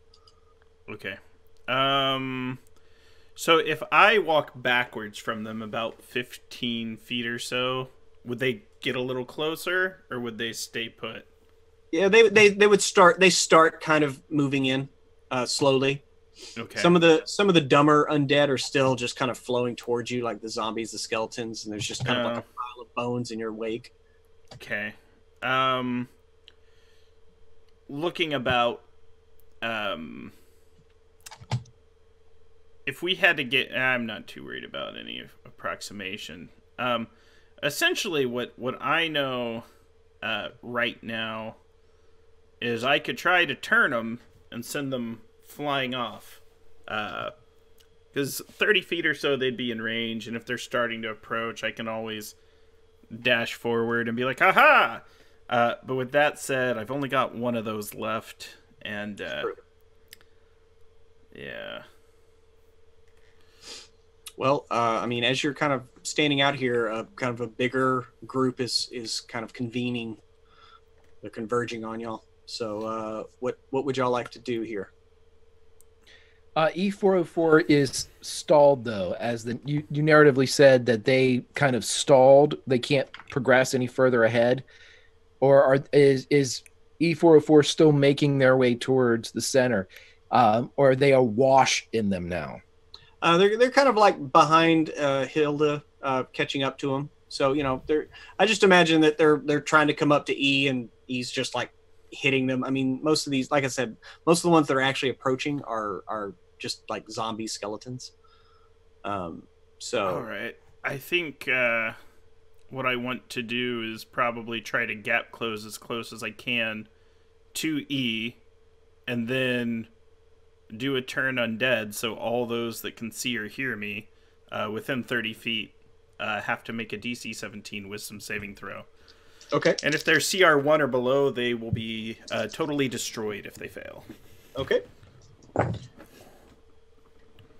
Okay. So if I walk backwards from them about 15 feet or so, would they get a little closer, or would they stay put? Yeah, they would start. They start kind of moving in slowly. Okay. Some of the dumber undead are still just kind of flowing towards you, like the zombies, the skeletons, and there's just kind of like a pile of bones in your wake. Okay. Looking about, if we had to get, I'm not too worried about any approximation. Essentially, what I know right now is I could try to turn them and send them flying off, because 30 feet or so they'd be in range, and if they're starting to approach, I can always dash forward and be like, haha. But with that said, I've only got one of those left, and yeah. Well, I mean, as you're kind of standing out here, kind of a bigger group is kind of convening. They're converging on y'all. So what would y'all like to do here? E404 is stalled, though, as you narratively said that they kind of stalled. They can't progress any further ahead. Or is E404 still making their way towards the center? Or are they awash in them now? They're kind of like behind Hilda, catching up to them. So, you know, I just imagine that they're trying to come up to E, and E's just like hitting them. I mean, most of these, like I said, most of the ones that are actually approaching are just like zombie skeletons. So all right, I think what I want to do is probably try to gap close as I can to E, and then do a turn undead, so all those that can see or hear me within 30 feet have to make a DC 17 wisdom saving throw. Okay. And if they're CR1 or below, they will be totally destroyed if they fail. Okay.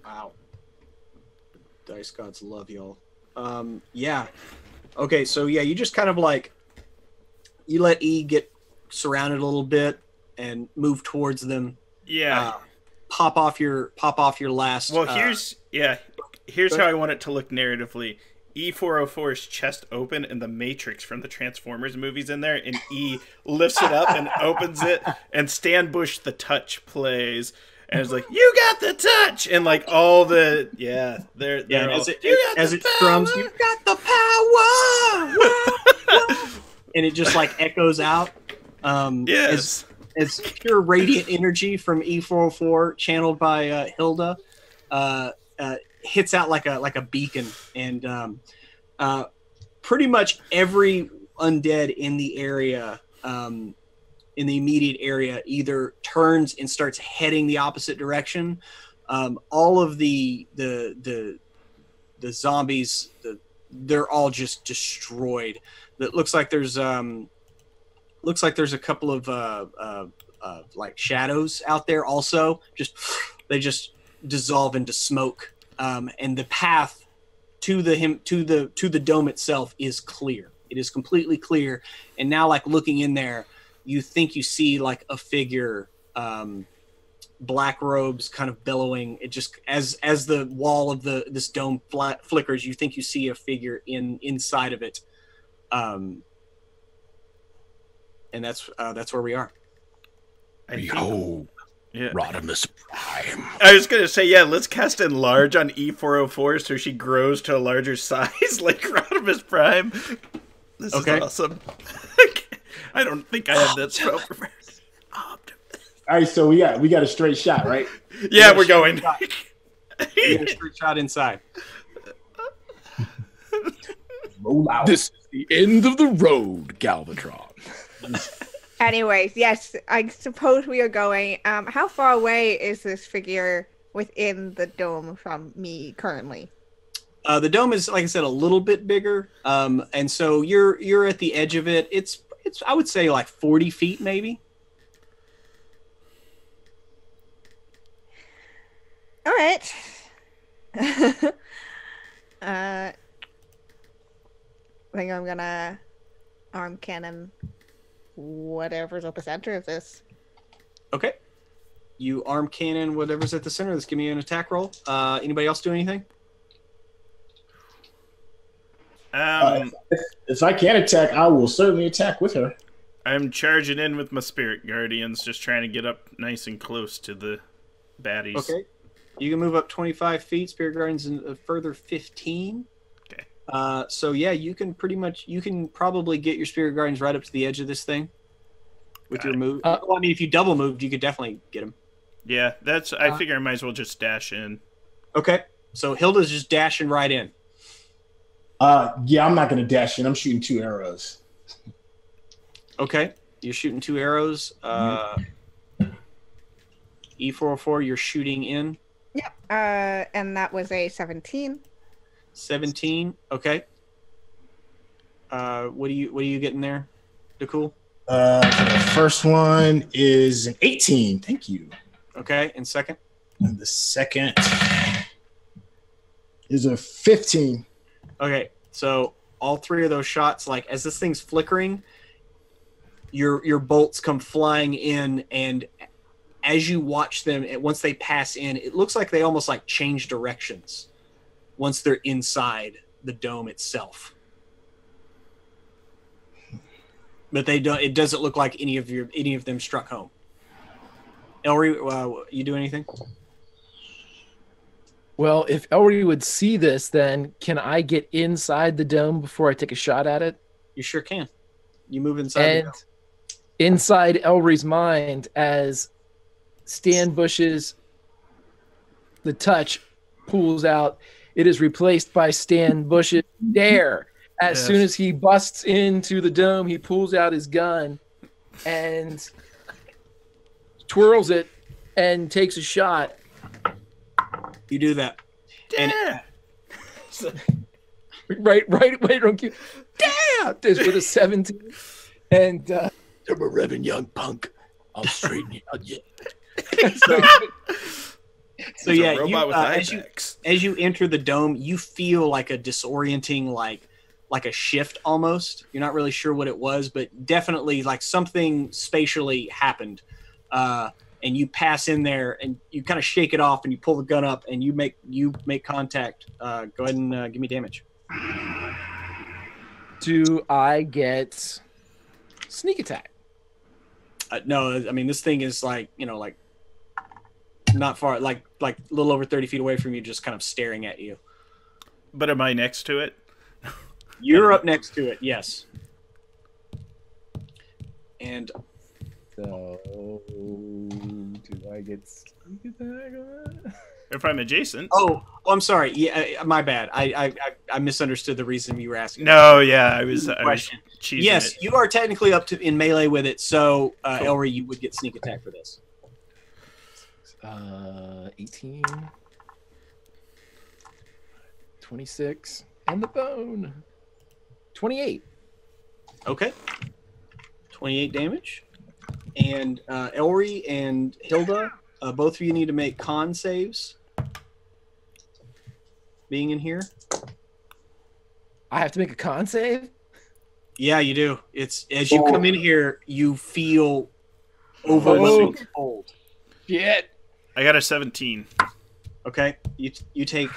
Wow. Dice gods love y'all. Yeah. Okay, so yeah, you just kind of like, you let E get surrounded a little bit and move towards them. Yeah. Pop off your last. Well, here's how I want it to look narratively. E404's chest open, and the Matrix from the Transformers movies in there, and E lifts it up and opens it, and Stan Bush the Touch plays, and it's like, you got the touch, and like all the they're all, as it strums, you got the power, and it just like echoes out. Yes. As pure radiant energy from E404 channeled by Hilda hits out like a beacon, and pretty much every undead in the area, in the immediate area, either turns and starts heading the opposite direction. All of the zombies, they're all just destroyed. It looks like there's a couple of like shadows out there also. They just dissolve into smoke, and the path to the dome itself is clear. It is completely clear, and now, like, looking in there, you think you see like a figure, black robes, kind of billowing. It just as the wall of this dome flickers, you think you see a figure inside of it, and that's where we are. Behold, Rontomeh Prime. I was gonna say, let's cast enlarge on E404 so she grows to a larger size, like Rontomeh Prime. This is awesome. I don't think I have that spell prepared. All right, so we got a straight shot, right? Yeah, we're going. We got a straight shot inside. Roll out. This is the end of the road, Galvatron. Anyways, yes, I suppose we are going. How far away is this figure within the dome from me currently? The dome is, like I said, a little bit bigger, and so you're at the edge of it. It's I would say like 40 feet maybe. All right. I think I'm gonna arm cannon whatever's at the center of this. Okay. You arm cannon whatever's at the center. Let's give me an attack roll. Anybody else do anything? If I can attack, I will certainly attack with her. I'm charging in with my spirit guardians, just trying to get up nice and close to the baddies. Okay. You can move up 25 feet. Spirit guardians a further 15. Okay. So yeah, you can probably get your spirit guardians right up to the edge of this thing with your move. Well, I mean, if you double moved, you could definitely get them. Yeah, I figure I might as well just dash in. Okay. So Hilda's just dashing right in. Yeah, I'm not going to dash in. I'm shooting 2 arrows. Okay. You're shooting 2 arrows. E404, you're shooting in. Yep. And that was a 17. 17. Okay. What do you getting there, DeCool? The first one is an 18. Thank you. Okay. And second? And the second is a 15. Okay, so all 3 of those shots, like as this thing's flickering, your bolts come flying in, and as you watch them, once they pass in, it looks like they almost like change directions once they're inside the dome itself. But it doesn't look like any of them struck home. Elry, you do anything? Well, if Elry would see this, then can I get inside the dome before I take a shot at it? You sure can. You move inside the dome. Inside Elry's mind, as Stan Bush's the touch pulls out, it is replaced by Stan Bush's dare. As soon as he busts into the dome, he pulls out his gun and twirls it and takes a shot. You do that. Yeah. Right on cue. Damn! This with a 17. And I'm a revving young punk. I'll straighten you out. So yeah, as you enter the dome, you feel like a disorienting, like a shift almost. You're not really sure what it was, but definitely like something spatially happened. And you pass in there and you kind of shake it off and you pull the gun up and you make contact. Go ahead and give me damage. Do I get sneak attack? No, I mean, this thing is like not far, like a little over 30 feet away from you, just kind of staring at you. But am I next to it? You're up next to it, yes. And So, do I get sneak attack on that? If I'm adjacent. oh, I'm sorry. Yeah, my bad. I misunderstood the reason you were asking. No, yeah, I was Question. cheesing Yes, it. you are technically up to in melee with it, so Elry, you would get sneak attack for this. 18, 26, and the bone. 28. Okay. 28 damage. And Elry and Hilda, both of you need to make con saves. Being in here. I have to make a con save? Yeah, you do. It's as you come in here, you feel overwhelming cold. Shit. I got a 17. Okay, you take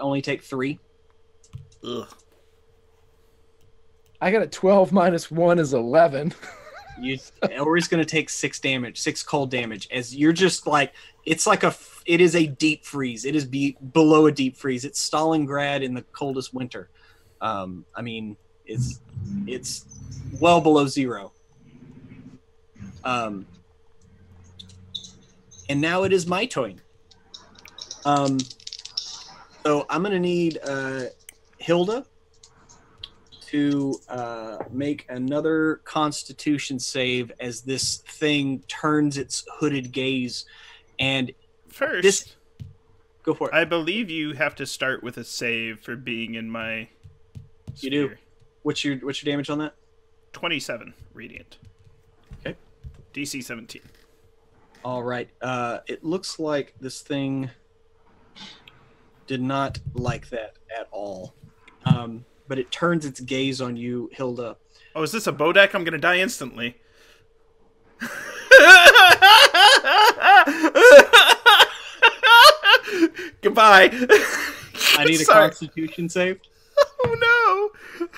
only take 3. Ugh. I got a 12 minus 1 is 11. Elry's gonna take 6 damage, 6 cold damage. As you're just like, it is a deep freeze. It is below a deep freeze. It's Stalingrad in the coldest winter. I mean, it's well below 0. And now it is my turn. So I'm gonna need Hilda to make another Constitution save as this thing turns its hooded gaze. And First, go for it. I believe you have to start with a save for being in my You do. sphere. What's your damage on that? 27 radiant. Okay. DC 17. All right. It looks like this thing did not like that at all. But it turns its gaze on you, Hilda. Oh, is this a Bodak? I'm gonna die instantly. Goodbye. I need a Sorry. Constitution save. Oh no!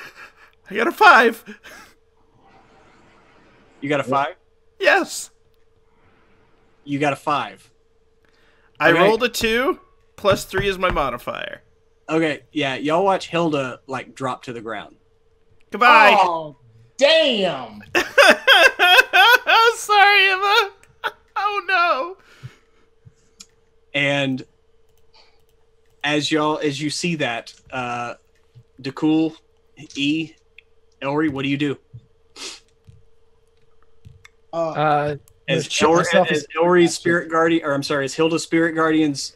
I got a 5. You got a 5? Yes. You got a 5. I Okay. rolled a 2. Plus 3 is my modifier. Okay, yeah, y'all watch Hilda like drop to the ground. Goodbye. Oh, damn. Sorry, Emma. Oh no. And as you see that, DeCool, E, Elry, what do you do? As Elry's spirit guardian, or I'm sorry, as Hilda's spirit guardians,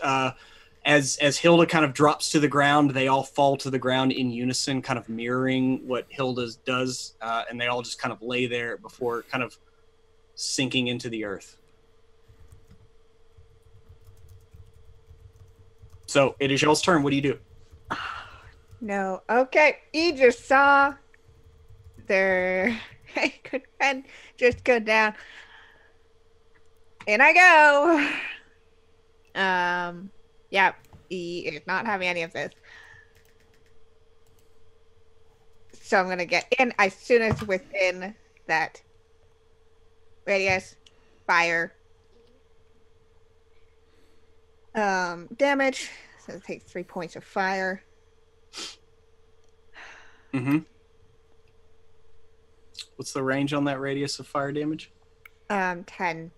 as Hilda kind of drops to the ground, they all fall to the ground in unison, kind of mirroring what Hilda does, and they all just kind of lay there before kind of sinking into the earth. So it is y'all's turn. What do you do? No. Okay. You just saw their good friend just go down. In I go. Yeah. He is not having any of this. So I'm gonna get in as soon as within that radius. Fire. Damage. So take 3 points of fire. Mm-hmm. What's the range on that radius of fire damage? 10.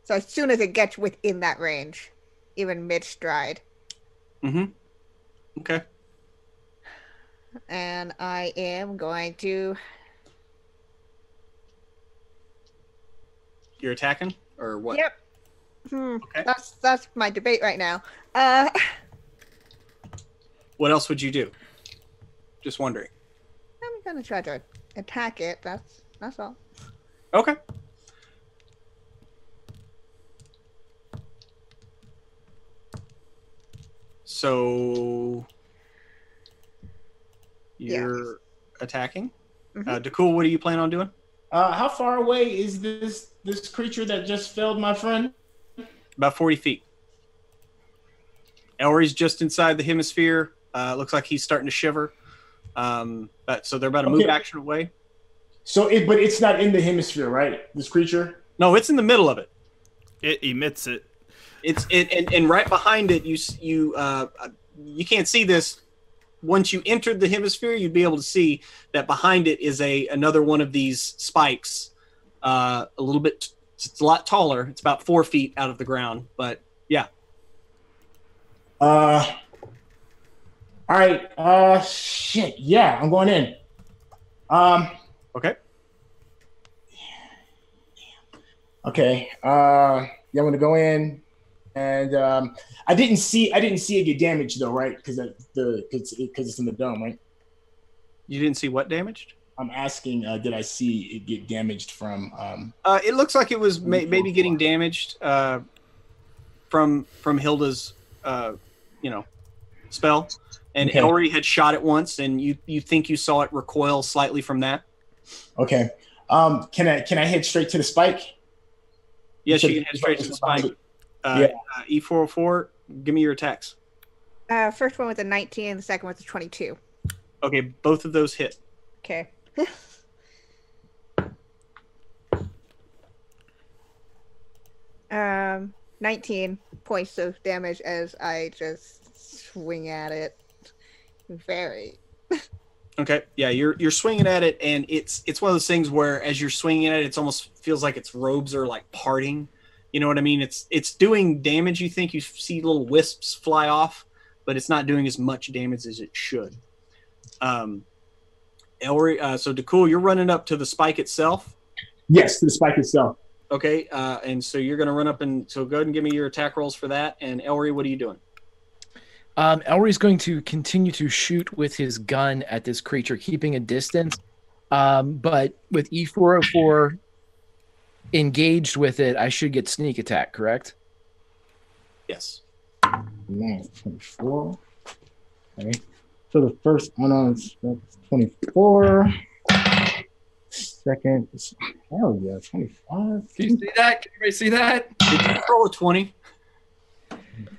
So as soon as it gets within that range, even mid-stride. Mm-hmm. Okay. And I am going to... You're attacking? Or what? Yep. Okay. That's my debate right now. What else would you do? Just wondering. I'm gonna try to attack it. That's all. Okay. So you're attacking. Mhm. DeCool, what are you planning on doing? How far away is this creature that just felled my friend? About 40 feet. Elry's just inside the hemisphere. Looks like he's starting to shiver. So they're about a move action away. So but it's not in the hemisphere, right? This creature? No, it's in the middle of it. It emits it. And right behind it, you can't see this. Once you entered the hemisphere, you'd be able to see that behind it is another one of these spikes. A little bit, it's a lot taller. It's about 4 feet out of the ground, but yeah. All right. Shit. Yeah, I'm going in. Okay. Okay. Yeah, I'm gonna go in, and I didn't see it get damaged though, right? Because it's in the dome, right? You didn't see what damaged? I'm asking, did I see it get damaged from? It looks like it was maybe getting damaged from Hilda's, spell, and Okay. Elry had shot it once, and you think you saw it recoil slightly from that. Okay. Can I head straight to the spike? Yes, you can head straight to the spike. E404. Give me your attacks. First one with a 19, and the second one with a 22. Okay, both of those hit. Okay. 19 points of damage as I just swing at it. Very. Okay, yeah, you're swinging at it, and it's one of those things where as you're swinging at it, it almost feels like its robes are like parting. You know what I mean? It's doing damage. You think you see little wisps fly off, but it's not doing as much damage as it should. Elry, so DeCool, you're running up to the spike itself. Yes, to the spike itself. Okay, and so you're going to run up so go ahead and give me your attack rolls for that. And Elry, what are you doing? Elry's going to continue to shoot with his gun at this creature, keeping a distance. But with E404 engaged with it, I should get sneak attack, correct? Yes. 24. Okay. So the first one is 24. Second is, hell yeah, 25. Can you see that? Can everybody see that? Did you roll a 20?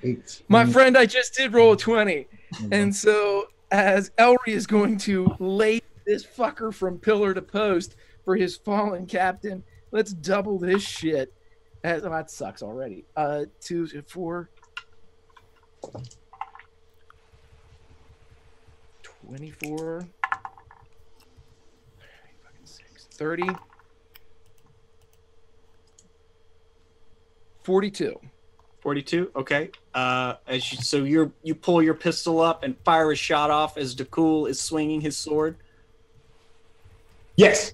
8. My friend, I just did roll a 20. And so as Elry is going to lay this fucker from pillar to post for his fallen captain, let's double this shit. Oh, that sucks already. 2, 4, 24, 30, 42. 42. Okay. So you pull your pistol up and fire a shot off as DeCool is swinging his sword. Yes.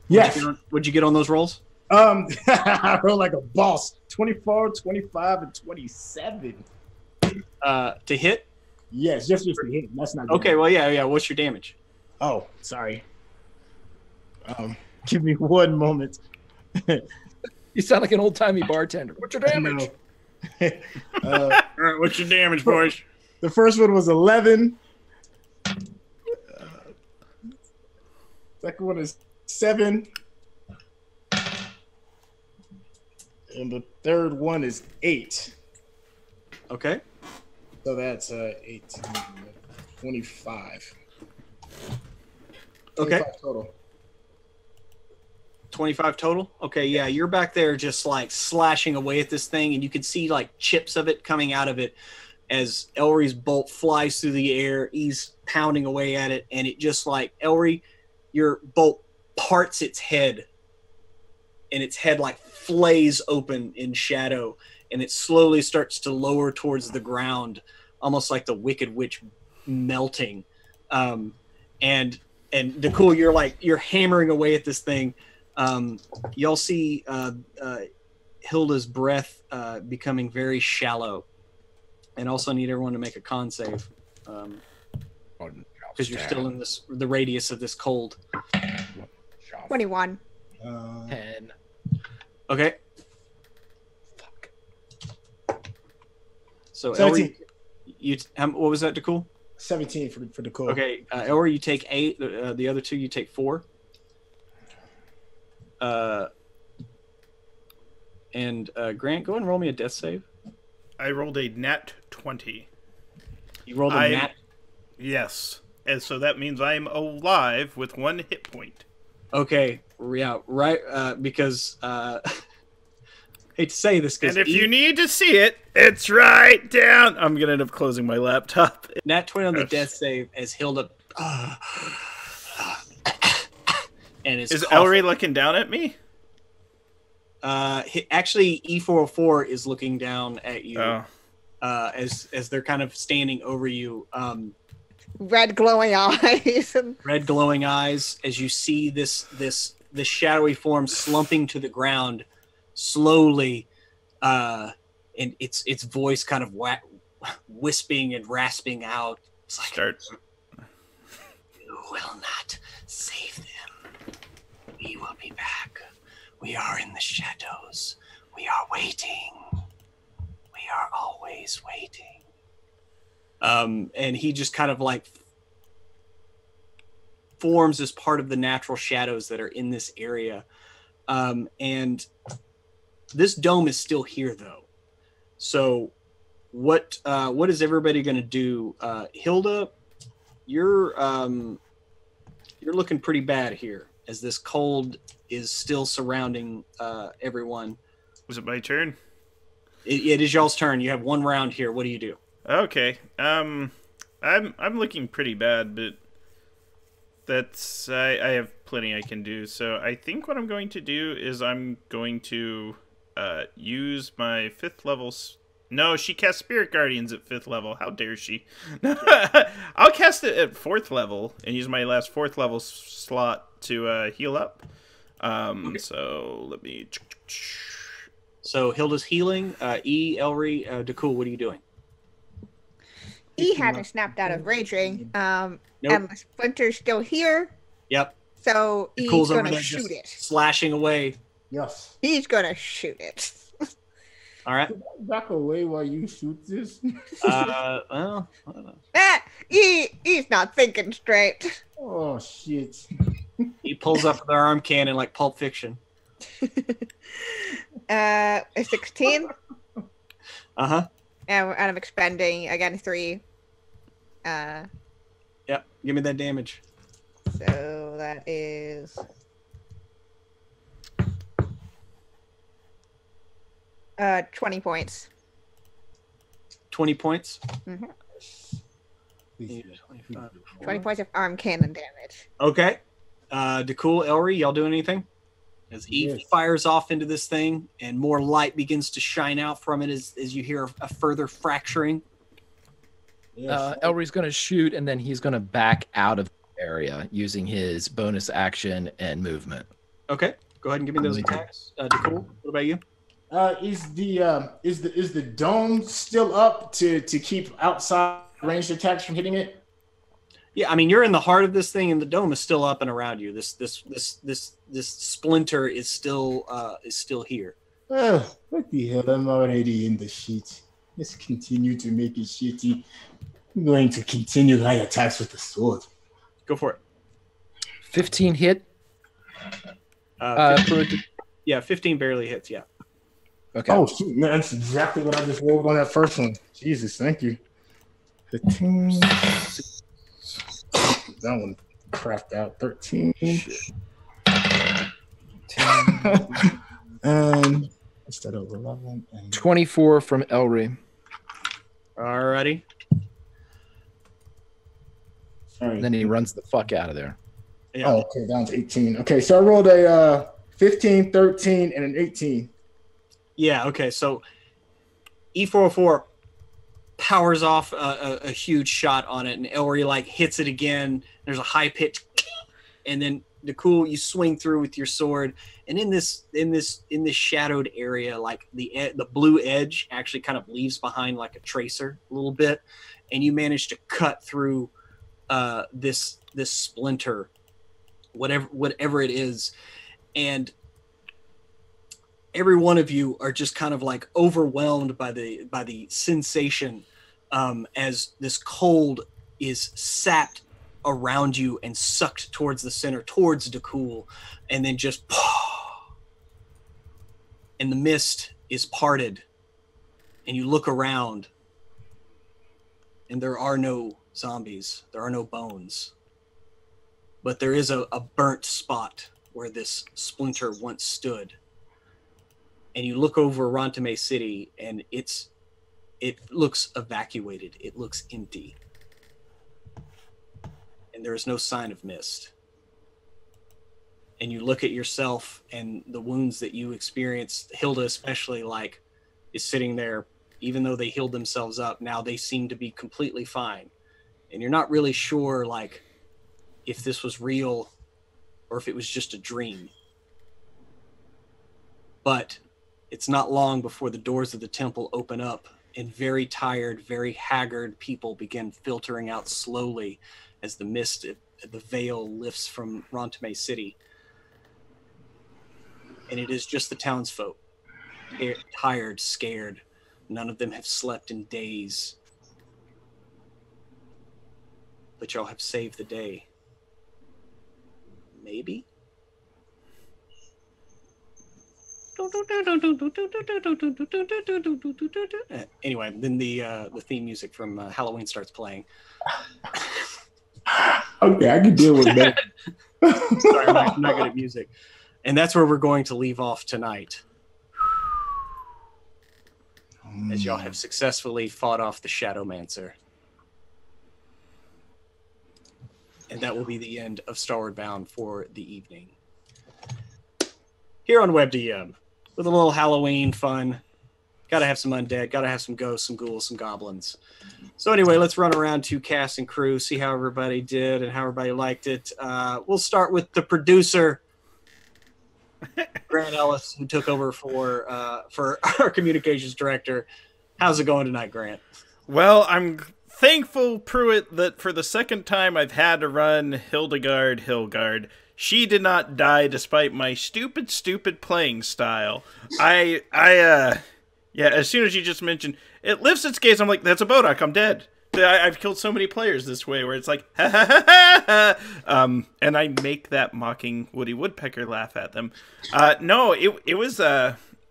Yes. What'd you get on those rolls? I roll like a boss. 24, 25, and 27. To hit? Yes, just to hit. That's not good. Okay. Well, yeah. What's your damage? Oh, sorry. Give me one moment. You sound like an old-timey bartender. What's your damage? All right, what's your damage, boys? The first one was 11. Second one is 7. And the third one is 8. Okay. So that's 18, 25. Okay. 25 total. 25 total? Okay, yeah, you're back there just like slashing away at this thing, and you can see like chips of it coming out of it as Elry's bolt flies through the air. He's pounding away at it, and it just like, Elry, your bolt parts its head, and its head like flays open in shadow, and it slowly starts to lower towards the ground, almost like the Wicked Witch melting. And DeCool, you're hammering away at this thing. Y'all see Hilda's breath becoming very shallow, and also need everyone to make a con save because you're still in the radius of this cold. 21. 10. Okay. Fuck. So 17. Elry, what was that, DeCool? 17 for the cool. Okay, Elry, you take 8. The other two, you take 4. And Grant, go ahead and roll me a death save. I rolled a nat 20. You rolled a nat? Yes. And so that means I'm alive with 1 hit point. Okay, yeah, right, because hate to say this, And if you need to see it, it's right down. I'm gonna end up closing my laptop. Nat 20 on the death save as Hilda. And is Ellery looking down at me? Actually, E404 is looking down at you. As they're kind of standing over you. Red glowing eyes. Red glowing eyes as you see this shadowy form slumping to the ground slowly, and its voice kind of wisping and rasping out. It's like, you will not save them. We will be back. We are in the shadows. We are waiting. We are always waiting. And he just kind of like forms as part of the natural shadows that are in this area. And this dome is still here, though. So what is everybody going to do? Hilda, you're looking pretty bad here as this cold is still surrounding everyone. Was it my turn? It is y'all's turn. You have one round here. What do you do? Okay. I'm looking pretty bad, but I have plenty I can do. So I think what I'm going to do is I'm going to use my 5th level. No, she casts Spirit Guardians at 5th level. How dare she? I'll cast it at 4th level and use my last 4th level slot to heal up. Okay. So let me. So Hilda's healing. Ellery, Dakul, what are you doing? E hasn't snapped out of raging. Nope. And the splinter's still here. Yep. So E's Dakul's over gonna there shoot just it. slashing away. Yes. He's gonna shoot it. All right. Back away while you shoot this. Well, I don't know. He's not thinking straight. Oh shit. He pulls up their arm cannon like Pulp Fiction. A 16. Uh-huh. And I'm expending again 3. Yep. Give me that damage. So that is 20 points. 20 points. Mm-hmm. 25. 20 points of arm cannon damage. Okay. Dakul, Ellery, y'all doing anything? As Eve fires off into this thing and more light begins to shine out from it as you hear a further fracturing. Ellery's going to shoot, and then he's going to back out of the area using his bonus action and movement. Okay. Go ahead and give me those attacks. Dakul, what about you? Is the dome still up to keep outside ranged attacks from hitting it? Yeah, I mean you're in the heart of this thing, and the dome is still up and around you. This splinter is still here. What the hell? I'm already in the shit. Let's continue to make it shitty. I'm going to continue high attacks with the sword. Go for it. 15 hit. 15, yeah, 15 barely hits. Yeah. Okay. Oh shoot, man, that's exactly what I just rolled on that first one. Jesus, thank you. 15. That one crapped out. 13. 10. And instead of 11. And 24 from Ellery. Alrighty. Sorry. Then he runs the fuck out of there. Yeah. Oh, okay, down to 18. Okay, so I rolled a 15, 13, and an 18. Yeah, okay, so E404 powers off a huge shot on it, and Ellery like hits it again. There's a high pitch, and then Dakul, you swing through with your sword, and in this shadowed area, like the blue edge actually kind of leaves behind like a tracer a little bit, and you manage to cut through this splinter, whatever it is, and every one of you are just kind of like overwhelmed by the sensation as this cold is sapped around you and sucked towards the center, towards Dakul, and then just and the mist is parted, and you look around, and there are no zombies, there are no bones, but there is a burnt spot where this splinter once stood. and you look over Rontomeh City, and it looks evacuated. It looks empty. And there is no sign of mist. And you look at yourself and the wounds that you experienced, Hilda especially, like, is sitting there, even though they healed themselves up, now they seem to be completely fine. And you're not really sure, like, if this was real or if it was just a dream. But it's not long before the doors of the temple open up, and very tired, very haggard people begin filtering out slowly as the mist, the veil lifts from Rontomeh City. And it is just the townsfolk, tired, scared. None of them have slept in days. But y'all have saved the day. Maybe? Anyway, then the theme music from Halloween starts playing. Okay, I can deal with that. Sorry, I'm not good at music. And that's where we're going to leave off tonight. As y'all have successfully fought off the Shadowmancer. And that will be the end of Starward Bound for the evening. Here on WebDM, with a little Halloween fun. Gotta have some undead, gotta have some ghosts, some ghouls, some goblins. So anyway, let's run around to cast and crew, see how everybody did and how everybody liked it. We'll start with the producer, Grant Ellis, who took over for our communications director. How's it going tonight, Grant? Well, thankful, Pruitt, that for the second time I've had to run Hildegarde. She did not die despite my stupid playing style. Yeah, as soon as you just mentioned, it lifts its gaze, I'm like, that's a Bodok, I'm dead. I've killed so many players this way where it's like, ha ha ha ha ha. And I make that mocking Woody Woodpecker laugh at them. No, it was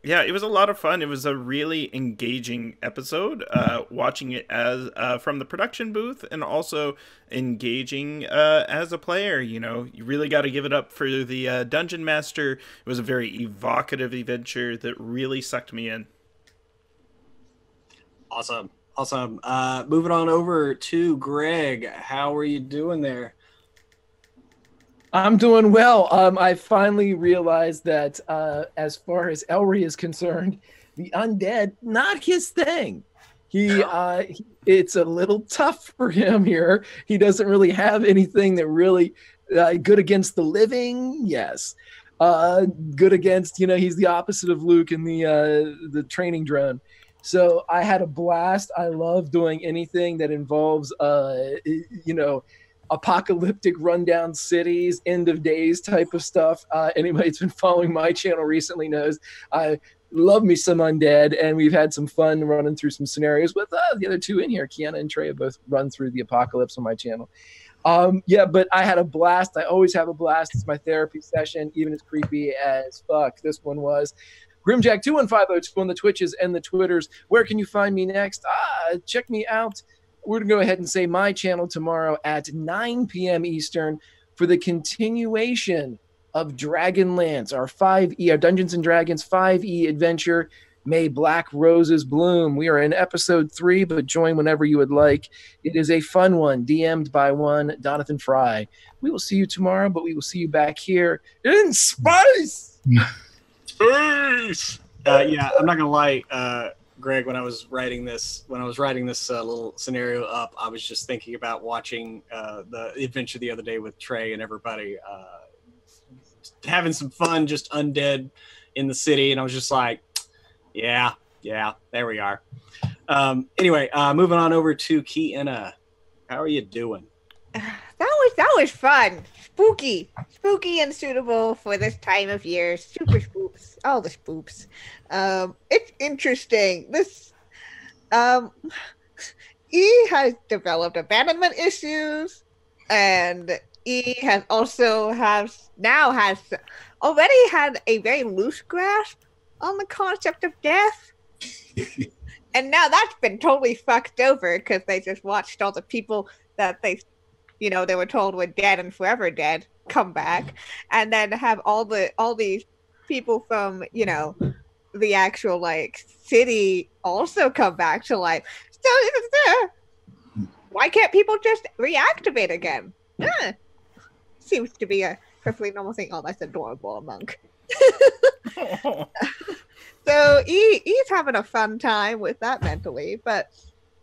it was a lot of fun. It was a really engaging episode, watching it as from the production booth and also engaging as a player. You know, you really got to give it up for the Dungeon Master. It was a very evocative adventure that really sucked me in. Awesome. Moving on over to Greg. How are you doing there? I'm doing well. I finally realized that as far as Elry is concerned, the undead, not his thing. It's a little tough for him here. He doesn't really have anything that really good against the living. Yes. Good against, he's the opposite of Luke in the training drone. So I had a blast. I love doing anything that involves, apocalyptic rundown cities, end of days type of stuff. Anybody that's been following my channel recently knows I love me some undead, and we've had some fun running through some scenarios with the other two in here. Kiana and Trey have both run through the apocalypse on my channel. But I had a blast. I always have a blast. It's my therapy session, even as creepy as fuck this one was. Grimjack21502 on the Twitches and the Twitters. Where can you find me next? Check me out. We're going to go ahead and say my channel tomorrow at 9 p.m. Eastern for the continuation of Dragonlance, our Dungeons & Dragons 5e adventure. May Black Roses Bloom. We are in episode 3, but join whenever you would like. It is a fun one, DM'd by one Donathan Fry. We will see you tomorrow, but we will see you back here in space. Space. I'm not gonna lie, Greg. When I was writing this little scenario up, I was just thinking about watching the adventure the other day with Trey and everybody, having some fun, just undead in the city, and I was just like, yeah, there we are. Anyway, moving on over to Kiana. How are you doing? That was fun. Spooky and suitable for this time of year. Super spooks, all the spooks. It's interesting. This E has developed abandonment issues, and E has already had a very loose grasp on the concept of death. And now that's been totally fucked over because they just watched all the people that they were told were dead and forever dead come back, and then have all these people from the actual like city also come back to life. So why can't people just reactivate again? Seems to be a perfectly normal thing. Oh, that's adorable, a monk. So he's having a fun time with that mentally, but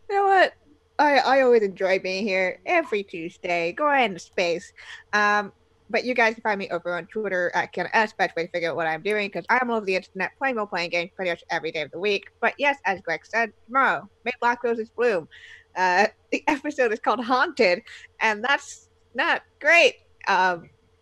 you know what? I always enjoy being here every Tuesday. Go ahead into space. But you guys can find me over on Twitter at KennaS. Best way to figure out what I'm doing because I'm all over the internet playing role-playing games pretty much every day of the week. But yes, as Greg said, tomorrow, May Black Roses Bloom. The episode is called Haunted, and that's not great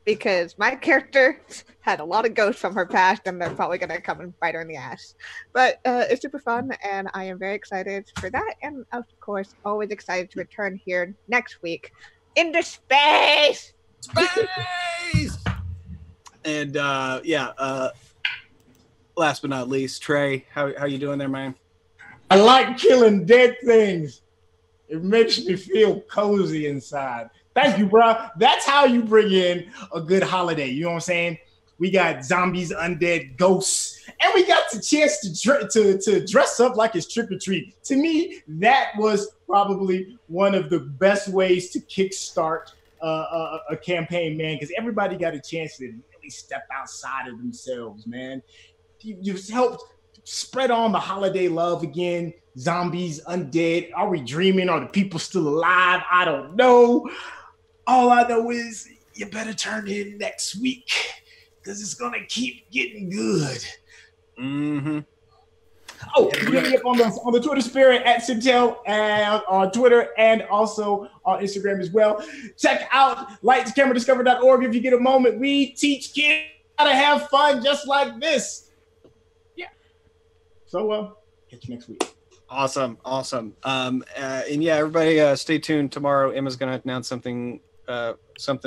because my character had a lot of ghosts from her past, and they're probably going to come and bite her in the ass. But it's super fun, and I am very excited for that. And of course, always excited to return here next week into space. Space. And last but not least, Trey, how you doing there, man? I like killing dead things. It makes me feel cozy inside. Thank you, bro. That's how you bring in a good holiday. You know what I'm saying? We got zombies, undead, ghosts, and we got the chance to dress up like it's trick or treat. To me, that was probably one of the best ways to kickstart a campaign, man, because everybody got a chance to really step outside of themselves, man. You've helped spread on the holiday love again. Zombies, undead. Are we dreaming? Are the people still alive? I don't know. All I know is you better turn in next week because it's going to keep getting good. Mm-hmm. Oh, you can get on the Twitter spirit at Sintel and on Twitter and also on Instagram as well. Check out lightscameradiscover.org if you get a moment. We teach kids how to have fun just like this. Yeah. So, catch you next week. Awesome. And yeah, everybody stay tuned. Tomorrow, Emma's going to announce something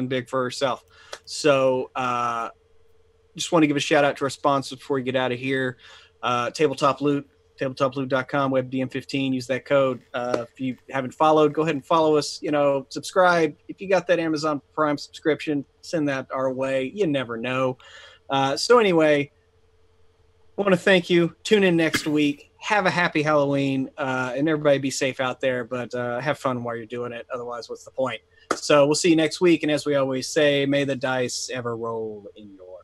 big for herself. So just want to give a shout out to our sponsors before we get out of here. Tabletop Loot, tabletoploot.com, WebDM15. Use that code. If you haven't followed, go ahead and follow us. Subscribe. If you got that Amazon Prime subscription, send that our way. You never know. So anyway, I want to thank you. Tune in next week. Have a happy Halloween, and everybody be safe out there, but have fun while you're doing it. Otherwise, what's the point? So we'll see you next week. And as we always say, may the dice ever roll in your